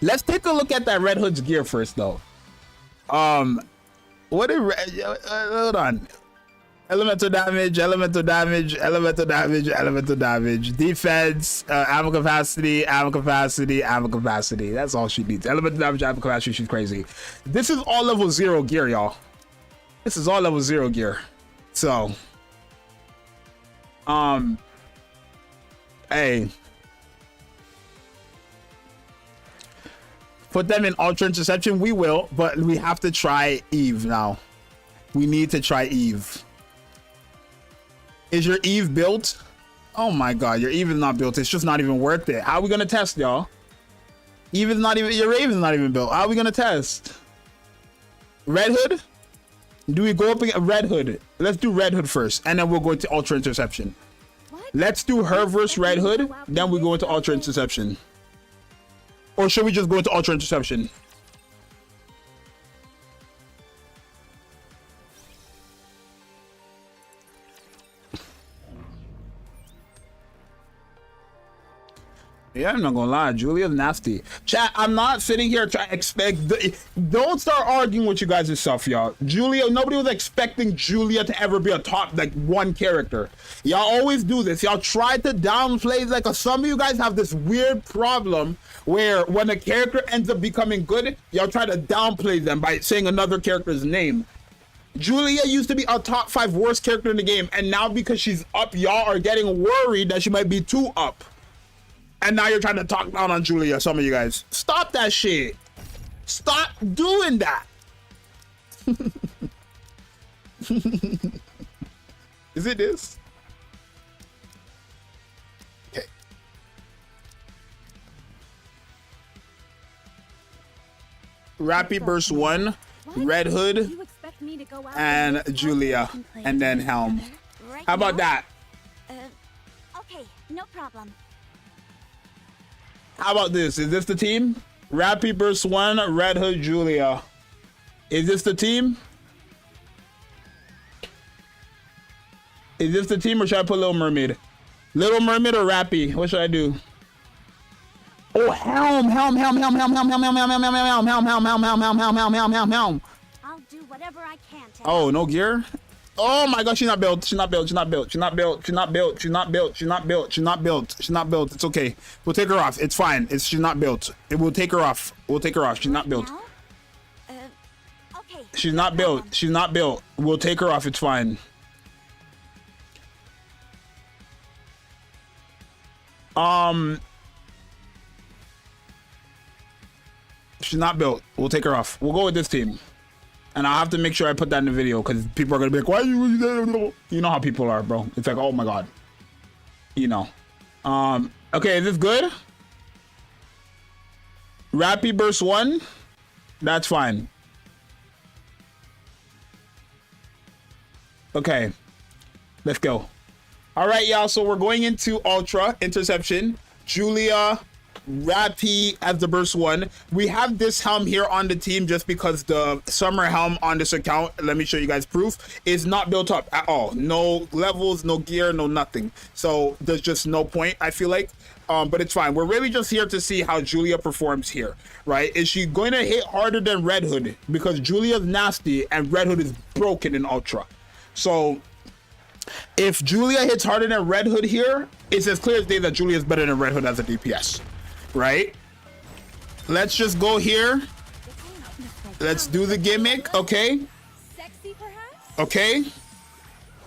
Let's take a look at that Red Hood's gear first, though. What is hold on. Elemental damage, elemental damage, elemental damage, elemental damage. Defense, ammo capacity, ammo capacity, ammo capacity. That's all she needs. Elemental damage, ammo capacity. She's crazy. This is all level 0 gear, y'all. This is all level 0 gear. So, hey. Put them in Ultra Interception. We will, but we have to try Eve now. We need to try Eve. Is your Eve built? Oh my god, your Eve is not built. It's just not even worth it. How are we gonna test, y'all? Eve is not even, your Raven's not even built. How are we gonna test? Red Hood? Do we go up against Red Hood? Let's do Red Hood first, and then we'll go into Ultra Interception. Let's do her versus Red Hood, then we go into Ultra Interception. Or should we just go into Ultra Interception? Yeah, I'm not gonna lie, Julia's nasty. Chat, I'm not sitting here trying to expect don't start arguing with you guys yourself, y'all. Julia, nobody was expecting Julia to ever be a top like one character. Y'all always do this. Y'all try to downplay, like some of you guys have this weird problem where when a character ends up becoming good, y'all try to downplay them by saying another character's name. Julia used to be a top 5 worst character in the game, and now because she's up, y'all are getting worried that she might be too up. And now you're trying to talk down on Julia, some of you guys. Stop that shit. Stop doing that. Is it this? Okay. Rappy Burst 1, Red Hood, and Julia, and then Helm. How about that?
Okay, no problem.
How about this? Is this the team? Rappy Burst 1, Red Hood, Julia. Is this the team? Is this the team, or should I put Little Mermaid? Little Mermaid or Rappy? What should I do? Oh, Helm. I'll
do whatever I can to
Oh, no gear? Oh my god, she's not built. She's not built. She's not built. She's not built. She's not built. She's not built. She's not built. She's not built. She's not built. It's okay. We'll take her off. It's fine. She's not built. We'll take her off. We'll take her off. She's not built.
Okay.
She's not built. She's not built. We'll take her off. It's fine. She's not built. We'll take her off. We'll go with this team. And I'll have to make sure I put that in the video because people are gonna be like, why are you know how people are, bro. It's like, oh my god. You know. Okay, is this good? Rappy Burst 1? That's fine. Okay. Let's go. Alright, y'all. So we're going into Ultra Interception. Julia, Rappy as the Burst 1. We have this helm here on the team just because the summer helm on this account, let me show you guys proof, is not built up at all. No levels, no gear, no nothing. So there's just no point, I feel like. But it's fine. We're really just here to see how Julia performs here, right? Is she going to hit harder than Red Hood? Because Julia's nasty and Red Hood is broken in Ultra. So if Julia hits harder than Red Hood here, it's as clear as day that Julia is better than Red Hood as a DPS. Right? Let's just go here. Let's do the gimmick, okay? Okay.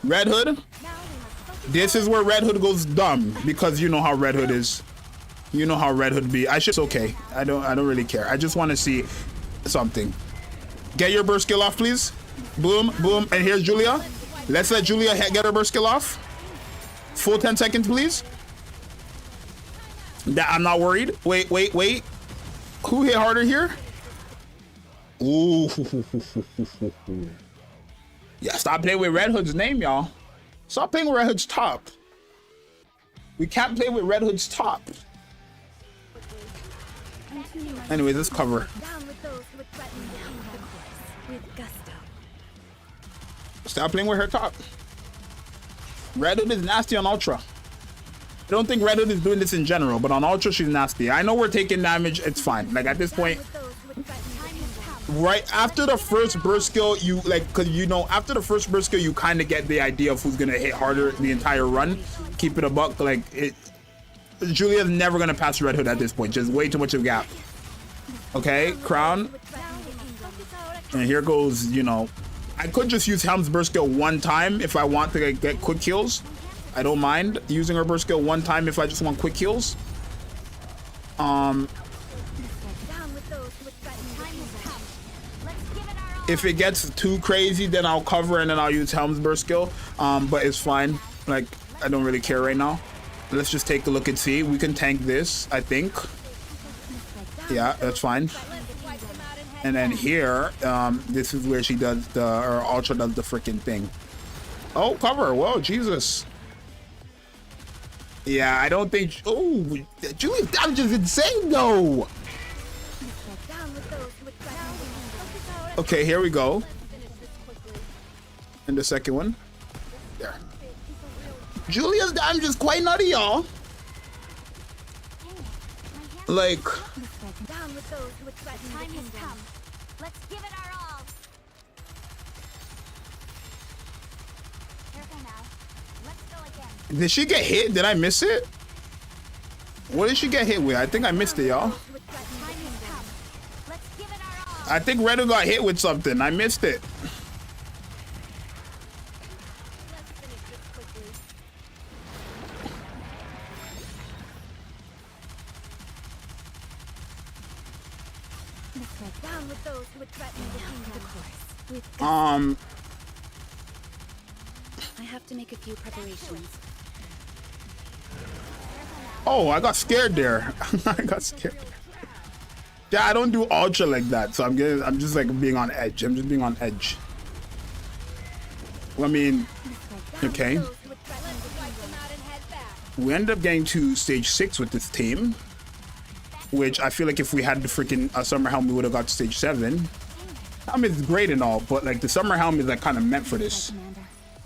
Red Hood. This is where Red Hood goes dumb because you know how Red Hood is. You know how Red Hood be. It's okay. I don't really care. I just want to see something. Get your burst skill off, please. Boom, boom. And here's Julia. Let's let Julia get her burst skill off. Full 10 seconds, please. I'm not worried. Wait. Who hit harder here? Ooh. Yeah, stop playing with Red Hood's name, y'all. Stop playing with Red Hood's top. We can't play with Red Hood's top. Anyways, let's cover. Stop playing with her top. Red Hood is nasty on Ultra. I don't think Red Hood is doing this in general, but on Ultra, she's nasty. I know we're taking damage. It's fine. Like, at this point, right after the first burst skill, because you know, after the first burst skill, you kind of get the idea of who's going to hit harder the entire run. Keep it a buck. Like, Julia's never going to pass Red Hood at this point. Just way too much of a gap. Okay, Crown. And here goes, you know, I could just use Helm's burst skill one time if I want to like, get quick kills. I don't mind using her burst skill one time if I just want quick kills. If it gets too crazy, then I'll cover and then I'll use Helm's burst skill. But it's fine. Like, I don't really care right now. Let's just take a look and see. We can tank this, I think. Yeah, that's fine. And then here, this is where she does or Ultra does the freaking thing. Oh, cover. Whoa, Jesus. Yeah, I don't think. Oh, Julia's damage is insane, though. Okay, here we go. And the second one. There. Julia's damage is quite nutty, y'all. Like.
Let's give it our all. Careful now. Let's go again.
Did she get hit? Did I miss it? What did she get hit with? I think I missed it, y'all. I think Red Hood got hit with something. I missed it.
I have to make a few preparations.
Oh, I got scared there. I got scared. Yeah, I don't do Ultra like that, so I'm just like being on edge. I'm just being on edge. I mean, okay. We ended up getting to stage 6 with this team, which I feel like if we had the freaking Summer Helm, we would have got to stage 7. I mean, it's great and all, but like the Summer Helm is like kind of meant for this.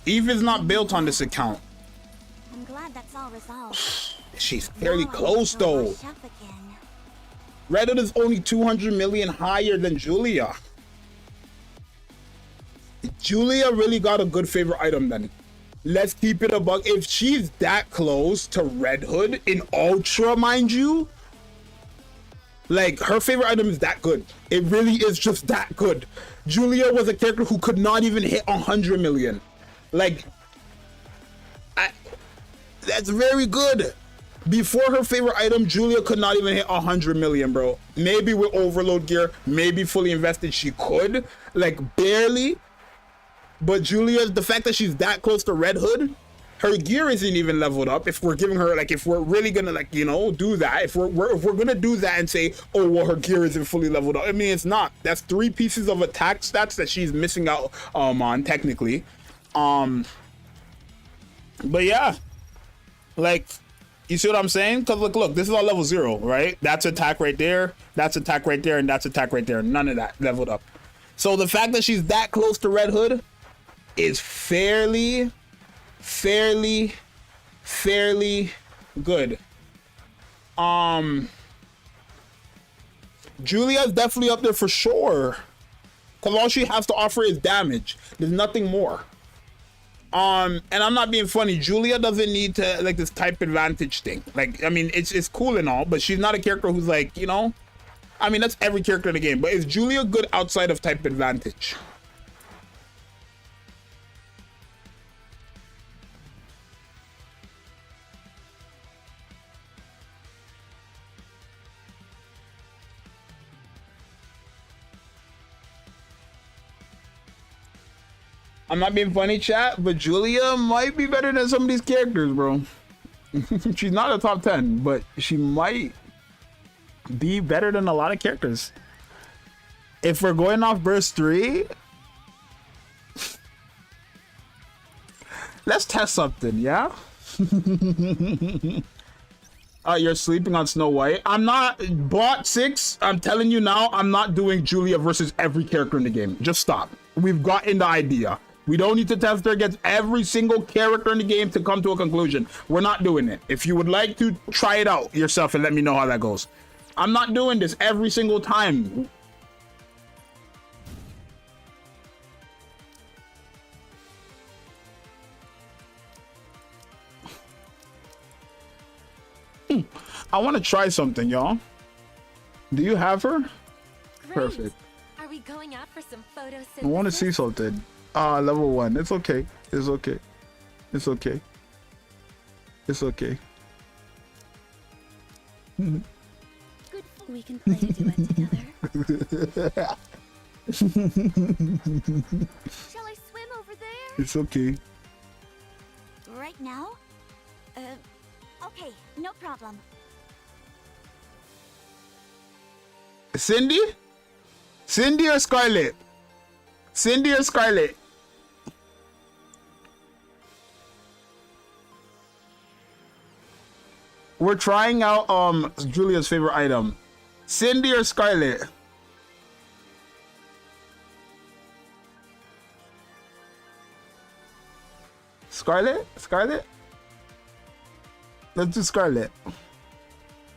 Eve is not built on this account.
I'm glad that's all resolved.
She's fairly close though. Red Hood is only 200 million higher than Julia. Julia really got a good favorite item then. Let's keep it a buck. If she's that close to Red Hood in Ultra, mind you, like her favorite item is that good. It really is just that good. Julia was a character who could not even hit 100 million. Like, that's very good. Before her favorite item, Julia could not even hit 100 million, bro. Maybe with overload gear, maybe fully invested, she could, like barely. But Julia, the fact that she's that close to Red Hood, her gear isn't even leveled up. If we're giving her, like, if we're really gonna, like, you know, do that, if we're gonna do that and say, oh, well, her gear isn't fully leveled up. I mean, it's not. That's 3 pieces of attack stats that she's missing out on technically. But yeah, like, you see what I'm saying? Because look, this is all level 0, right? That's attack right there, that's attack right there, and that's attack right there. None of that leveled up. So the fact that she's that close to Red Hood is fairly good. Julia's definitely up there for sure, because all she has to offer is damage. There's nothing more. And I'm not being funny. Julia doesn't need to like this type advantage thing. Like, I mean, it's cool and all, but she's not a character who's like, you know, I mean, that's every character in the game, but is Julia good outside of type advantage? I'm not being funny, chat, but Julia might be better than some of these characters, bro. She's not a top 10, but she might be better than a lot of characters. If we're going off burst 3, let's test something, yeah? You're sleeping on Snow White. I'm not, bot 6, I'm telling you now, I'm not doing Julia versus every character in the game. Just stop. We've gotten the idea. We don't need to test her against every single character in the game to come to a conclusion. We're not doing it. If you would like to, try it out yourself and let me know how that goes. I'm not doing this every single time. I want to try something, y'all. Do you have her?
Great.
Perfect.
Are we going out for some photosynthesis?
I want to see something. Level 1. It's okay. It's okay. It's okay. It's okay.
Good. We can play a duet together.
Shall I swim over there?
It's okay.
Right now? Okay, no problem.
Cindy? Cindy or Scarlet? Cindy or Scarlet? We're trying out Julia's favorite item. Cindy or Scarlet? Scarlet? Scarlet? Let's do Scarlet.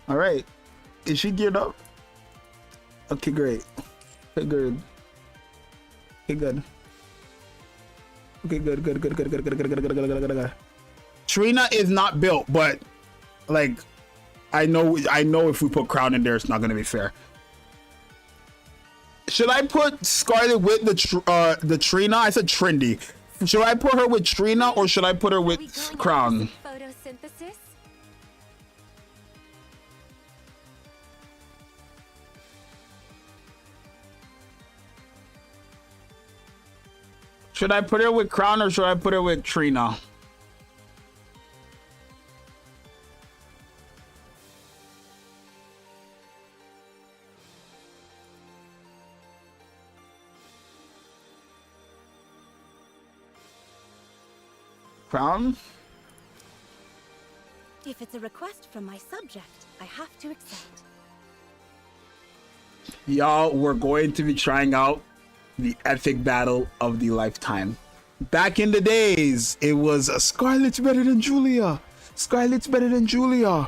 All right. Is she geared up? Okay, great. Okay, good. Okay, good. Okay, good. Trina is not built, but like, I know if we put Crown in there, it's not gonna be fair. Should I put Scarlet with the Trina? I said Trendy. Should I put her with Trina or should I put her with Crown?
Photosynthesis?
Should I put her with Crown or should I put her with Trina? Crown?
If it's a request from my subject, I have to accept.
Y'all, we're going to be trying out the epic battle of the lifetime. Back in the days, it was Scarlet's better than Julia. Scarlet's better than Julia.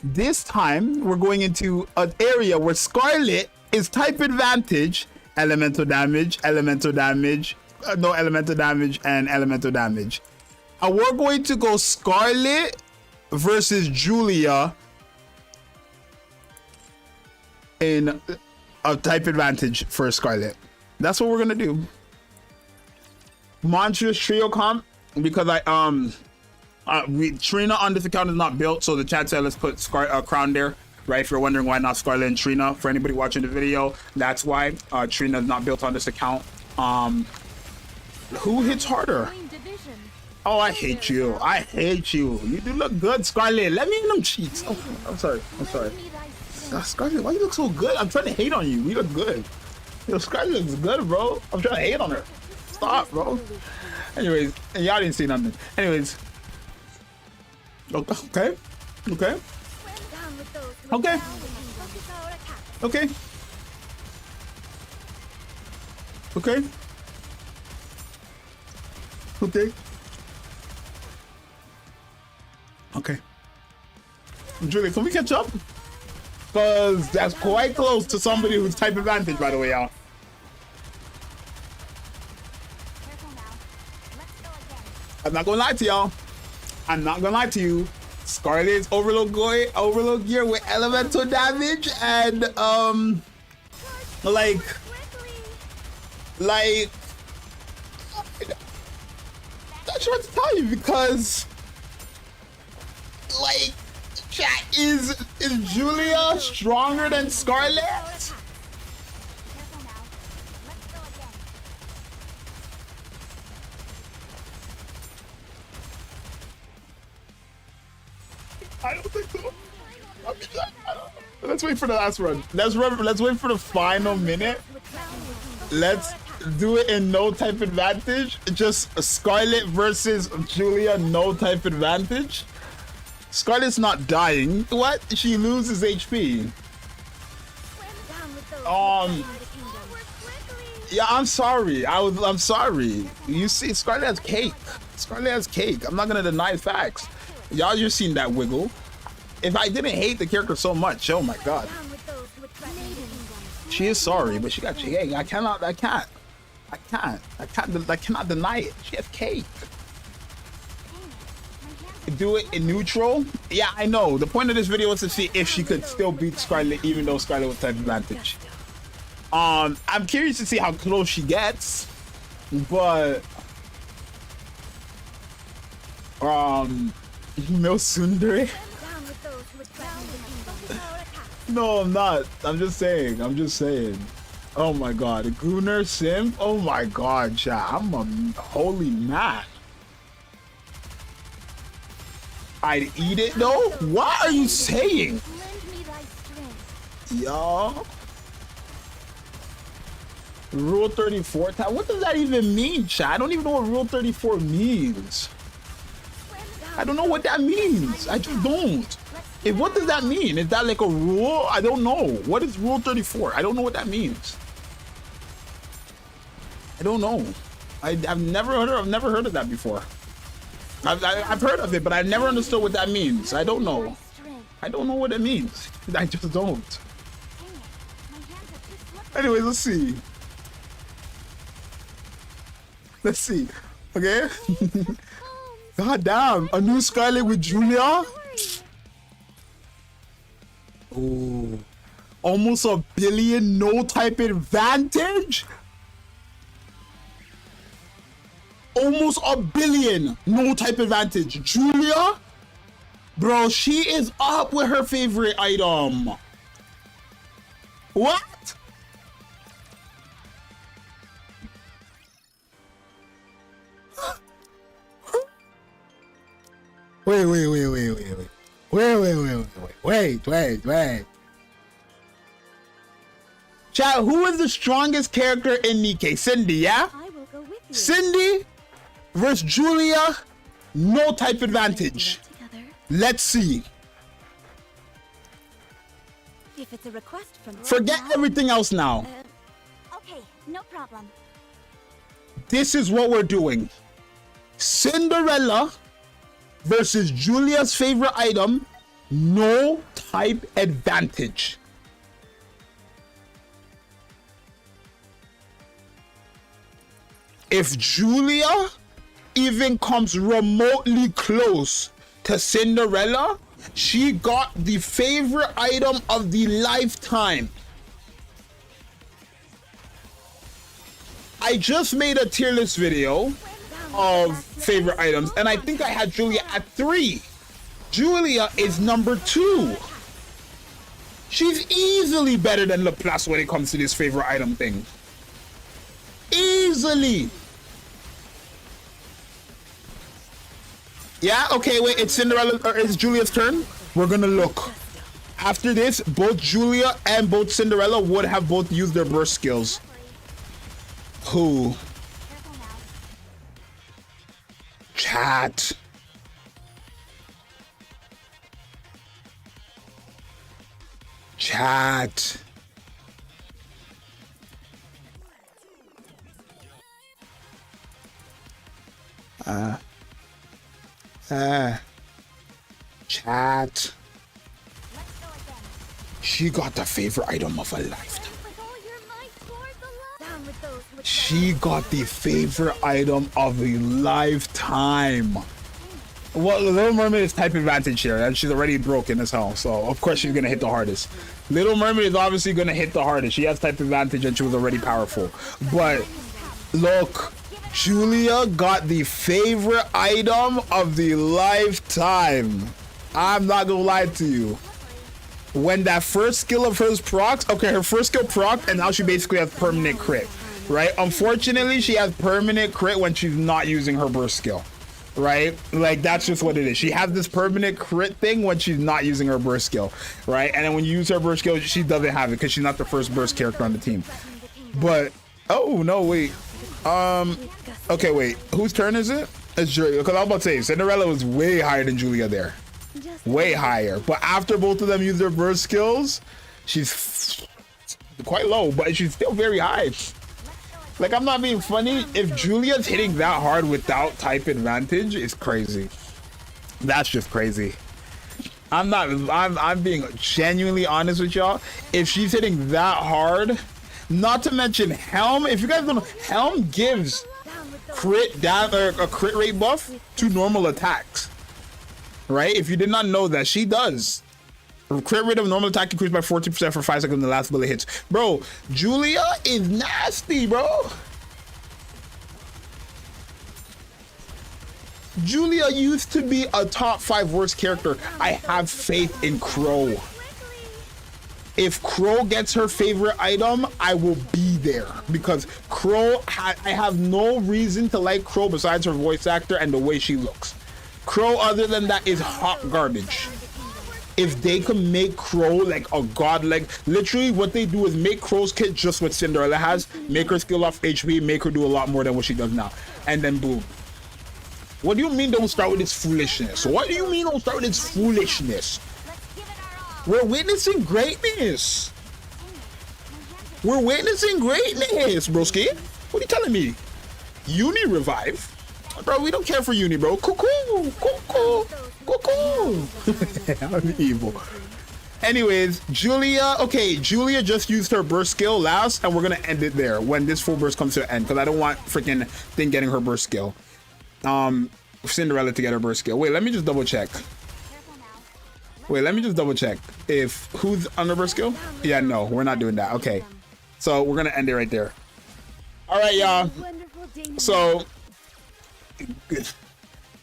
This time, we're going into an area where Scarlet is type advantage, elemental damage, and elemental damage. And we're going to go Scarlet versus Julia in a type advantage for Scarlet. That's what we're gonna do. Monstrous trio comp because Trina on this account is not built, so the chat said let's put Crown there. Right? If you're wondering why not Scarlet and Trina, for anybody watching the video, that's why Trina is not built on this account. Who hits harder? Oh, I hate you. I hate you. You do look good, Scarlet. Let me in them cheeks. Oh, I'm sorry. Scarlet, why you look so good? I'm trying to hate on you. You look good. Yo, Scarlet looks good, bro. I'm trying to hate on her. Stop, bro. Anyways, and y'all didn't see nothing. Anyways. Okay. Okay. Okay. Okay. Okay. Okay. Okay. Julia, can we catch up? Because that's quite close to somebody who's type advantage, by the way, y'all. I'm not gonna lie to y'all. I'm not gonna lie to you. Scarlet's overload gear with elemental damage and like I'm not sure what to tell you because like chat is Julia stronger than Scarlet? I don't think so. I mean, I don't know. Let's wait for the last run. Let's wait for the final minute. Let's do it in no type advantage. Just Scarlet versus Julia, no type advantage. Scarlet's not dying. What? She loses HP. Yeah, I'm sorry. I'm sorry. You see, Scarlet has cake. Scarlet has cake. I'm not gonna deny facts. Y'all just seen that wiggle. If I didn't hate the character so much, oh my god. She is sorry, but she got cake. I cannot deny it. She has cake. Do it in neutral. Yeah, I know. The point of this video was to see if she could still beat Scarlet, even though Scarlet was type advantage. I'm curious to see how close she gets, but Mil Sundari. No, I'm not. I'm just saying. Oh my god, Gunnar Simp. Oh my god, chat. I'm a holy man. I'd eat it though. What are you saying? Yo. Rule 34 time. What does that even mean, chat? I don't even know what Rule 34 means. I don't know what that means. I just don't. What does that mean? Is that like a rule? I don't know. What is Rule 34? I don't know what that means. I don't know. I've never heard of that before. I've heard of it, but I've never understood what that means. I don't know. I don't know what it means. I just don't. Anyways, let's see. Let's see. Okay. God damn. A new Scarlet with Julia? Oh. Almost a billion no type advantage? Almost a billion no type advantage. Julia? Bro, she is up with her favorite item. What? Wait. Chat, who is the strongest character in Nikke? Cindy, yeah?
I will go with you.
Cindy versus Julia, no type advantage. Let's see.
If it's a request from
Forget everything else now.
Okay, no problem.
This is what we're doing. Cinderella versus Julia's favorite item, no type advantage. If Julia even comes remotely close to Cinderella, she got the favorite item of the lifetime. I just made a tier list video of favorite items, and I think I had Julia at 3. Julia is number 2. She's easily better than Laplace when it comes to this favorite item thing. Easily. Yeah, okay, wait, it's Cinderella, or it's Julia's turn. We're gonna look. After this, both Julia and both Cinderella would have both used their burst skills. Who? Chat. Chat. Chat. She got the favorite item of her lifetime. She got the favorite item of a lifetime. Well, Little Mermaid is type advantage here, and she's already broken as hell, so of course she's gonna hit the hardest. Little Mermaid is obviously gonna hit the hardest. She has type advantage and she was already powerful. But look, Julia got the favorite item of the lifetime. I'm not gonna lie to you. When that first skill of hers procs, okay, her first skill proc, and now she basically has permanent crit, right? Unfortunately, she has permanent crit when she's not using her burst skill. Right, like that's just what it is. She has this permanent crit thing when she's not using her burst skill, right? And then when you use her burst skill, she doesn't have it because she's not the first burst character on the team. But oh no, wait, okay, wait, whose turn is it? It's Julia. Because I was about to say Cinderella was way higher than Julia there, way higher. But after both of them use their burst skills, she's quite low, but she's still very high. Like, I'm not being funny. If Julia's hitting that hard without type advantage, it's crazy. That's just crazy. I'm being genuinely honest with y'all. If she's hitting that hard, not to mention Helm, if you guys don't know, Helm gives crit down or a crit rate buff to normal attacks. Right? If you did not know that, she does. Crit rate of normal attack increased by 40% for 5 seconds when the last bullet hits. Bro, Julia is nasty, bro. Julia used to be a top 5 worst character. I have faith in Crow. If Crow gets her favorite item, I will be there. Because Crow, I have no reason to like Crow besides her voice actor and the way she looks. Crow, other than that, is hot garbage. If they can make Crow like a god, like literally what they do is make Crow's kit just what Cinderella has, make her skill off HP, make her do a lot more than what she does now, and then boom. What do you mean don't start with this foolishness? What do you mean don't start with this foolishness? We're witnessing greatness. We're witnessing greatness, broski. What are you telling me? Uni revive? Bro, we don't care for Uni, bro. Cuckoo, cuckoo. I'm evil. Anyways, Julia, okay, Julia just used her burst skill last, and we're gonna end it there when this full burst comes to an end, because I don't want freaking thing getting her burst skill. Cinderella to get her burst skill. Wait, let me just double check. If who's on her burst skill? Yeah, no, we're not doing that. Okay, so we're gonna end it right there. All right, y'all. So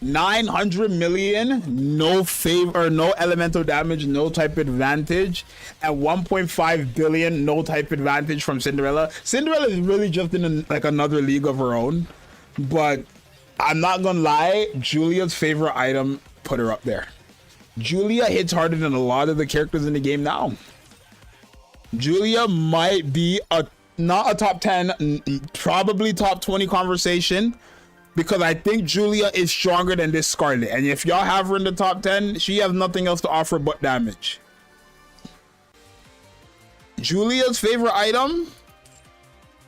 900 million, no favor, no elemental damage, no type advantage, and 1.5 billion, no type advantage from Cinderella. Cinderella is really just in like another league of her own, but I'm not gonna lie, Julia's favorite item put her up there. Julia hits harder than a lot of the characters in the game now. Julia might be not a top 10, probably top 20 conversation, because I think Julia is stronger than this Scarlet. And if y'all have her in the top 10, she has nothing else to offer but damage. Julia's favorite item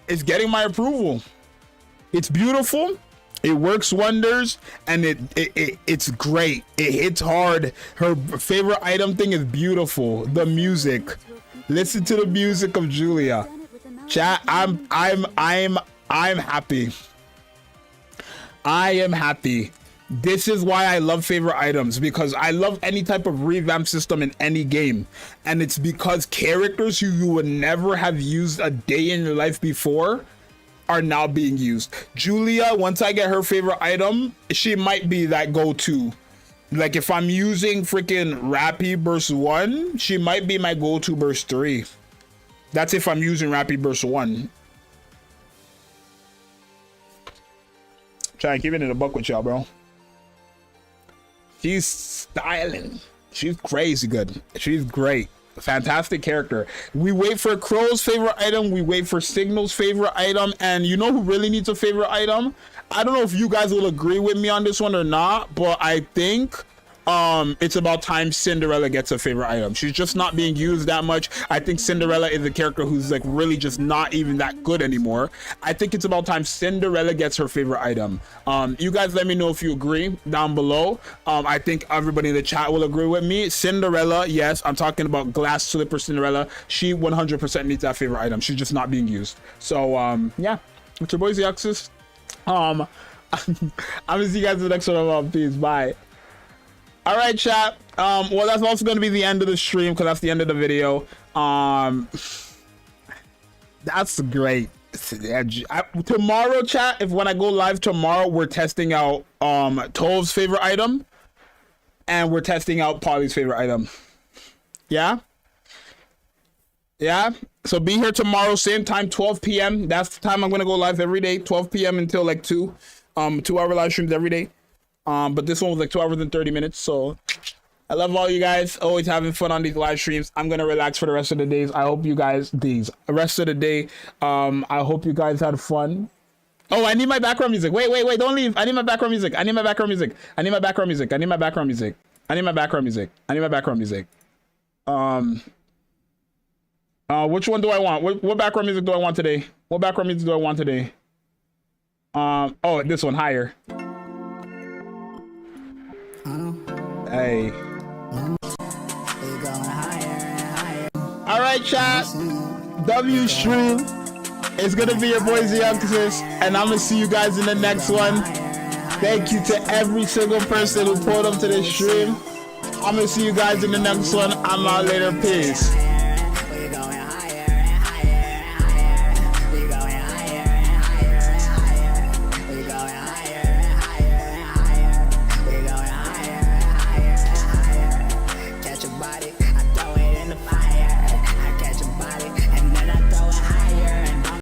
is getting my approval. It's beautiful. It works wonders, and it's great. It hits hard. Her favorite item thing is beautiful. The music. Listen to the music of Julia. Chat, I'm happy. I am happy. This is why I love favorite items, because I love any type of revamp system in any game, and it's because characters who you would never have used a day in your life before are now being used. Julia, once I get her favorite item, she might be that go-to. Like if I'm using freaking Rappy Burst 1, she might be my go-to Burst 3. That's if I'm using Rappy Burst 1. Trying to keep it in a buck with y'all, bro. She's styling. She's crazy good. She's great. Fantastic character. We wait for Crow's favorite item. We wait for Signal's favorite item. And you know who really needs a favorite item? I don't know if you guys will agree with me on this one or not, but I think it's about time Cinderella gets a favorite item. She's just not being used that much. I think Cinderella is a character who's like really just not even that good anymore. I think it's about time Cinderella gets her favorite item. You guys let me know if you agree down below. I think everybody in the chat will agree with me. Cinderella, yes, I'm talking about Glass Slipper Cinderella. She 100% needs that favorite item. She's just not being used. So yeah, it's your boy Zxous. I'm gonna see you guys in the next one. Peace, bye. All right, chat. Well, that's also going to be the end of the stream because that's the end of the video. That's great. Tomorrow, chat, if when I go live tomorrow, we're testing out Tove's favorite item and we're testing out Polly's favorite item. Yeah? Yeah? So be here tomorrow, same time, 12 p.m. That's the time I'm going to go live every day, 12 p.m. until like 2. 2-hour live streams every day. But this one was like 2 hours and 30 minutes. So I love all you guys. Always having fun on these live streams. I'm going to relax for the rest of the days. I hope you guys, the rest of the day, I hope you guys had fun. Oh, I need my background music. Wait, don't leave. I need my background music. I need my background music. I need my background music. I need my background music. I need my background music. I need my background music. Which one do I want? What background music do I want today? What background music do I want today? Oh, this one, higher. Hey. All right, chat. W stream. It's gonna be your boy Zxous, and I'm gonna see you guys in the next one. Thank you to every single person who pulled up to this stream. I'm gonna see you guys in the next one. I'm out later. Peace.